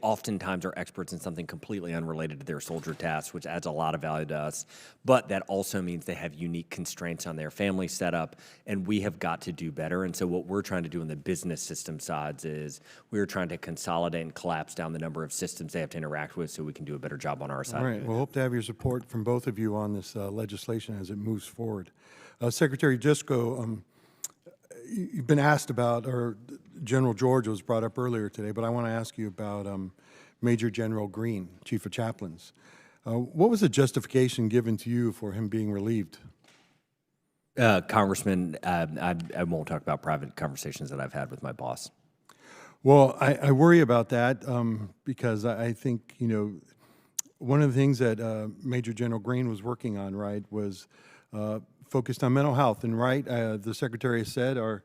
oftentimes are experts in something completely unrelated to their soldier tasks, which adds a lot of value to us. But that also means they have unique constraints on their family setup, and we have got to do better. And so what we're trying to do on the business system sides is we're trying to consolidate and collapse down the number of systems they have to interact with so we can do a better job on our side. All right, we'll hope to have your support from both of you on this legislation as it moves forward. Secretary Driscoll, you've been asked about, or General George was brought up earlier today, but I want to ask you about Major General Green, Chief of Chaplains. What was the justification given to you for him being relieved? Congressman, I won't talk about private conversations that I've had with my boss. Well, I worry about that because I think, one of the things that Major General Green was working on, right, was focused on mental health. And, right, the Secretary has said our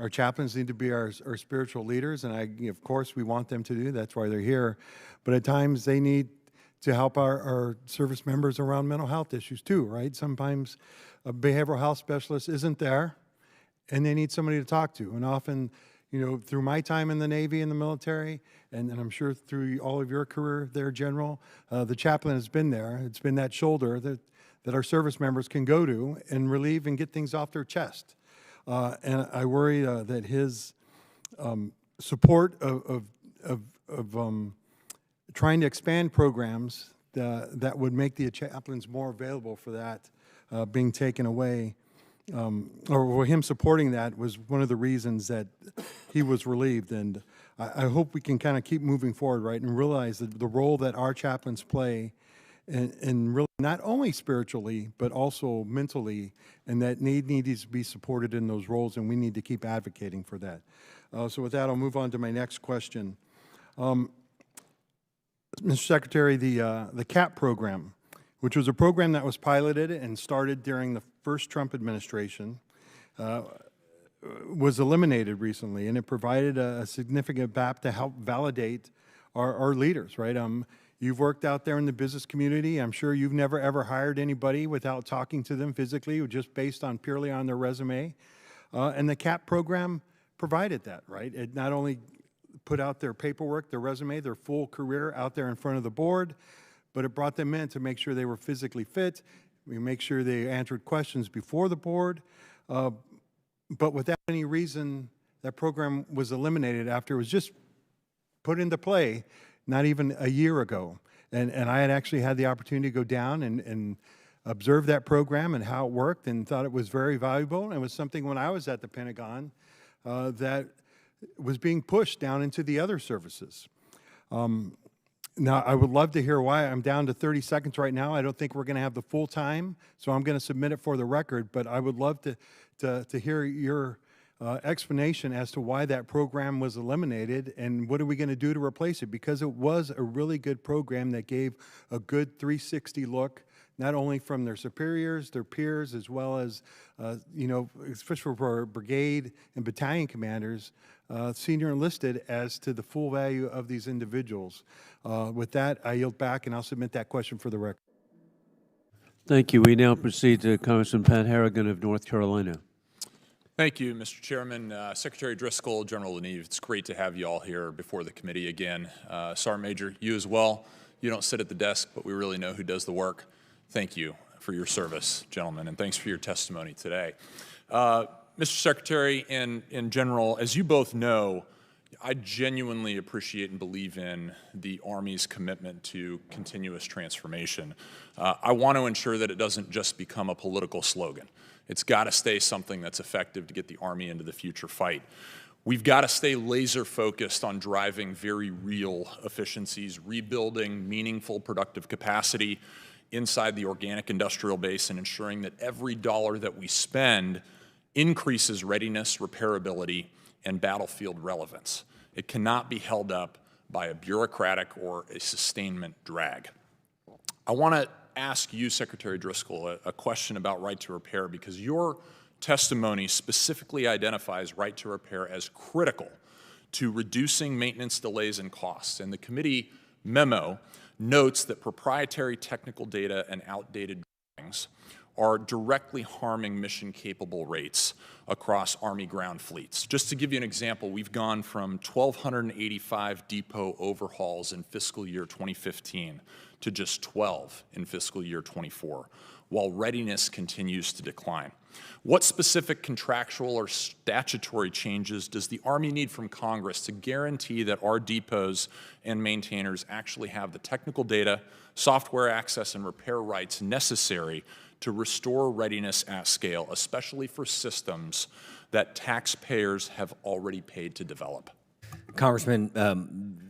chaplains need to be our spiritual leaders, and of course, we want them to do. That's why they're here. But at times, they need to help our service members around mental health issues too, right? Sometimes a behavioral health specialist isn't there, and they need somebody to talk to. And often, through my time in the Navy and the military, and I'm sure through all of your career there, General, the chaplain has been there. It's been that shoulder that our service members can go to and relieve and get things off their chest. And I worry that his support of trying to expand programs that would make the chaplains more available for that being taken away, or him supporting that, was one of the reasons that he was relieved. And I hope we can kind of keep moving forward, right, and realize that the role that our chaplains play and really not only spiritually, but also mentally, and that needs to be supported in those roles, and we need to keep advocating for that. So with that, I'll move on to my next question. Mr. Secretary, the CAP program, which was a program that was piloted and started during the first Trump administration, was eliminated recently, and it provided a significant BAP to help validate our leaders, right? You've worked out there in the business community. I'm sure you've never, ever hired anybody without talking to them physically, just based on purely on their resume. And the CAP program provided that, right? It not only put out their paperwork, their resume, their full career out there in front of the board, but it brought them in to make sure they were physically fit. We make sure they answered questions before the board. But without any reason, that program was eliminated after it was just put into play not even a year ago. And I had actually had the opportunity to go down and observe that program and how it worked, and thought it was very valuable. And it was something when I was at the Pentagon that was being pushed down into the other services. Now, I would love to hear why. I'm down to 30 seconds right now. I don't think we're going to have the full time, so I'm going to submit it for the record. But I would love to hear your explanation as to why that program was eliminated, and what are we going to do to replace it? Because it was a really good program that gave a good 360 look not only from their superiors, their peers, as well as, especially for our brigade and battalion commanders, senior enlisted, as to the full value of these individuals. With that, I yield back, and I'll submit that question for the record. Thank you. We now proceed to Congressman Pat Harrigan of North Carolina. Thank you, Mr. Chairman. Secretary Driscoll, General Leneve, it's great to have you all here before the committee again. Sergeant Major, you as well. You don't sit at the desk, but we really know who does the work. Thank you for your service, gentlemen, and thanks for your testimony today. Mr. Secretary and General, as you both know, I genuinely appreciate and believe in the Army's commitment to continuous transformation. I want to ensure that it doesn't just become a political slogan. It's got to stay something that's effective to get the Army into the future fight. We've got to stay laser focused on driving very real efficiencies, rebuilding meaningful productive capacity inside the organic industrial base, and ensuring that every dollar that we spend increases readiness, repairability, and battlefield relevance. It cannot be held up by a bureaucratic or a sustainment drag. I want to ask you, Secretary Driscoll, a question about right to repair, because your testimony specifically identifies right to repair as critical to reducing maintenance delays and costs. And the committee memo notes that proprietary technical data and outdated drawings are directly harming mission-capable rates across Army ground fleets. Just to give you an example, we've gone from 1,285 depot overhauls in fiscal year 2015 to just 12 in fiscal year 24, while readiness continues to decline. What specific contractual or statutory changes does the Army need from Congress to guarantee that our depots and maintainers actually have the technical data, software access, and repair rights necessary to restore readiness at scale, especially for systems that taxpayers have already paid to develop? Congressman,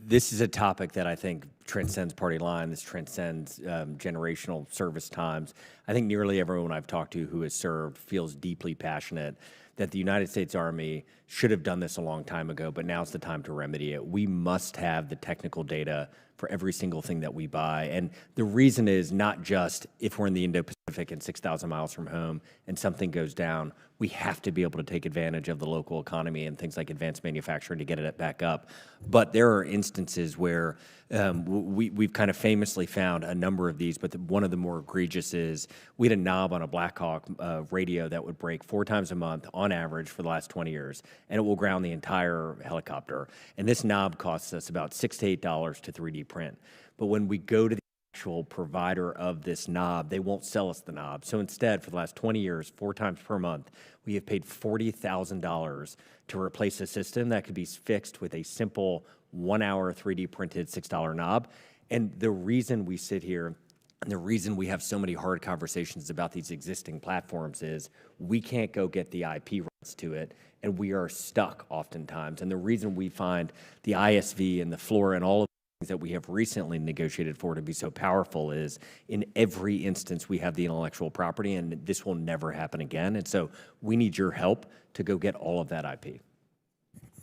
this is a topic that I think transcends party line. This transcends generational service times. I think nearly everyone I've talked to who has served feels deeply passionate that the United States Army should have done this a long time ago, but now's the time to remedy it. We must have the technical data for every single thing that we buy. And the reason is not just if we're in the Indo-Pacific and 6,000 miles from home and something goes down, we have to be able to take advantage of the local economy and things like advanced manufacturing to get it back up. But there are instances where we've kind of famously found a number of these, but one of the more egregious is we had a knob on a Black Hawk radio that would break 4 times a month on average for the last 20 years, and it will ground the entire helicopter. And this knob costs us about $6 to $8 to 3D print. But when we go to the actual provider of this knob, they won't sell us the knob. So instead, for the last 20 years, 4 times per month, we have paid $40,000 to replace a system that could be fixed with a simple 1-hour 3D printed $6 knob. And the reason we sit here and the reason we have so many hard conversations about these existing platforms is we can't go get the IP rights to it, and we are stuck oftentimes. And the reason we find the ISV and the FLORA and all of the things that we have recently negotiated for to be so powerful is in every instance we have the intellectual property, and this will never happen again. And so we need your help to go get all of that IP.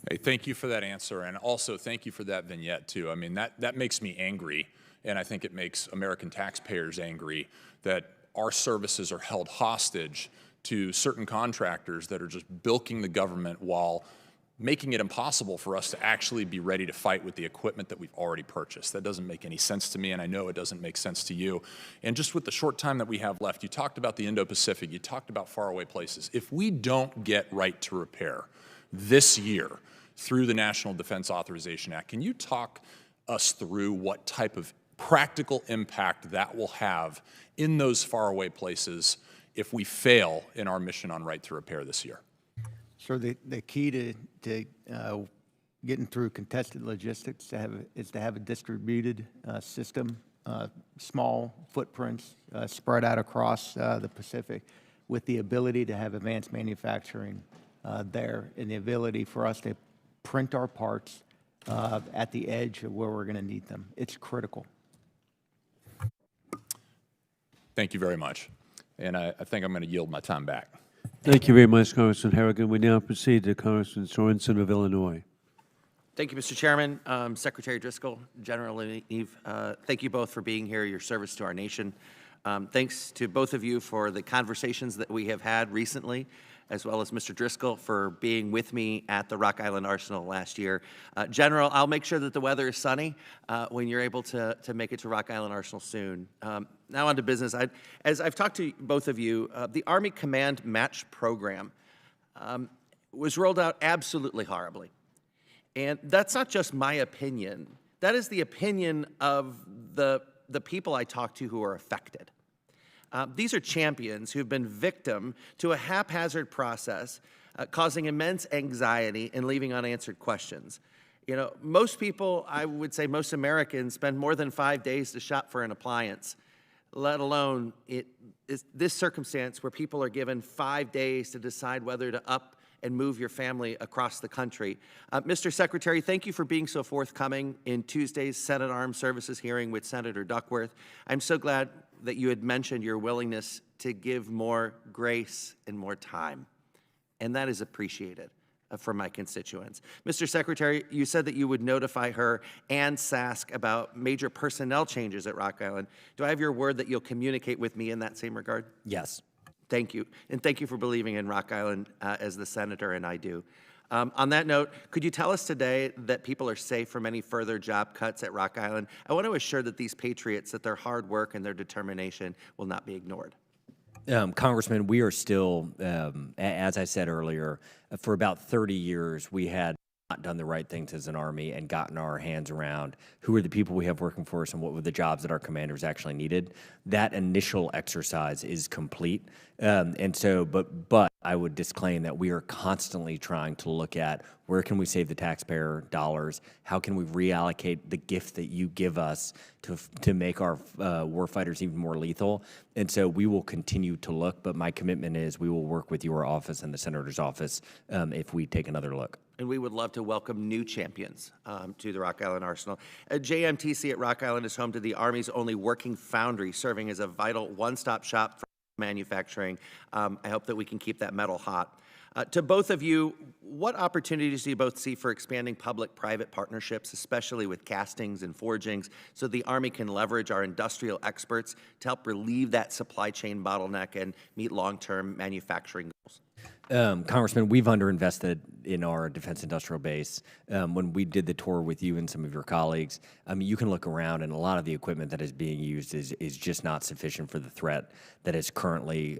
Hey, thank you for that answer, and also thank you for that vignette, too. I mean, that makes me angry, and I think it makes American taxpayers angry that our services are held hostage to certain contractors that are just bilking the government while making it impossible for us to actually be ready to fight with the equipment that we've already purchased. That doesn't make any sense to me, and I know it doesn't make sense to you. And just with the short time that we have left, you talked about the Indo-Pacific, you talked about faraway places. If we don't get right to repair this year through the National Defense Authorization Act, can you talk us through what type of practical impact that will have in those faraway places if we fail in our mission on right to repair this year? Sure. The key to getting through contested logistics is to have a distributed system, small footprints spread out across the Pacific, with the ability to have advanced manufacturing there, and the ability for us to print our parts at the edge of where we're going to need them. It's critical. Thank you very much. And I think I'm going to yield my time back. Thank you very much, Congressman Harrigan. We now proceed to Congressman Sorensen of Illinois. Thank you, Mr. Chairman. Secretary Driscoll, General Leneve, thank you both for being here, your service to our nation. Thanks to both of you for the conversations that we have had recently, as well as Mr. Driscoll for being with me at the Rock Island Arsenal last year. General, I'll make sure that the weather is sunny when you're able to make it to Rock Island Arsenal soon. Now on to business. As I've talked to both of you, the Army Command Match Program was rolled out absolutely horribly. And that's not just my opinion. That is the opinion of the people I talk to who are affected. These are champions who've been victim to a haphazard process, causing immense anxiety and leaving unanswered questions. You know, most people, I would say most Americans, spend more than 5 days to shop for an appliance, let alone this circumstance where people are given 5 days to decide whether to up and move your family across the country. Mr. Secretary, thank you for being so forthcoming in Tuesday's Senate Armed Services hearing with Senator Duckworth. I'm so glad that you had mentioned your willingness to give more grace and more time, and that is appreciated from my constituents. Mr. Secretary, you said that you would notify her and SASC about major personnel changes at Rock Island. Do I have your word that you'll communicate with me in that same regard? Yes. Thank you, and thank you for believing in Rock Island as the senator, and I do. On that note, could you tell us today that people are safe from any further job cuts at Rock Island? I want to assure that these patriots, that their hard work and their determination will not be ignored. Congressman, we are still, as I said earlier, for about 30 years, we had not done the right things as an Army and gotten our hands around who are the people we have working for us and what were the jobs that our commanders actually needed. That initial exercise is complete. And so, but I would disclaim that we are constantly trying to look at where can we save the taxpayer dollars? How can we reallocate the gift that you give us to make our warfighters even more lethal? And so we will continue to look, but my commitment is we will work with your office and the Senator's office if we take another look. And we would love to welcome new champions to the Rock Island Arsenal. JMTC at Rock Island is home to the Army's only working foundry, serving as a vital one-stop shop for manufacturing. I hope that we can keep that metal hot. To both of you, what opportunities do you both see for expanding public-private partnerships, especially with castings and forgings, so the Army can leverage our industrial experts to help relieve that supply chain bottleneck and meet long-term manufacturing goals? Congressman, we've underinvested in our defense industrial base. When we did the tour with you and some of your colleagues, I mean, you can look around and a lot of the equipment that is being used is just not sufficient for the threat that is currently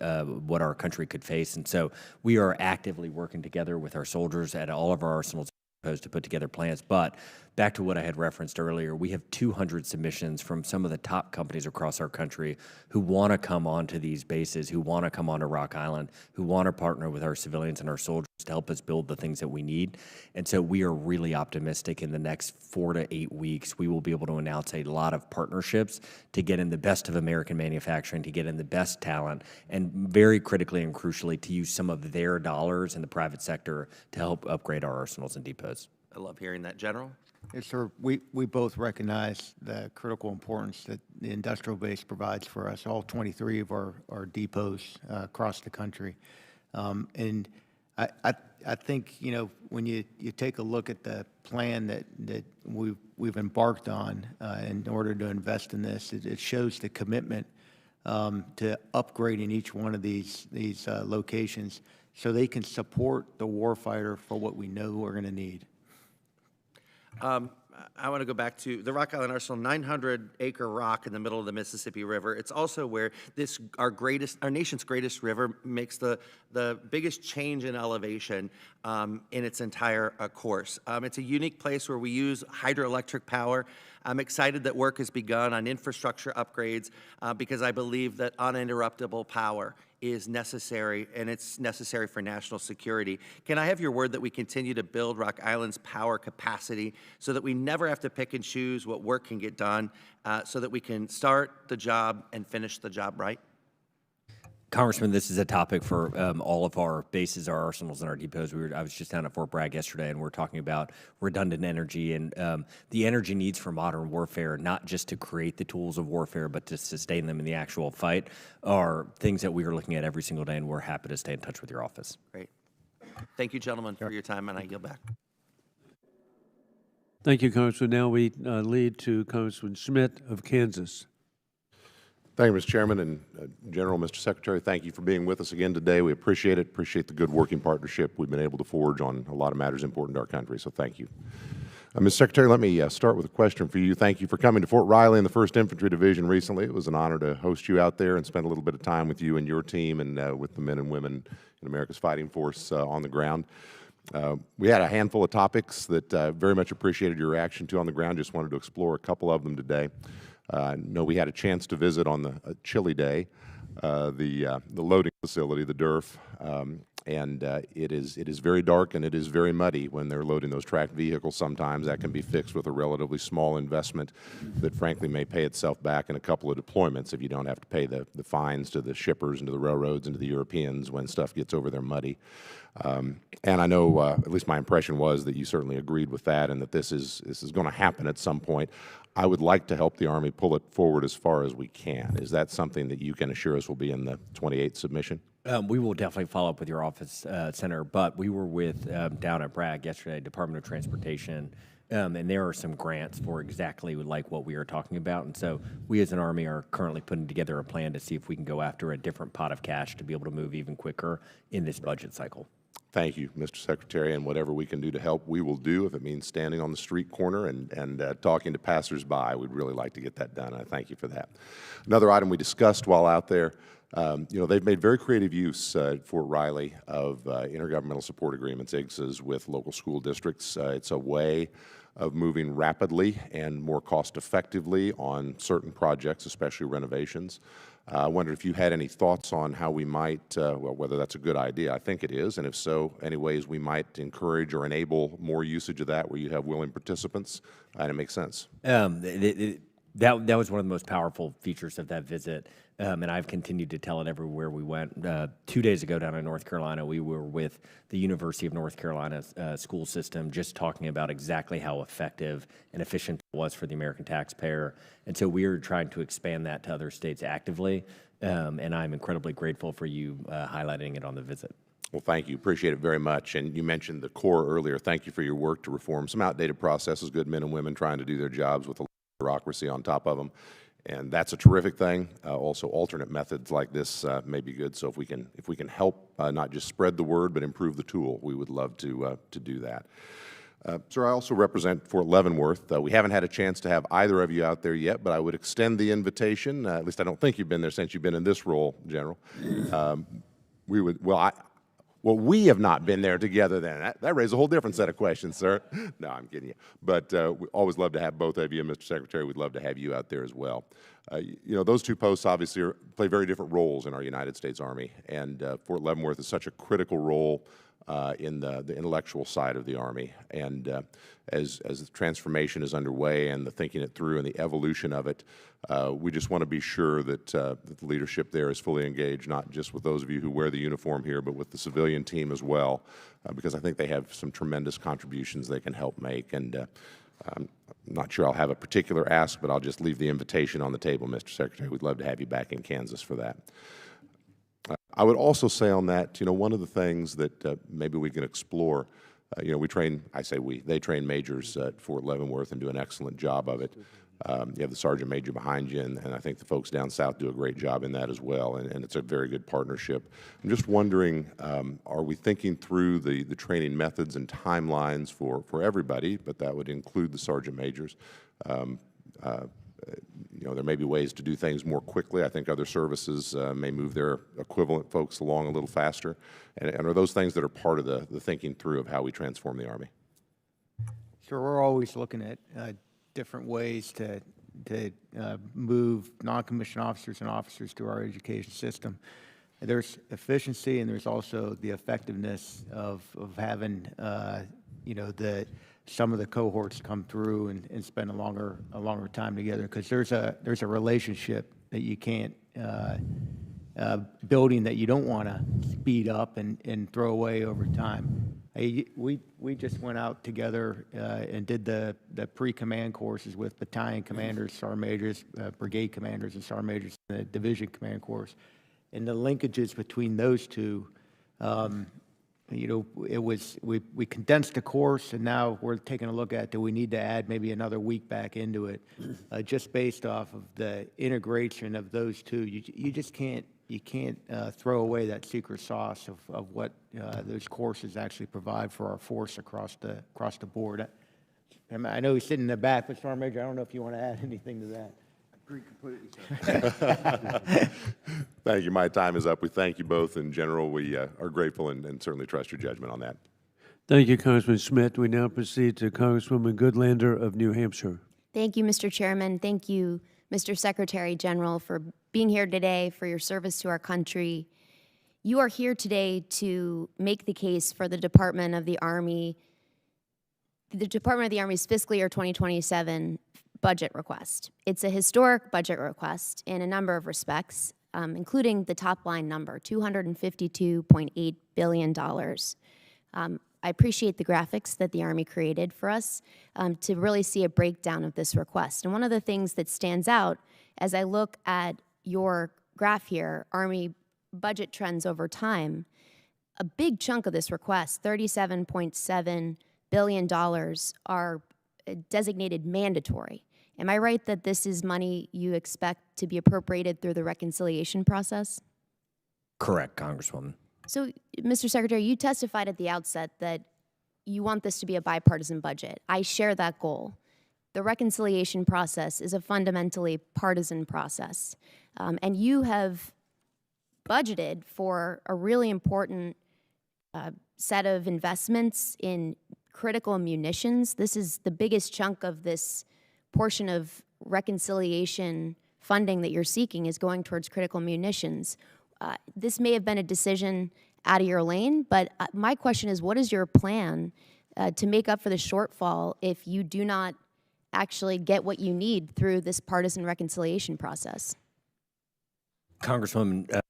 what our country could face. And so we are actively working together with our soldiers at all of our arsenals to put together plans. But back to what I had referenced earlier, we have 200 submissions from some of the top companies across our country who want to come onto these bases, who want to come onto Rock Island, who want to partner with our civilians and our soldiers to help us build the things that we need. And so we are really optimistic in the next 4 to 8 weeks, we will be able to announce a lot of partnerships to get in the best of American manufacturing, to get in the best talent, and very critically and crucially to use some of their dollars in the private sector to help upgrade our arsenals and depots. I love hearing that, General. Yes, sir. We both recognize the critical importance that the industrial base provides for us, all 23 of our depots across the country. And I think, you know, when you take a look at the plan that we've embarked on in order to invest in this, it shows the commitment to upgrading each one of these locations so they can support the warfighter for what we know we're going to need. I want to go back to the Rock Island Arsenal, 900-acre rock in the middle of the Mississippi River. It's also where our nation's greatest river makes the biggest change in elevation in its entire course. It's a unique place where we use hydroelectric power. I'm excited that work has begun on infrastructure upgrades because I believe that uninterruptible power is necessary, and it's necessary for national security. Can I have your word that we continue to build Rock Island's power capacity so that we never have to pick and choose what work can get done, so that we can start the job and finish the job right? Congressman, this is a topic for all of our bases, our arsenals, and our depots. I was just down at Fort Bragg yesterday, and we're talking about redundant energy and the energy needs for modern warfare, not just to create the tools of warfare, but to sustain them in the actual fight, are things that we are looking at every single day, and we're happy to stay in touch with your office. Great. Thank you, gentlemen, for your time, and I yield back. Thank you, Congressman. Now we lead to Congressman Schmidt of Kansas. Thank you, Mr. Chairman, and General, Mr. Secretary, thank you for being with us again today. We appreciate it, appreciate the good working partnership we've been able to forge on a lot of matters important to our country, so thank you. Mr. Secretary, let me start with a question for you. Thank you for coming to Fort Riley in the 1st Infantry Division recently. It was an honor to host you out there and spend a little bit of time with you and your team and with the men and women in America's fighting force on the ground. We had a handful of topics that very much appreciated your reaction to on the ground. Just wanted to explore a couple of them today. I know we had a chance to visit on the chilly day the loading facility, the DERF, and it is very dark and it is very muddy when they're loading those tracked vehicles. Sometimes that can be fixed with a relatively small investment that frankly may pay itself back in a couple of deployments if you don't have to pay the fines to the shippers and to the railroads and to the Europeans when stuff gets over there muddy. And I know, at least my impression was that you certainly agreed with that and that this is going to happen at some point. I would like to help the Army pull it forward as far as we can. Is that something that you can assure us will be in the 28th submission? We will definitely follow up with your office, Senator, but we were with, down at Bragg yesterday, Department of Transportation, and there are some grants for exactly like what we are talking about. And so we as an Army are currently putting together a plan to see if we can go after a different pot of cash to be able to move even quicker in this budget cycle. Thank you, Mr. Secretary, and whatever we can do to help, we will do. If it means standing on the street corner and talking to passersby, we'd really like to get that done. I thank you for that. Another item we discussed while out there, you know, they've made very creative use at Fort Riley of intergovernmental support agreements, IGSAs, with local school districts. It's a way of moving rapidly and more cost-effectively on certain projects, especially renovations. I wondered if you had any thoughts on how we might, well, whether that's a good idea. I think it is, and if so, any ways we might encourage or enable more usage of that where you have willing participants, and it makes sense. That was one of the most powerful features of that visit, and I've continued to tell it everywhere we went. 2 days ago down in North Carolina, we were with the University of North Carolina's school system just talking about exactly how effective and efficient it was for the American taxpayer. And so we are trying to expand that to other states actively, and I'm incredibly grateful for you highlighting it on the visit. Well, thank you. Appreciate it very much. And you mentioned the Corps earlier. Thank you for your work to reform some outdated processes, good men and women trying to do their jobs with a bureaucracy on top of them, and that's a terrific thing. Also, alternate methods like this may be good. So if we can help not just spread the word but improve the tool, we would love to do that. Sir, I also represent Fort Leavenworth. We haven't had a chance to have either of you out there yet, but I would extend the invitation. At least I don't think you've been there since you've been in this role, General. We would. Well, we have not been there together then. That raises a whole different set of questions, sir. No, I'm kidding you. But we always love to have both of you, and Mr. Secretary, we'd love to have you out there as well. You know, those two posts obviously play very different roles in our United States Army, and Fort Leavenworth is such a critical role in the intellectual side of the Army. And as the transformation is underway and the thinking it through and the evolution of it, we just want to be sure that the leadership there is fully engaged, not just with those of you who wear the uniform here, but with the civilian team as well, because I think they have some tremendous contributions they can help make. And I'm not sure I'll have a particular ask, but I'll just leave the invitation on the table, Mr. Secretary. We'd love to have you back in Kansas for that. I would also say on that, you know, one of the things that maybe we can explore, you know, we train, I say we, they train majors at Fort Leavenworth and do an excellent job of it. You have the sergeant major behind you, and I think the folks down south do a great job in that as well, and it's a very good partnership. I'm just wondering, are we thinking through the training methods and timelines for everybody, but that would include the sergeant majors? You know, there may be ways to do things more quickly. I think other services may move their equivalent folks along a little faster. And are those things that are part of the thinking through of how we transform the Army? Sure, we're always looking at different ways to move non-commissioned officers and officers to our education system. There's efficiency, and there's also the effectiveness of having, you know, some of the cohorts come through and spend a longer time together, because there's a relationship that you can't building that you don't want to speed up and throw away over time. We just went out together and did the pre-command courses with battalion commanders, sergeant majors, brigade commanders, and sergeant majors in the division command course, and the linkages between those two we condensed the course, and now we're taking a look at, do we need to add maybe another week back into it, just based off of the integration of those two. You just can't throw away that secret sauce of what those courses actually provide for our force across the board. I know he's sitting in the back, but Sergeant Major, I don't know if you want to add anything to that. Agree completely, sir. Thank you. My time is up. We thank you both. In general, we are grateful and certainly trust your judgment on that. Thank you, Congressman Smith. We now proceed to Congresswoman Goodlander of New Hampshire. Thank you, Mr. Chairman. Thank you, Mr. Secretary General, for being here today, for your service to our country. You are here today to make the case for the Department of the Army's fiscal year 2027 budget request. It's a historic budget request in a number of respects, including the top line number, $252.8 billion. I appreciate the graphics that the Army created for us to really see a breakdown of this request. And one of the things that stands out as I look at your graph here, Army budget trends over time, a big chunk of this request, $37.7 billion, are designated mandatory. Am I right that this is money you expect to be appropriated through the reconciliation process? Correct, Congresswoman. So, Mr. Secretary, you testified at the outset that you want this to be a bipartisan budget. I share that goal. The reconciliation process is a fundamentally partisan process. And you have budgeted for a really important set of investments in critical munitions. This is the biggest chunk of this portion of reconciliation funding that you're seeking is going towards critical munitions. This may have been a decision out of your lane, but my question is, what is your plan to make up for the shortfall if you do not actually get what you need through this partisan reconciliation process? Congresswoman,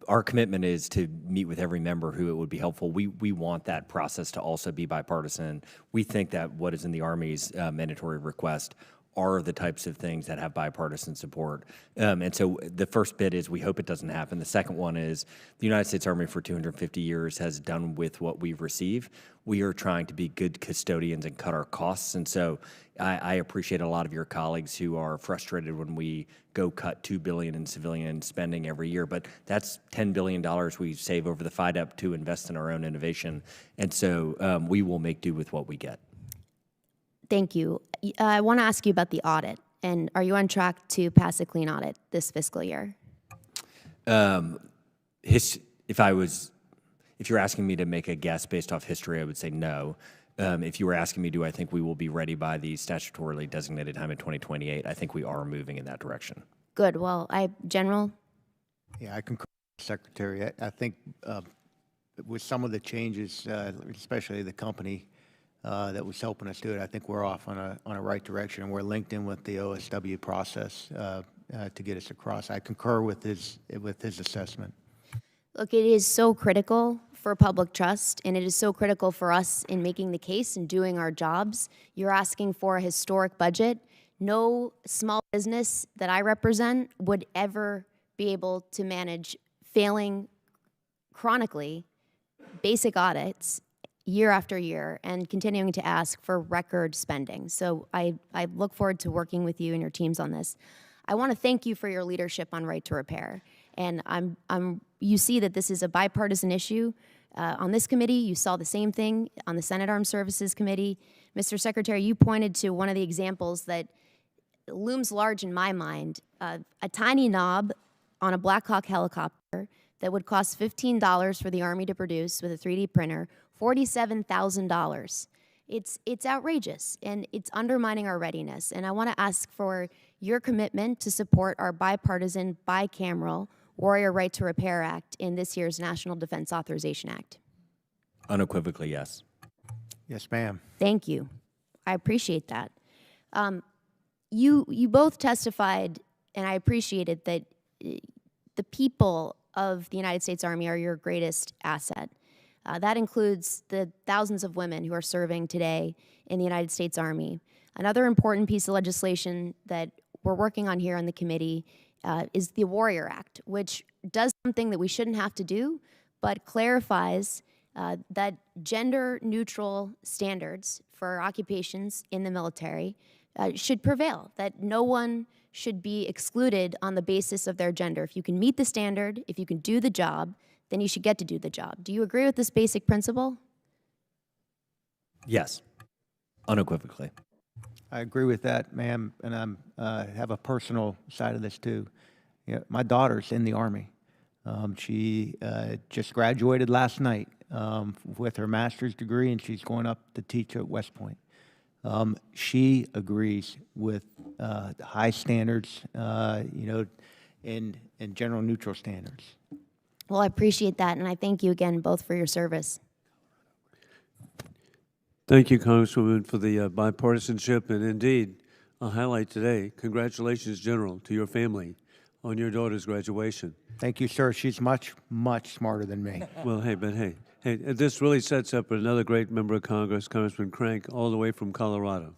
our commitment is to meet with every member who it would be helpful. We want that process to also be bipartisan. We think that what is in the Army's mandatory request are the types of things that have bipartisan support. And so the first bit is we hope it doesn't happen. The second one is the United States Army for 250 years has done with what we receive. We are trying to be good custodians and cut our costs. And so I appreciate a lot of your colleagues who are frustrated when we go cut $2 billion in civilian spending every year. But that's $10 billion we save over the FIDEP to invest in our own innovation. And so we will make do with what we get. Thank you. I want to ask you about the audit. And are you on track to pass a clean audit this fiscal year? If you're asking me to make a guess based off history, I would say no. If you were asking me, do I think we will be ready by the statutorily designated time in 2028, I think we are moving in that direction. Good. Well, General? Yeah, I concur with the Secretary. I think with some of the changes, especially the company that was helping us do it, I think we're off on a right direction, and we're linked in with the OSW process to get us across. I concur with his assessment. Look, it is so critical for public trust, and it is so critical for us in making the case and doing our jobs. You're asking for a historic budget. No small business that I represent would ever be able to manage failing chronically basic audits year after year and continuing to ask for record spending. So I look forward to working with you and your teams on this. I want to thank you for your leadership on right to repair. And you see that this is a bipartisan issue. On this committee, you saw the same thing on the Senate Armed Services Committee. Mr. Secretary, you pointed to one of the examples that looms large in my mind, a tiny knob on a Black Hawk helicopter that would cost $15 for the Army to produce with a 3D printer, $47,000. It's outrageous, and it's undermining our readiness. And I want to ask for your commitment to support our bipartisan, bicameral Warrior Right to Repair Act in this year's National Defense Authorization Act. Unequivocally, yes. Yes, ma'am. Thank you. I appreciate that. You both testified, and I appreciated that the people of the United States Army are your greatest asset. That includes the thousands of women who are serving today in the United States Army. Another important piece of legislation that we're working on here on the committee is the Warrior Act, which does something that we shouldn't have to do, but clarifies that gender-neutral standards for occupations in the military should prevail, that no one should be excluded on the basis of their gender. If you can meet the standard, if you can do the job, then you should get to do the job. Do you agree with this basic principle? Yes, unequivocally. I agree with that, ma'am, and I have a personal side of this too. My daughter's in the Army. She just graduated last night with her master's degree, and she's going up to teach at West Point. She agrees with high standards, and general neutral standards. Well, I appreciate that, and I thank you again both for your service. Thank you, Congresswoman, for the bipartisanship, and indeed, a highlight today. Congratulations, General, to your family on your daughter's graduation. Thank you, sir. She's much, much smarter than me. Well, hey, this really sets up another great member of Congress, Congressman Crank, all the way from Colorado.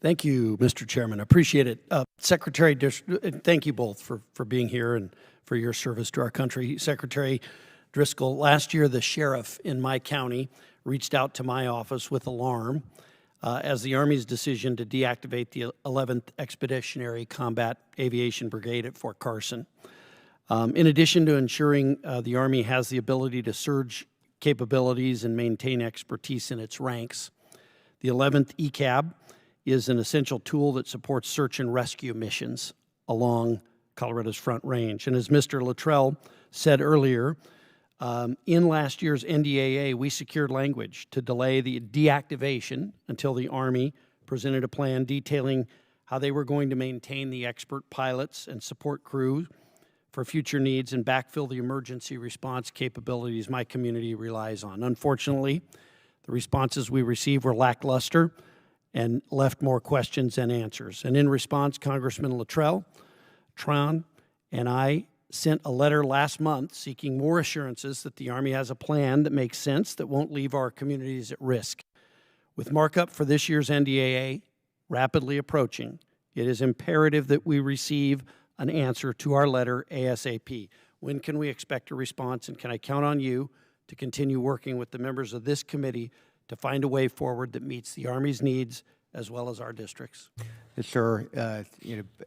Thank you, Mr. Chairman. I appreciate it. Secretary, thank you both for being here and for your service to our country. Secretary Driscoll, last year the sheriff in my county reached out to my office with alarm as the Army's decision to deactivate the 11th Expeditionary Combat Aviation Brigade at Fort Carson. In addition to ensuring the Army has the ability to surge capabilities and maintain expertise in its ranks, the 11th ECAB is an essential tool that supports search and rescue missions along Colorado's Front Range. And as Mr. Luttrell said earlier, in last year's NDAA, we secured language to delay the deactivation until the Army presented a plan detailing how they were going to maintain the expert pilots and support crew for future needs and backfill the emergency response capabilities my community relies on. Unfortunately, the responses we received were lackluster and left more questions than answers. And in response, Congressman Luttrell, Tron, and I sent a letter last month seeking more assurances that the Army has a plan that makes sense, that won't leave our communities at risk. With markup for this year's NDAA rapidly approaching, it is imperative that we receive an answer to our letter ASAP. When can we expect a response, and can I count on you to continue working with the members of this committee to find a way forward that meets the Army's needs as well as our districts? Yes, sir.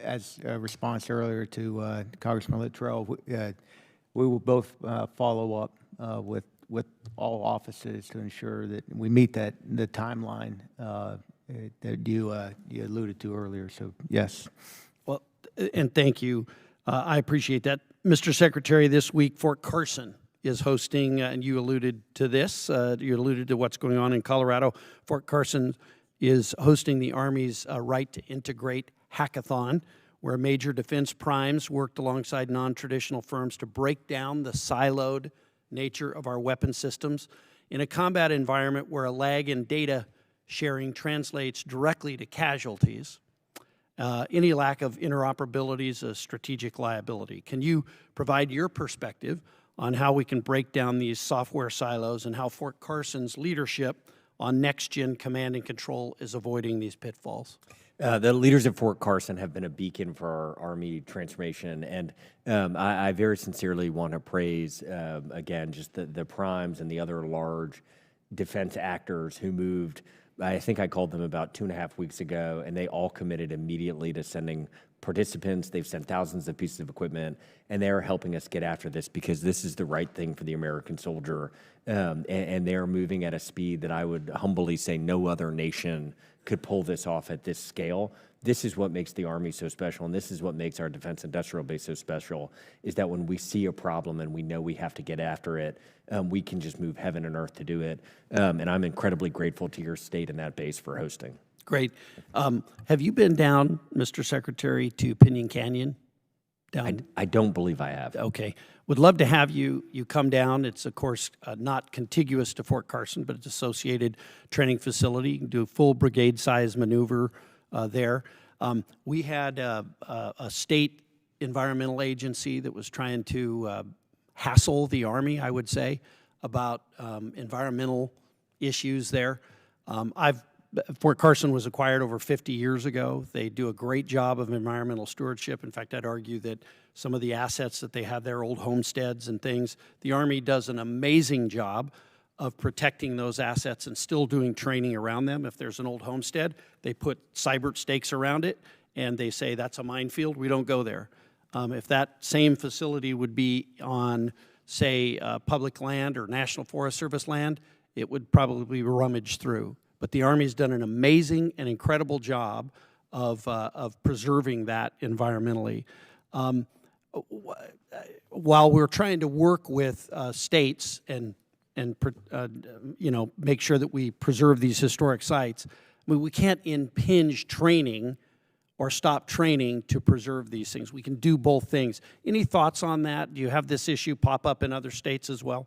As a response earlier to Congressman Luttrell, we will both follow up with all offices to ensure that we meet the timeline that you alluded to earlier. So, yes. Well, and thank you. I appreciate that. Mr. Secretary, this week Fort Carson is hosting, and you alluded to this, you alluded to what's going on in Colorado. Fort Carson is hosting the Army's Right to Integrate Hackathon, where major defense primes worked alongside non-traditional firms to break down the siloed nature of our weapon systems in a combat environment where a lag in data sharing translates directly to casualties. Any lack of interoperability is a strategic liability. Can you provide your perspective on how we can break down these software silos and how Fort Carson's leadership on next-gen command and control is avoiding these pitfalls? The leaders at Fort Carson have been a beacon for our Army transformation, and I very sincerely want to praise, again, just the primes and the other large defense actors who moved. I think I called them about 2.5 weeks ago, and they all committed immediately to sending participants. They've sent thousands of pieces of equipment, and they're helping us get after this because this is the right thing for the American soldier, and they're moving at a speed that I would humbly say no other nation could pull this off at this scale. This is what makes the Army so special, and this is what makes our defense industrial base so special, is that when we see a problem and we know we have to get after it, we can just move heaven and earth to do it. And I'm incredibly grateful to your state and that base for hosting. Great. Have you been down, Mr. Secretary, to Pinyon Canyon? I don't believe I have. Okay. Would love to have you come down. It's, of course, not contiguous to Fort Carson, but it's an associated training facility. You can do a full brigade-size maneuver there. We had a state environmental agency that was trying to hassle the Army, I would say, about environmental issues there. Fort Carson was acquired over 50 years ago. They do a great job of environmental stewardship. In fact, I'd argue that some of the assets that they have there, old homesteads and things, the Army does an amazing job of protecting those assets and still doing training around them. If there's an old homestead, they put cyber stakes around it, and they say that's a minefield, we don't go there. If that same facility would be on, say, public land or National Forest Service land, it would probably be rummaged through. But the Army's done an amazing and incredible job of preserving that environmentally. While we're trying to work with states and you know, make sure that we preserve these historic sites, I mean, we can't impinge training or stop training to preserve these things. We can do both things. Any thoughts on that? Do you have this issue pop up in other states as well?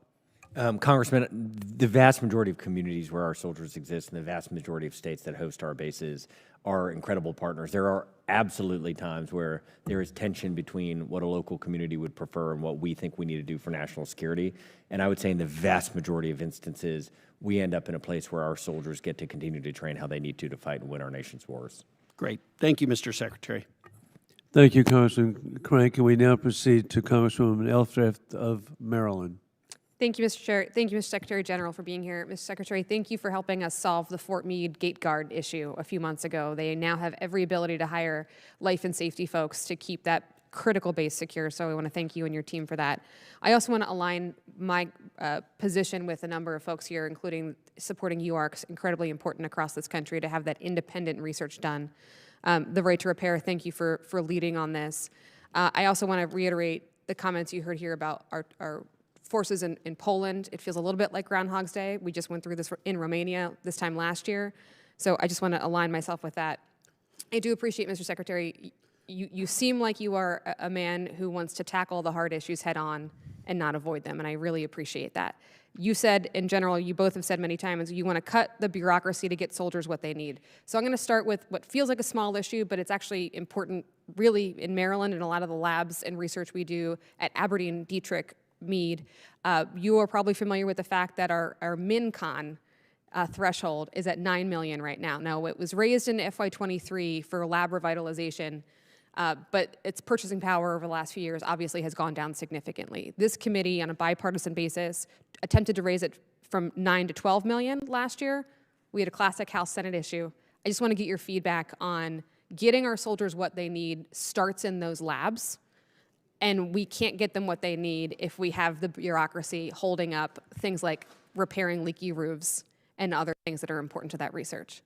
Congressman, the vast majority of communities where our soldiers exist and the vast majority of states that host our bases are incredible partners. There are absolutely times where there is tension between what a local community would prefer and what we think we need to do for national security. And I would say in the vast majority of instances, we end up in a place where our soldiers get to continue to train how they need to fight and win our nation's wars. Great. Thank you, Mr. Secretary. Thank you, Congressman Crank. And we now proceed to Congresswoman Elfreth of Maryland. Thank you, Mr. Chair. Thank you, Mr. Secretary General, for being here. Mr. Secretary, thank you for helping us solve the Fort Meade gate guard issue a few months ago. They now have every ability to hire life and safety folks to keep that critical base secure, so I want to thank you and your team for that. I also want to align my position with a number of folks here, including supporting UARCs, incredibly important across this country to have that independent research done. The right to repair, thank you for leading on this. I also want to reiterate the comments you heard here about our forces in Poland. It feels a little bit like Groundhog's Day. We just went through this in Romania this time last year. So I just want to align myself with that. I do appreciate, Mr. Secretary, you seem like you are a man who wants to tackle the hard issues head on and not avoid them, and I really appreciate that. You said, in general, you both have said many times, you want to cut the bureaucracy to get soldiers what they need. So I'm going to start with what feels like a small issue, but it's actually important, really, in Maryland and a lot of the labs and research we do at Aberdeen, Dietrich, Meade. You are probably familiar with the fact that our MinCon threshold is at 9 million right now. Now, it was raised in FY23 for lab revitalization, but its purchasing power over the last few years obviously has gone down significantly. This committee, on a bipartisan basis, attempted to raise it from 9 to 12 million last year. We had a classic House-Senate issue. I just want to get your feedback on getting our soldiers what they need starts in those labs, and we can't get them what they need if we have the bureaucracy holding up things like repairing leaky roofs and other things that are important to that research.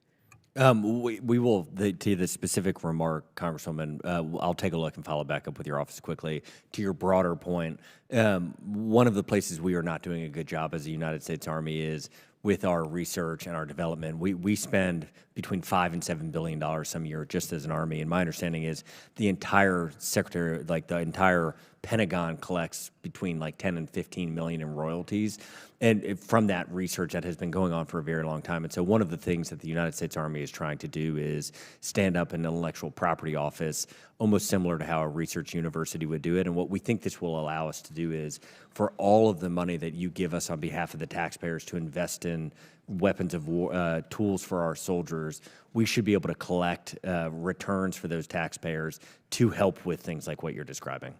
We will, to the specific remark, Congresswoman, I'll take a look and follow back up with your office quickly. To your broader point, one of the places we are not doing a good job as the United States Army is with our research and our development. We spend between $5 and $7 billion some year just as an Army, and my understanding is the entire secretary, like the entire Pentagon collects between like 10 and 15 million in royalties, and from that research that has been going on for a very long time. And so one of the things that the United States Army is trying to do is stand up an intellectual property office, almost similar to how a research university would do it. And what we think this will allow us to do is, for all of the money that you give us on behalf of the taxpayers to invest in weapons of war, tools for our soldiers, we should be able to collect returns for those taxpayers to help with things like what you're describing.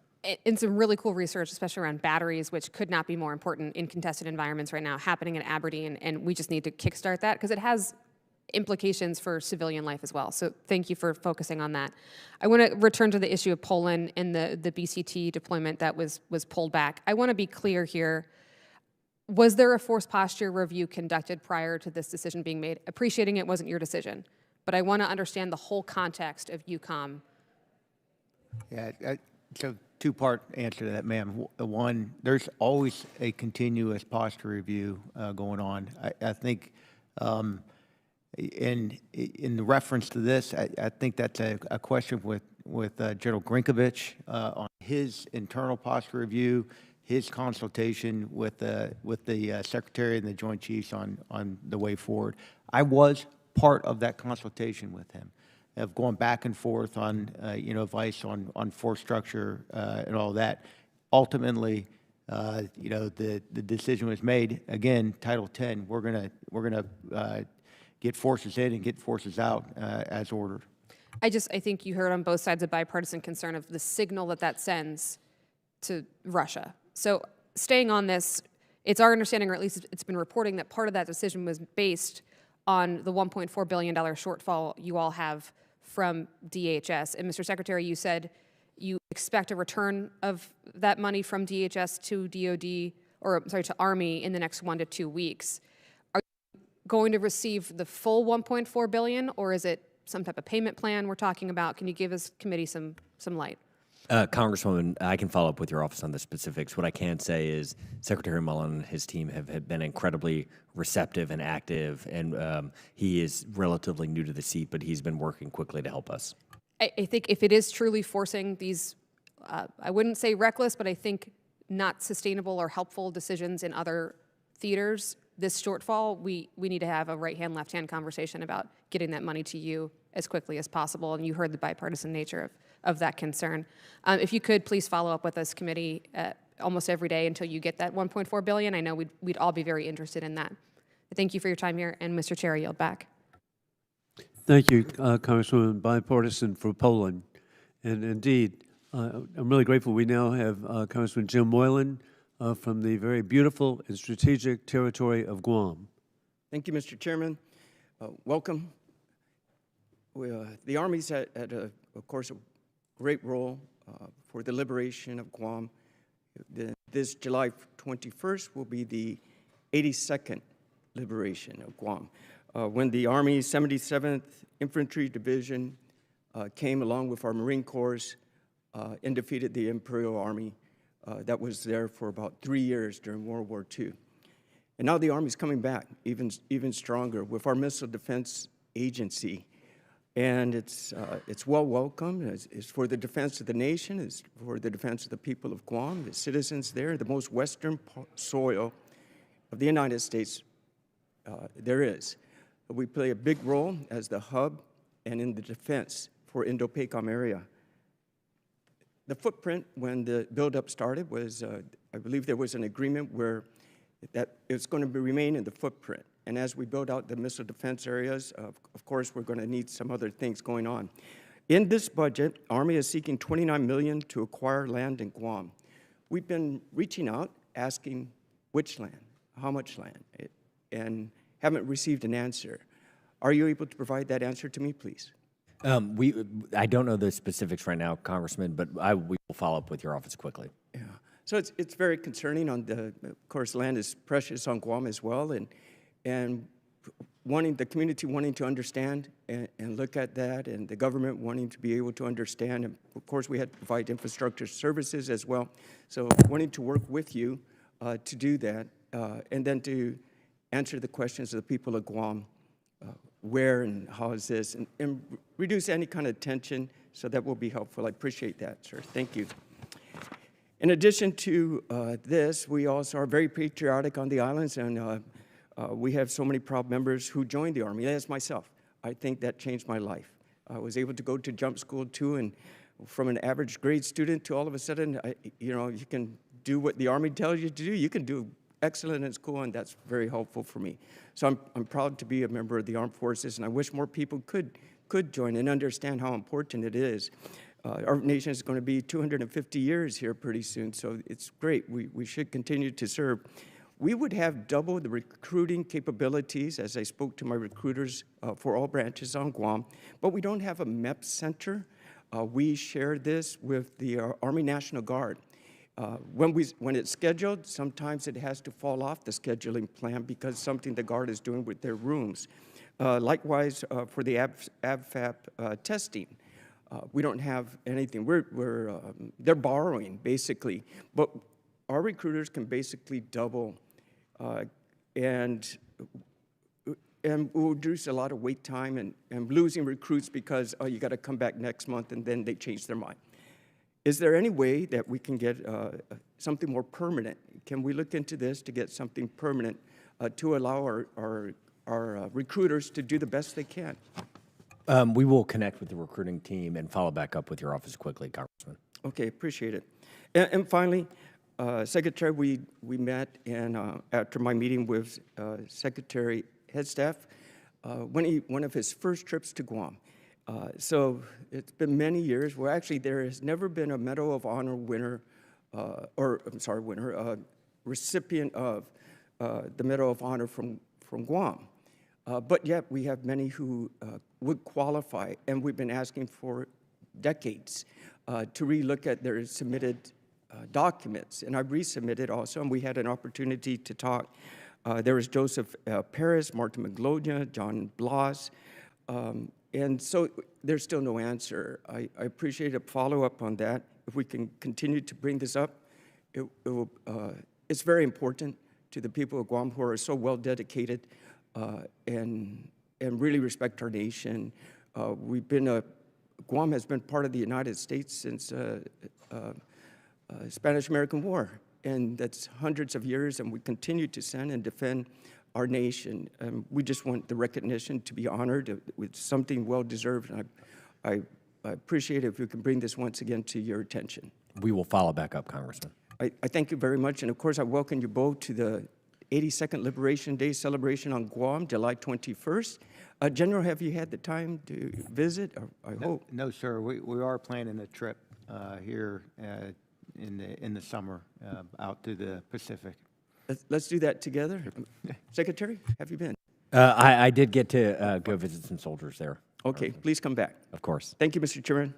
And some really cool research, especially around batteries, which could not be more important in contested environments right now, happening in Aberdeen, and we just need to kickstart that because it has implications for civilian life as well. So thank you for focusing on that. I want to return to the issue of Poland and the BCT deployment that was pulled back. I want to be clear here. Was there a force posture review conducted prior to this decision being made? Appreciating it wasn't your decision, but I want to understand the whole context of EUCOM. Yeah, so two-part answer to that, ma'am. One, there's always a continuous posture review going on. I think in the reference to this, I think that's a question with General Grinkovich on his internal posture review, his consultation with the Secretary and the Joint Chiefs on the way forward. I was part of that consultation with him, of going back and forth on advice on force structure and all that. Ultimately, the decision was made. Again, Title 10. We're gonna get forces in and get forces out as ordered. I think you heard on both sides a bipartisan concern of the signal that sends to Russia. So staying on this, It's our understanding, or at least it's been reporting, that part of that decision was based on the $1.4 billion shortfall you all have from DHS. And Mr. Secretary, you said you expect a return of that money from DHS to DOD, or sorry, to Army in the next 1 to 2 weeks. Are you going to receive the full $1.4 billion, or is it some type of payment plan we're talking about? Can you give us committee some light? Congresswoman, I can follow up with your office on the specifics. What I can say is Secretary Mullen and his team have been incredibly receptive and active, and he is relatively new to the seat, but he's been working quickly to help us. I think if it is truly forcing these, I wouldn't say reckless, but I think not sustainable or helpful decisions in other theaters, this shortfall, we need to have a right-hand, left-hand conversation about getting that money to you as quickly as possible, and you heard the bipartisan nature of that concern. If you could, please follow up with this committee almost every day until you get that $1.4 billion. I know we'd all be very interested in that. Thank you for your time here, and Mr. Chair, I yield back. Thank you, Congresswoman, bipartisan for Poland. And indeed, I'm really grateful we now have Congressman Jim Moylan from the very beautiful and strategic territory of Guam. Thank you, Mr. Chairman. Welcome. The Army's had, of course, a great role for the liberation of Guam. This July 21st will be the 82nd liberation of Guam. When the Army 77th Infantry Division came along with our Marine Corps and defeated the Imperial Army that was there for about 3 years during World War II. And now the Army's coming back even stronger with our Missile Defense Agency. And it's well welcomed. It's for the defense of the nation. It's for the defense of the people of Guam, the citizens there, the most western soil of the United States there is. We play a big role as the hub and in the defense for Indo-PACOM area. The footprint, when the buildup started, was, I believe there was an agreement where that it's going to remain in the footprint. And as we build out the missile defense areas, of course, we're going to need some other things going on. In this budget, Army is seeking $29 million to acquire land in Guam. We've been reaching out, asking which land, how much land, and haven't received an answer. Are you able to provide that answer to me, please? I don't know the specifics right now, Congressman, but we will follow up with your office quickly. Yeah. So it's very concerning. Of course, land is precious on Guam as well, and the community wanting to understand and look at that, and the government wanting to be able to understand. And of course, we had to provide infrastructure services as well. So wanting to work with you to do that, and then to answer the questions of the people of Guam, where and how is this, and reduce any kind of tension, so that will be helpful. I appreciate that, sir. Thank you. In addition to this, we also are very patriotic on the islands, and we have so many proud members who joined the Army, as myself. I think that changed my life. I was able to go to jump school too, and from an average grade student to all of a sudden, you can do what the Army tells you to do. You can do excellent in school, and that's very helpful for me. So I'm proud to be a member of the Armed Forces, and I wish more people could join and understand how important it is. Our nation is going to be 250 years here pretty soon, so it's great. We should continue to serve. We would have double the recruiting capabilities, as I spoke to my recruiters for all branches on Guam, but we don't have a MEP center. We share this with the Army National Guard. When it's scheduled, sometimes it has to fall off the scheduling plan because something the Guard is doing with their rooms. Likewise, for the ABFAP testing, we don't have anything. They're borrowing, basically, but our recruiters can basically double and we'll reduce a lot of wait time and losing recruits because, oh, you got to come back next month, and then they change their mind. Is there any way that we can get something more permanent? Can we look into this to get something permanent to allow our recruiters to do the best they can? We will connect with the recruiting team and follow back up with your office quickly, Congressman. Okay, appreciate it. And finally, Secretary, we met, and after my meeting with Secretary Hegseth, one of his first trips to Guam. So it's been many years. Well, actually, there has never been a Medal of Honor winner, recipient of the Medal of Honor from Guam. But yet we have many who would qualify, and we've been asking for decades to relook at their submitted documents. And I've resubmitted also, and we had an opportunity to talk. There was Joseph Perez, Martin Maglonia, John Blas, and so there's still no answer. I appreciate a follow-up on that. If we can continue to bring this up, it's very important to the people of Guam who are so well dedicated and really respect our nation. Guam has been part of the United States since Spanish-American War, and that's hundreds of years, and we continue to send and defend our nation. We just want the recognition to be honored with something well-deserved, and I appreciate it if you can bring this once again to your attention. We will follow back up, Congressman. I thank you very much, and of course I welcome you both to the 82nd Liberation Day celebration on Guam, July 21st. General, have you had the time to visit? I hope. No, sir. We are planning a trip here in the summer out to the Pacific. Let's do that together. Secretary, have you been? I did get to go visit some soldiers there. Okay, please come back. Of course. Thank you, Mr. Chairman.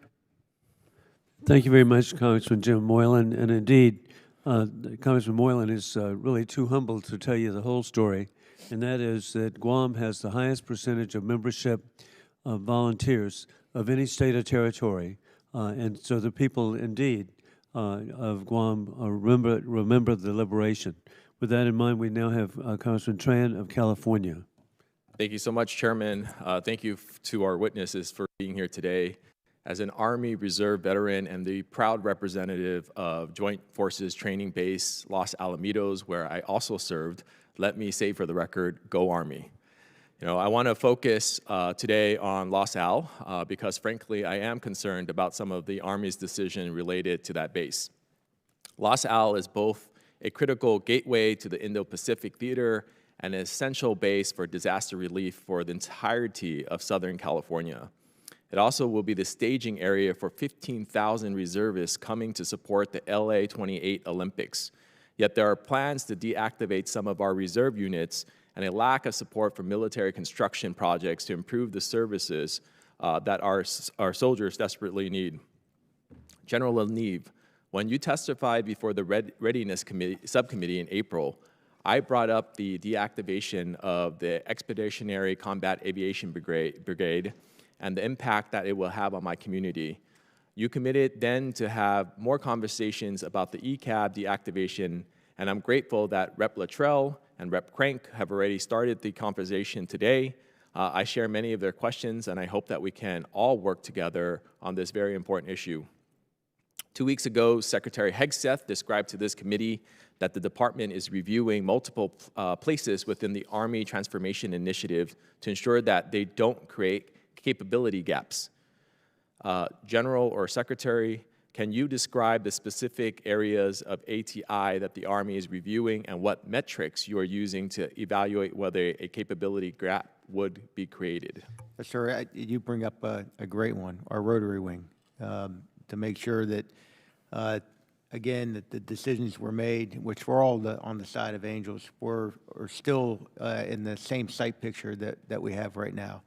Thank you very much, Congressman Jim Moylan. And indeed, Congressman Moylan is really too humble to tell you the whole story, and that is that Guam has the highest percentage of membership of volunteers of any state or territory. And so the people, indeed, of Guam remember the liberation. With that in mind, we now have Congressman Tran of California. Thank you so much, Chairman. Thank you to our witnesses for being here today. As an Army Reserve veteran and the proud representative of Joint Forces Training Base Los Alamitos, where I also served, let me say for the record, go Army. I want to focus today on Los Al because, frankly, I am concerned about some of the Army's decision related to that base. Los Al is both a critical gateway to the Indo-Pacific theater and an essential base for disaster relief for the entirety of Southern California. It also will be the staging area for 15,000 reservists coming to support the LA 28 Olympics. Yet there are plans to deactivate some of our reserve units and a lack of support for military construction projects to improve the services that our soldiers desperately need. General Leneve, when you testified before the Readiness Subcommittee in April, I brought up the deactivation of the Expeditionary Combat Aviation Brigade and the impact that it will have on my community. You committed then to have more conversations about the ECAB deactivation, and I'm grateful that Rep. Luttrell and Rep. Crank have already started the conversation today. I share many of their questions, and I hope that we can all work together on this very important issue. 2 weeks ago, Secretary Hegseth described to this committee that the department is reviewing multiple places within the Army Transformation Initiative to ensure that they don't create capability gaps. General or Secretary, can you describe the specific areas of ATI that the Army is reviewing and what metrics you are using to evaluate whether a capability gap would be created? Yes, sir. You bring up a great one, our rotary wing, to make sure that, again, that the decisions were made, which were all on the side of Angels, are still in the same site picture that we have right now.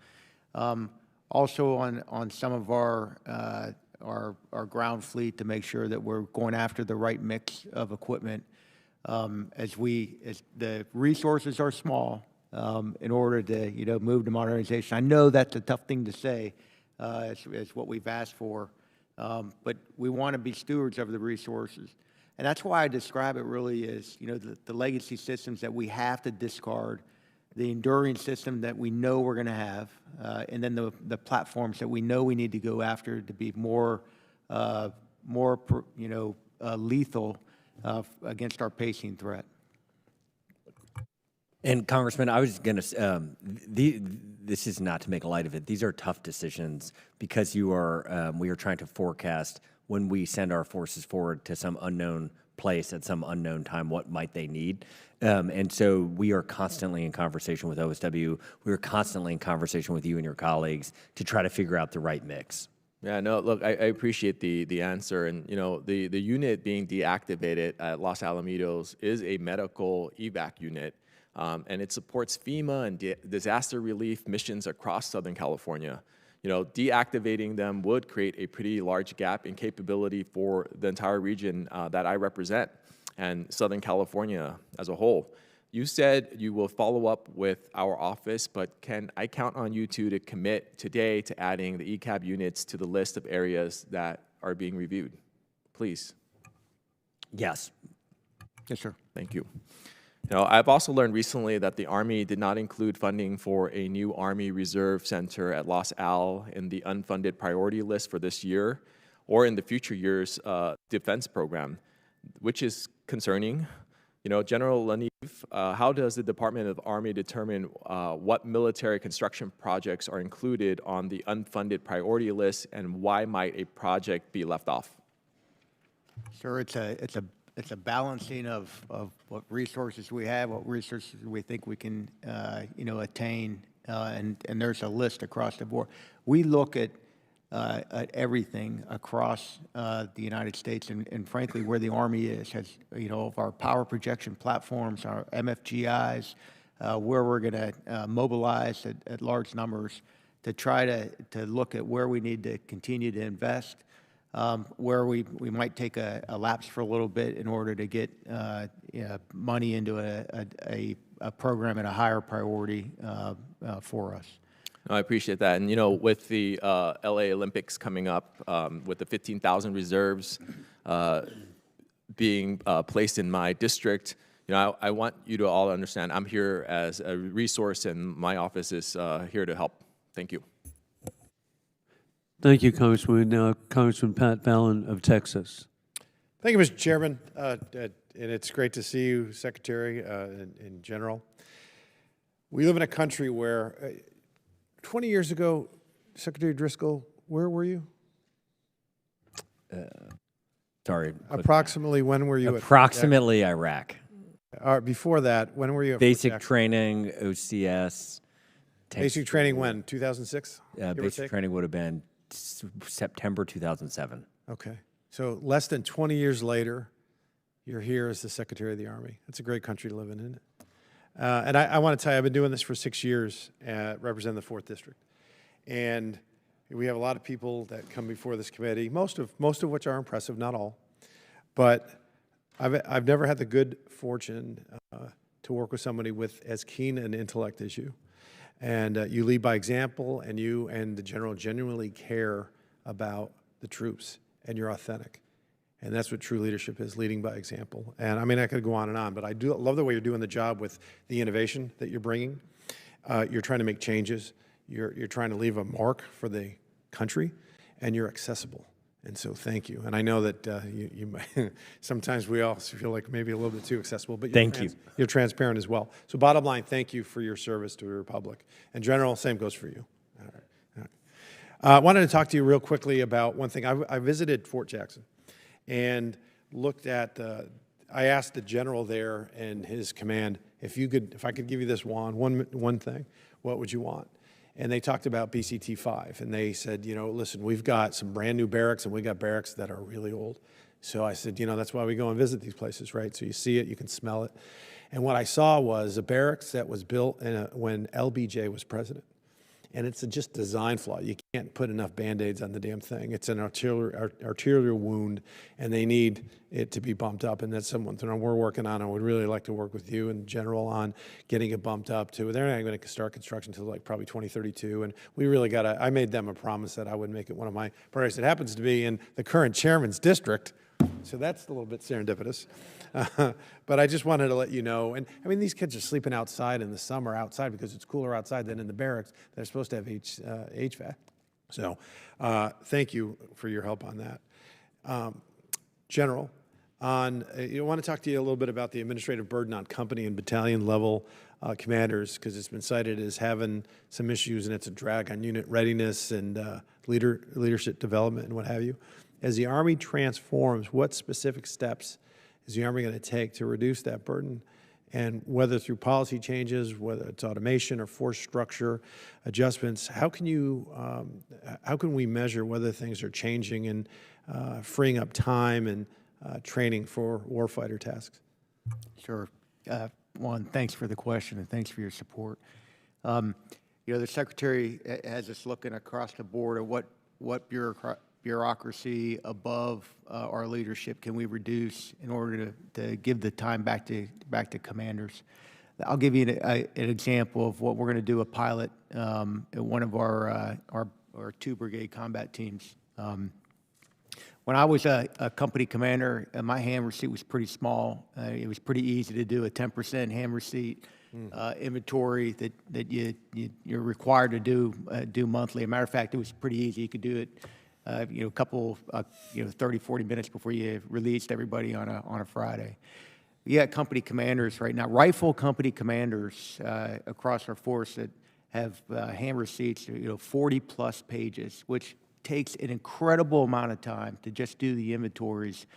Also on some of our ground fleet to make sure that we're going after the right mix of equipment as the resources are small in order to move to modernization. I know that's a tough thing to say as what we've asked for, but we want to be stewards of the resources. And that's why I describe it really as the legacy systems that we have to discard, the enduring system that we know we're going to have, and then the platforms that we know we need to go after to be more lethal against our pacing threat. And Congressman, I was going to, this is not to make light of it. These are tough decisions because we are trying to forecast when we send our forces forward to some unknown place at some unknown time, what might they need? And so we are constantly in conversation with OSW. We are constantly in conversation with you and your colleagues to try to figure out the right mix. Yeah, no, look, I appreciate the answer. And, you know, the unit being deactivated at Los Alamitos is a medical evac unit, and it supports FEMA and disaster relief missions across Southern California. You know, deactivating them would create a pretty large gap in capability for the entire region that I represent and Southern California as a whole. You said you will follow up with our office, but can I count on you two to commit today to adding the ECAB units to the list of areas that are being reviewed? Please. Yes. Yes, sir. Thank you. You know, I've also learned recently that the Army did not include funding for a new Army Reserve Center at Los Al in the unfunded priority list for this year or in the future years' defense program, which is concerning. You know, General Laniv, how does the Department of Army determine what military construction projects are included on the unfunded priority list, and why might a project be left off? Sir, it's a balancing of what resources we have, what resources we think we can, attain, and there's a list across the board. We look at everything across the United States, and frankly, where the Army is, has, of our power projection platforms, our MFGIs, where we're going to mobilize at large numbers to try to look at where we need to continue to invest, where we might take a lapse for a little bit in order to get money into a program at a higher priority for us. I appreciate that. And, you know, with the LA Olympics coming up, with the 15,000 reserves being placed in my district, you know, I want you to all understand I'm here as a resource, and my office is here to help. Thank you. Thank you, Congressman. Now, Congressman Pat Fallon of Texas. Thank you, Mr. Chairman. And it's great to see you, Secretary, in general. We live in a country where 20 years ago, Secretary Driscoll, where were you? Sorry. Approximately when were you? Approximately Iraq. Before that, when were you? Basic training, OCS. Basic training when? 2006? Basic training would have been September 2007. Okay. So less than 20 years later, you're here as the Secretary of the Army. That's a great country to live in, isn't it? And I want to tell you, I've been doing this for 6 years, representing the 4th District. And we have a lot of people that come before this committee, most of which are impressive, not all. But I've never had the good fortune to work with somebody with as keen an intellect as you. And you lead by example, and you and the General genuinely care about the troops, and you're authentic. And that's what true leadership is, leading by example. And I mean, I could go on, but I do love the way you're doing the job with the innovation that you're bringing. You're trying to make changes. You're trying to leave a mark for the country, and you're accessible. And so thank you. And I know that you might, sometimes we all feel like maybe a little bit too accessible, but you're transparent as well. So bottom line, thank you for your service to the Republic. And General, same goes for you. All right. All right. I wanted to talk to you real quickly about one thing. I visited Fort Jackson and looked at, I asked the general there and his command, if I could give you this wand, one thing, what would you want? And they talked about BCT 5, and they said, listen, we've got some brand new barracks, and we got barracks that are really old. So I said, that's why we go and visit these places, right? So you see it, you can smell it. And what I saw was a barracks that was built when LBJ was president. And it's just design flaw. You can't put enough Band-Aids on the damn thing. It's an arterial wound, and they need it to be bumped up. And that's something we're working on. I would really like to work with you in general on getting it bumped up to. They're not going to start construction until like probably 2032. And we really I made them a promise that I would make it one of my priorities. It happens to be in the current chairman's district. So that's a little bit serendipitous. But I just wanted to let you know. And I mean, these kids are sleeping outside in the summer outside because it's cooler outside than in the barracks. They're supposed to have HVAC. So thank you for your help on that. General, I want to talk to you a little bit about the administrative burden on company and battalion level commanders, because it's been cited as having some issues, and it's a drag on unit readiness and leadership development and what have you. As the Army transforms, what specific steps is the Army going to take to reduce that burden And whether through policy changes, whether it's automation or force structure adjustments, how can we measure whether things are changing and freeing up time and training for warfighter tasks? Sure. One, thanks for the question and thanks for your support. You know, the Secretary has us looking across the board at what bureaucracy above our leadership can we reduce in order to give the time back to commanders. I'll give you an example of what we're going to do, a pilot at one of our 2 brigade combat teams. When I was a company commander, my hand receipt was pretty small. It was pretty easy to do a 10% hand receipt inventory that you're required to do monthly. As a matter of fact, it was pretty easy. You could do it, a couple, 30, 40 minutes before you released everybody on a Friday. You got company commanders right now, rifle company commanders across our force that have hand receipts, 40+ pages, which takes an incredible amount of time to just do the inventories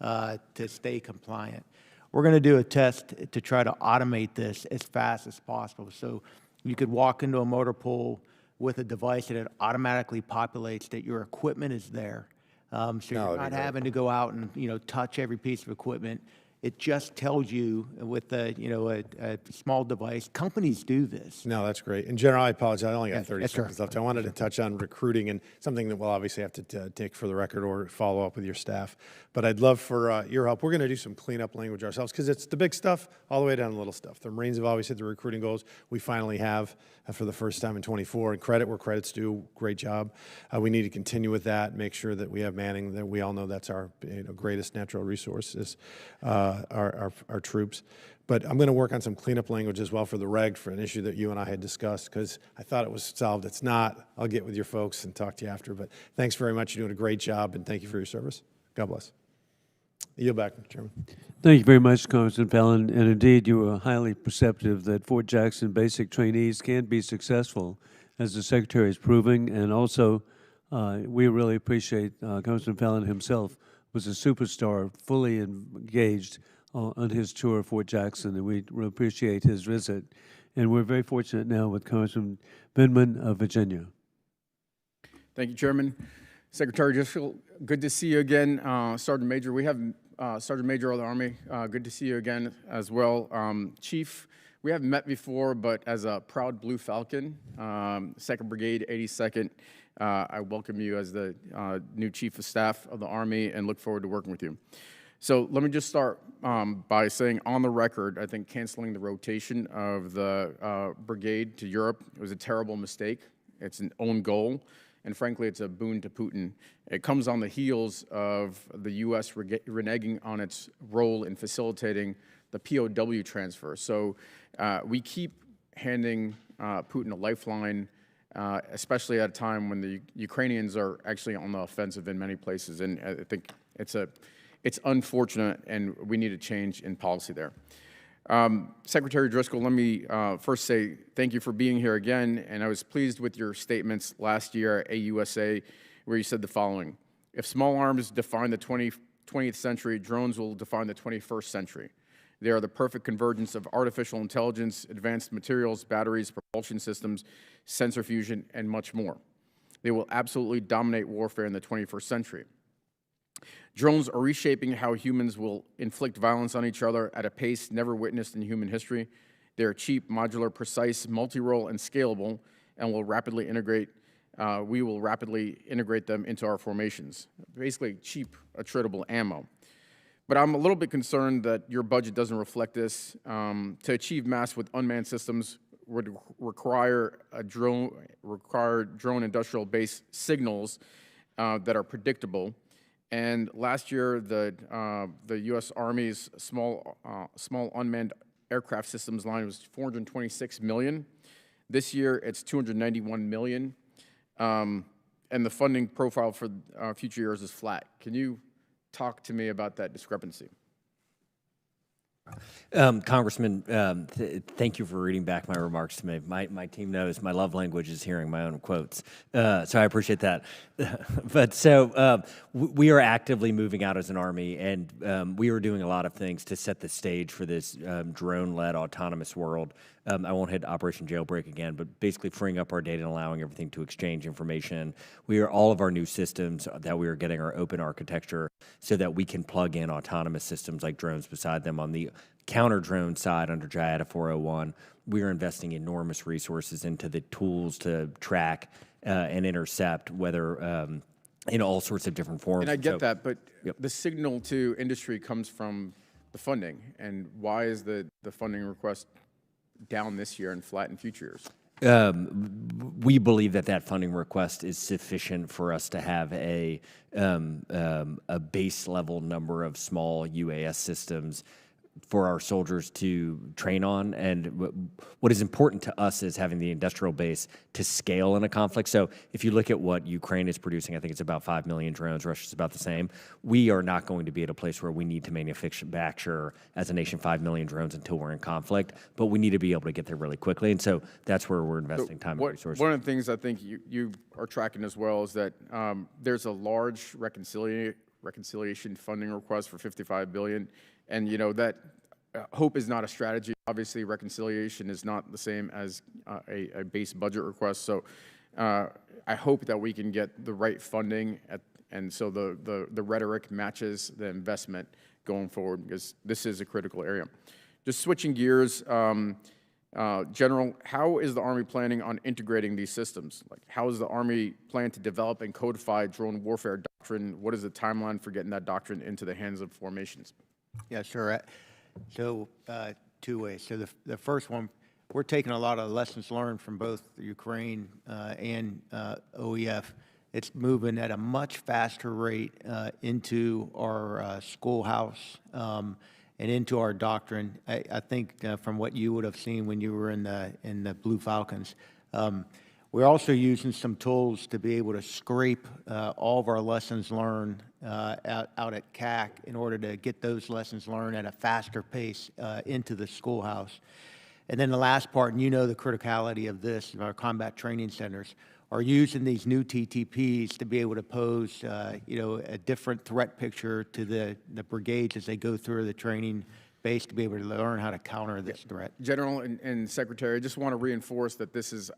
to stay compliant. We're going to do a test to try to automate this as fast as possible. So you could walk into a motor pool with a device that it automatically populates that your equipment is there. So you're not having to go out and touch every piece of equipment. It just tells you with a small device. Companies do this. No, that's great. And General, I apologize. I only got 30 seconds left. I wanted to touch on recruiting and something that we'll obviously have to take for the record or follow up with your staff. But I'd love for your help. We're going to do some cleanup language ourselves because it's the big stuff all the way down to the little stuff. The Marines have always hit the recruiting goals. We finally have for the first time in 24. And credit where credit's due. Great job. We need to continue with that. Make sure that we have manning. That we all know that's our greatest natural resource is our troops. But I'm going to work on some cleanup language as well for the reg for an issue that you and I had discussed because I thought it was solved. It's not. I'll get with your folks and talk to you after. But thanks very much. You're doing a great job, and thank you for your service. God bless. Yield back, Mr. Chairman. Thank you very much, Congressman Fallon. And indeed, you were highly perceptive that Fort Jackson basic trainees can be successful, as the Secretary is proving. And also, we really appreciate Congressman Fallon himself was a superstar, fully engaged on his tour of Fort Jackson, and we really appreciate his visit. And we're very fortunate now with Congressman Vindman of Virginia. Thank you, Chairman. Secretary Driscoll, good to see you again. Sergeant Major, we have Sergeant Major of the Army. Good to see you again as well. Chief, we haven't met before, but as a proud Blue Falcon, 2nd Brigade, 82nd, I welcome you as the new Chief of Staff of the Army and look forward to working with you. So let me just start by saying on the record, I think canceling the rotation of the brigade to Europe was a terrible mistake. It's an own goal, and frankly, it's a boon to Putin. It comes on the heels of the U.S. reneging on its role in facilitating the POW transfer. So we keep handing Putin a lifeline, especially at a time when the Ukrainians are actually on the offensive in many places, and I think it's unfortunate, and we need a change in policy there. Secretary Driscoll, let me first say thank you for being here again, and I was pleased with your statements last year at AUSA, where you said the following: if small arms define the 20th century, drones will define the 21st century. They are the perfect convergence of artificial intelligence, advanced materials, batteries, propulsion systems, sensor fusion, and much more. They will absolutely dominate warfare in the 21st century. Drones are reshaping how humans will inflict violence on each other at a pace never witnessed in human history. They are cheap, modular, precise, multi-role, and scalable, and will rapidly integrate. We will rapidly integrate them into our formations. Basically, cheap, attritable ammo. But I'm a little bit concerned that your budget doesn't reflect this. To achieve mass with unmanned systems would require drone industrial base signals that are predictable. And last year, the U.S. Army's small unmanned aircraft systems line was $426 million. This year, it's $291 million. And the funding profile for future years is flat. Can you talk to me about that discrepancy? Congressman, thank you for reading back my remarks to me. My team knows my love language is hearing my own quotes, so I appreciate that. We are actively moving out as an Army, and we are doing a lot of things to set the stage for this drone-led autonomous world. I won't hit Operation Jailbreak again, but basically freeing up our data and allowing everything to exchange information. All of our new systems that we are getting are open architecture so that we can plug in autonomous systems like drones beside them. On the counter-drone side under JIATA 401, we are investing enormous resources into the tools to track and intercept, whether in all sorts of different forms. And I get that, but the signal to industry comes from the funding. And why is the funding request down this year and flat in future years? We believe that funding request is sufficient for us to have a base level number of small UAS systems for our soldiers to train on. And what is important to us is having the industrial base to scale in a conflict. So if you look at what Ukraine is producing, I think it's about 5 million drones. Russia's about the same. We are not going to be at a place where we need to manufacture as a nation 5 million drones until we're in conflict, but we need to be able to get there really quickly. And so that's where we're investing time and resources. One of the things I think you are tracking as well is that there's a large reconciliation funding request for $55 billion. And that hope is not a strategy. Obviously, reconciliation is not the same as a base budget request. So I hope that we can get the right funding and so the rhetoric matches the investment going forward, because this is a critical area. Just switching gears, General, how is the Army planning on integrating these systems? Like, how is the Army plan to develop and codify drone warfare doctrine? What is the timeline for getting that doctrine into the hands of formations? Yeah, sure. So two ways. So the first one, we're taking a lot of lessons learned from both Ukraine and OEF. It's moving at a much faster rate into our schoolhouse and into our doctrine. I think from what you would have seen when you were in the Blue Falcons, we're also using some tools to be able to scrape all of our lessons learned out at CAC in order to get those lessons learned at a faster pace into the schoolhouse. And then the last part, and the criticality of this, our combat training centers are using these new TTPs to be able to pose, a different threat picture to the brigades as they go through the training base to be able to learn how to counter this threat. General and Secretary, I just want to reinforce that this is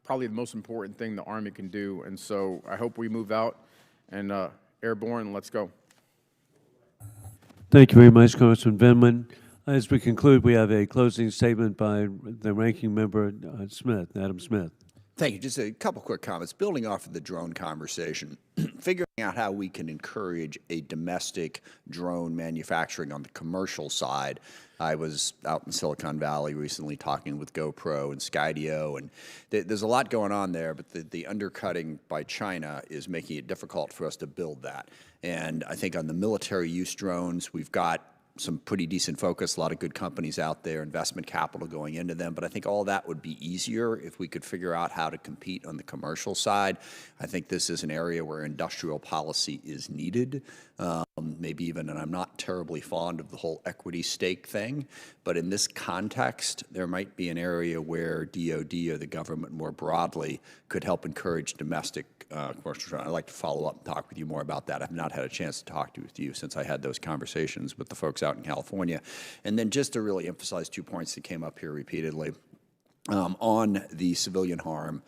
probably the most important thing the Army can do, and so I hope we move out and airborne. Let's go. Thank you very much, Congressman Vindman. As we conclude, we have a closing statement by the ranking member, Smith, Adam Smith. Thank you. Just a couple quick comments. Building off of the drone conversation, figuring out how we can encourage a domestic drone manufacturing on the commercial side. I was out in Silicon Valley recently talking with GoPro and Skydio, and there's a lot going on there, but the undercutting by China is making it difficult for us to build that. And I think on the military use drones, we've got some pretty decent focus, a lot of good companies out there, investment capital going into them, but I think all that would be easier if we could figure out how to compete on the commercial side. I think this is an area where industrial policy is needed, maybe even, and I'm not terribly fond of the whole equity stake thing, but in this context, there might be an area where DOD or the government more broadly could help encourage domestic commercial drone. I'd like to follow up and talk with you more about that. I've not had a chance to talk with you since I had those conversations with the folks out in California. And then just to really emphasize 2 points that came up here repeatedly. On the civilian harm,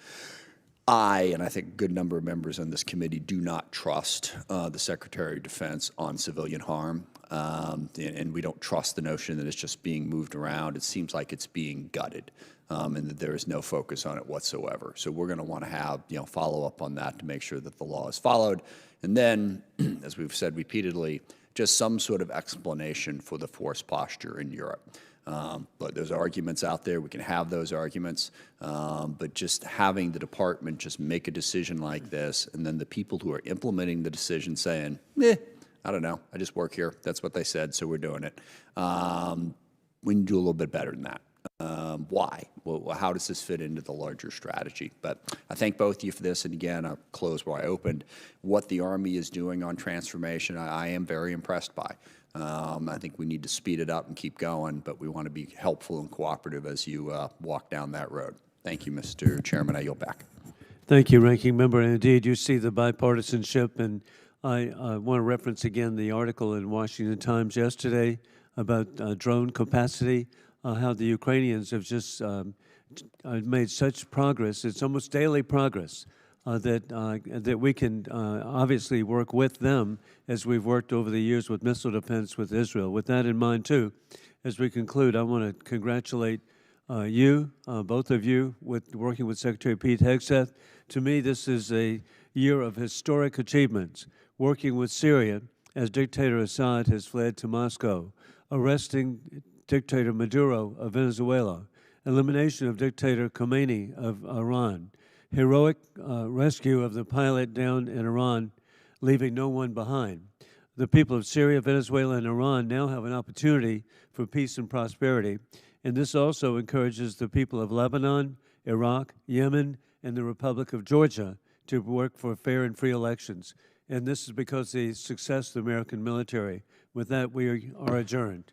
and I think a good number of members on this committee do not trust the Secretary of Defense on civilian harm. And we don't trust the notion that it's just being moved around. It seems like it's being gutted. And that there is no focus on it whatsoever. So we're going to want to have follow up on that to make sure that the law is followed. And then, as we've said repeatedly, just some sort of explanation for the force posture in Europe. But there's arguments out there. We can have those arguments. But just having the department just make a decision like this, and then the people who are implementing the decision saying, I don't know, I just work here. That's what they said, so we're doing it. We can do a little bit better than that. Why? Well, how does this fit into the larger strategy? But I thank both of you for this. And again, I'll close where I opened. What the Army is doing on transformation, I am very impressed by. I think we need to speed it up and keep going, but we want to be helpful and cooperative as you walk down that road. Thank you, Mr. Chairman. I yield back. Thank you, Ranking Member. And indeed, you see the bipartisanship, and I want to reference again the article in Washington Times yesterday about drone capacity, how the Ukrainians have just made such progress. It's almost daily progress that we can obviously work with them as we've worked over the years with missile defense with Israel. With that in mind, too, as we conclude, I want to congratulate you, both of you, with working with Secretary Pete Hegseth. To me, this is a year of historic achievements, working with Syria as dictator Assad has fled to Moscow, arresting dictator Maduro of Venezuela, elimination of dictator Khomeini of Iran, heroic rescue of the pilot down in Iran, leaving no one behind. The people of Syria, Venezuela, and Iran now have an opportunity for peace and prosperity, and this also encourages the people of Lebanon, Iraq, Yemen, and the Republic of Georgia to work for fair and free elections. And this is because of the success of the American military. With that, we are adjourned.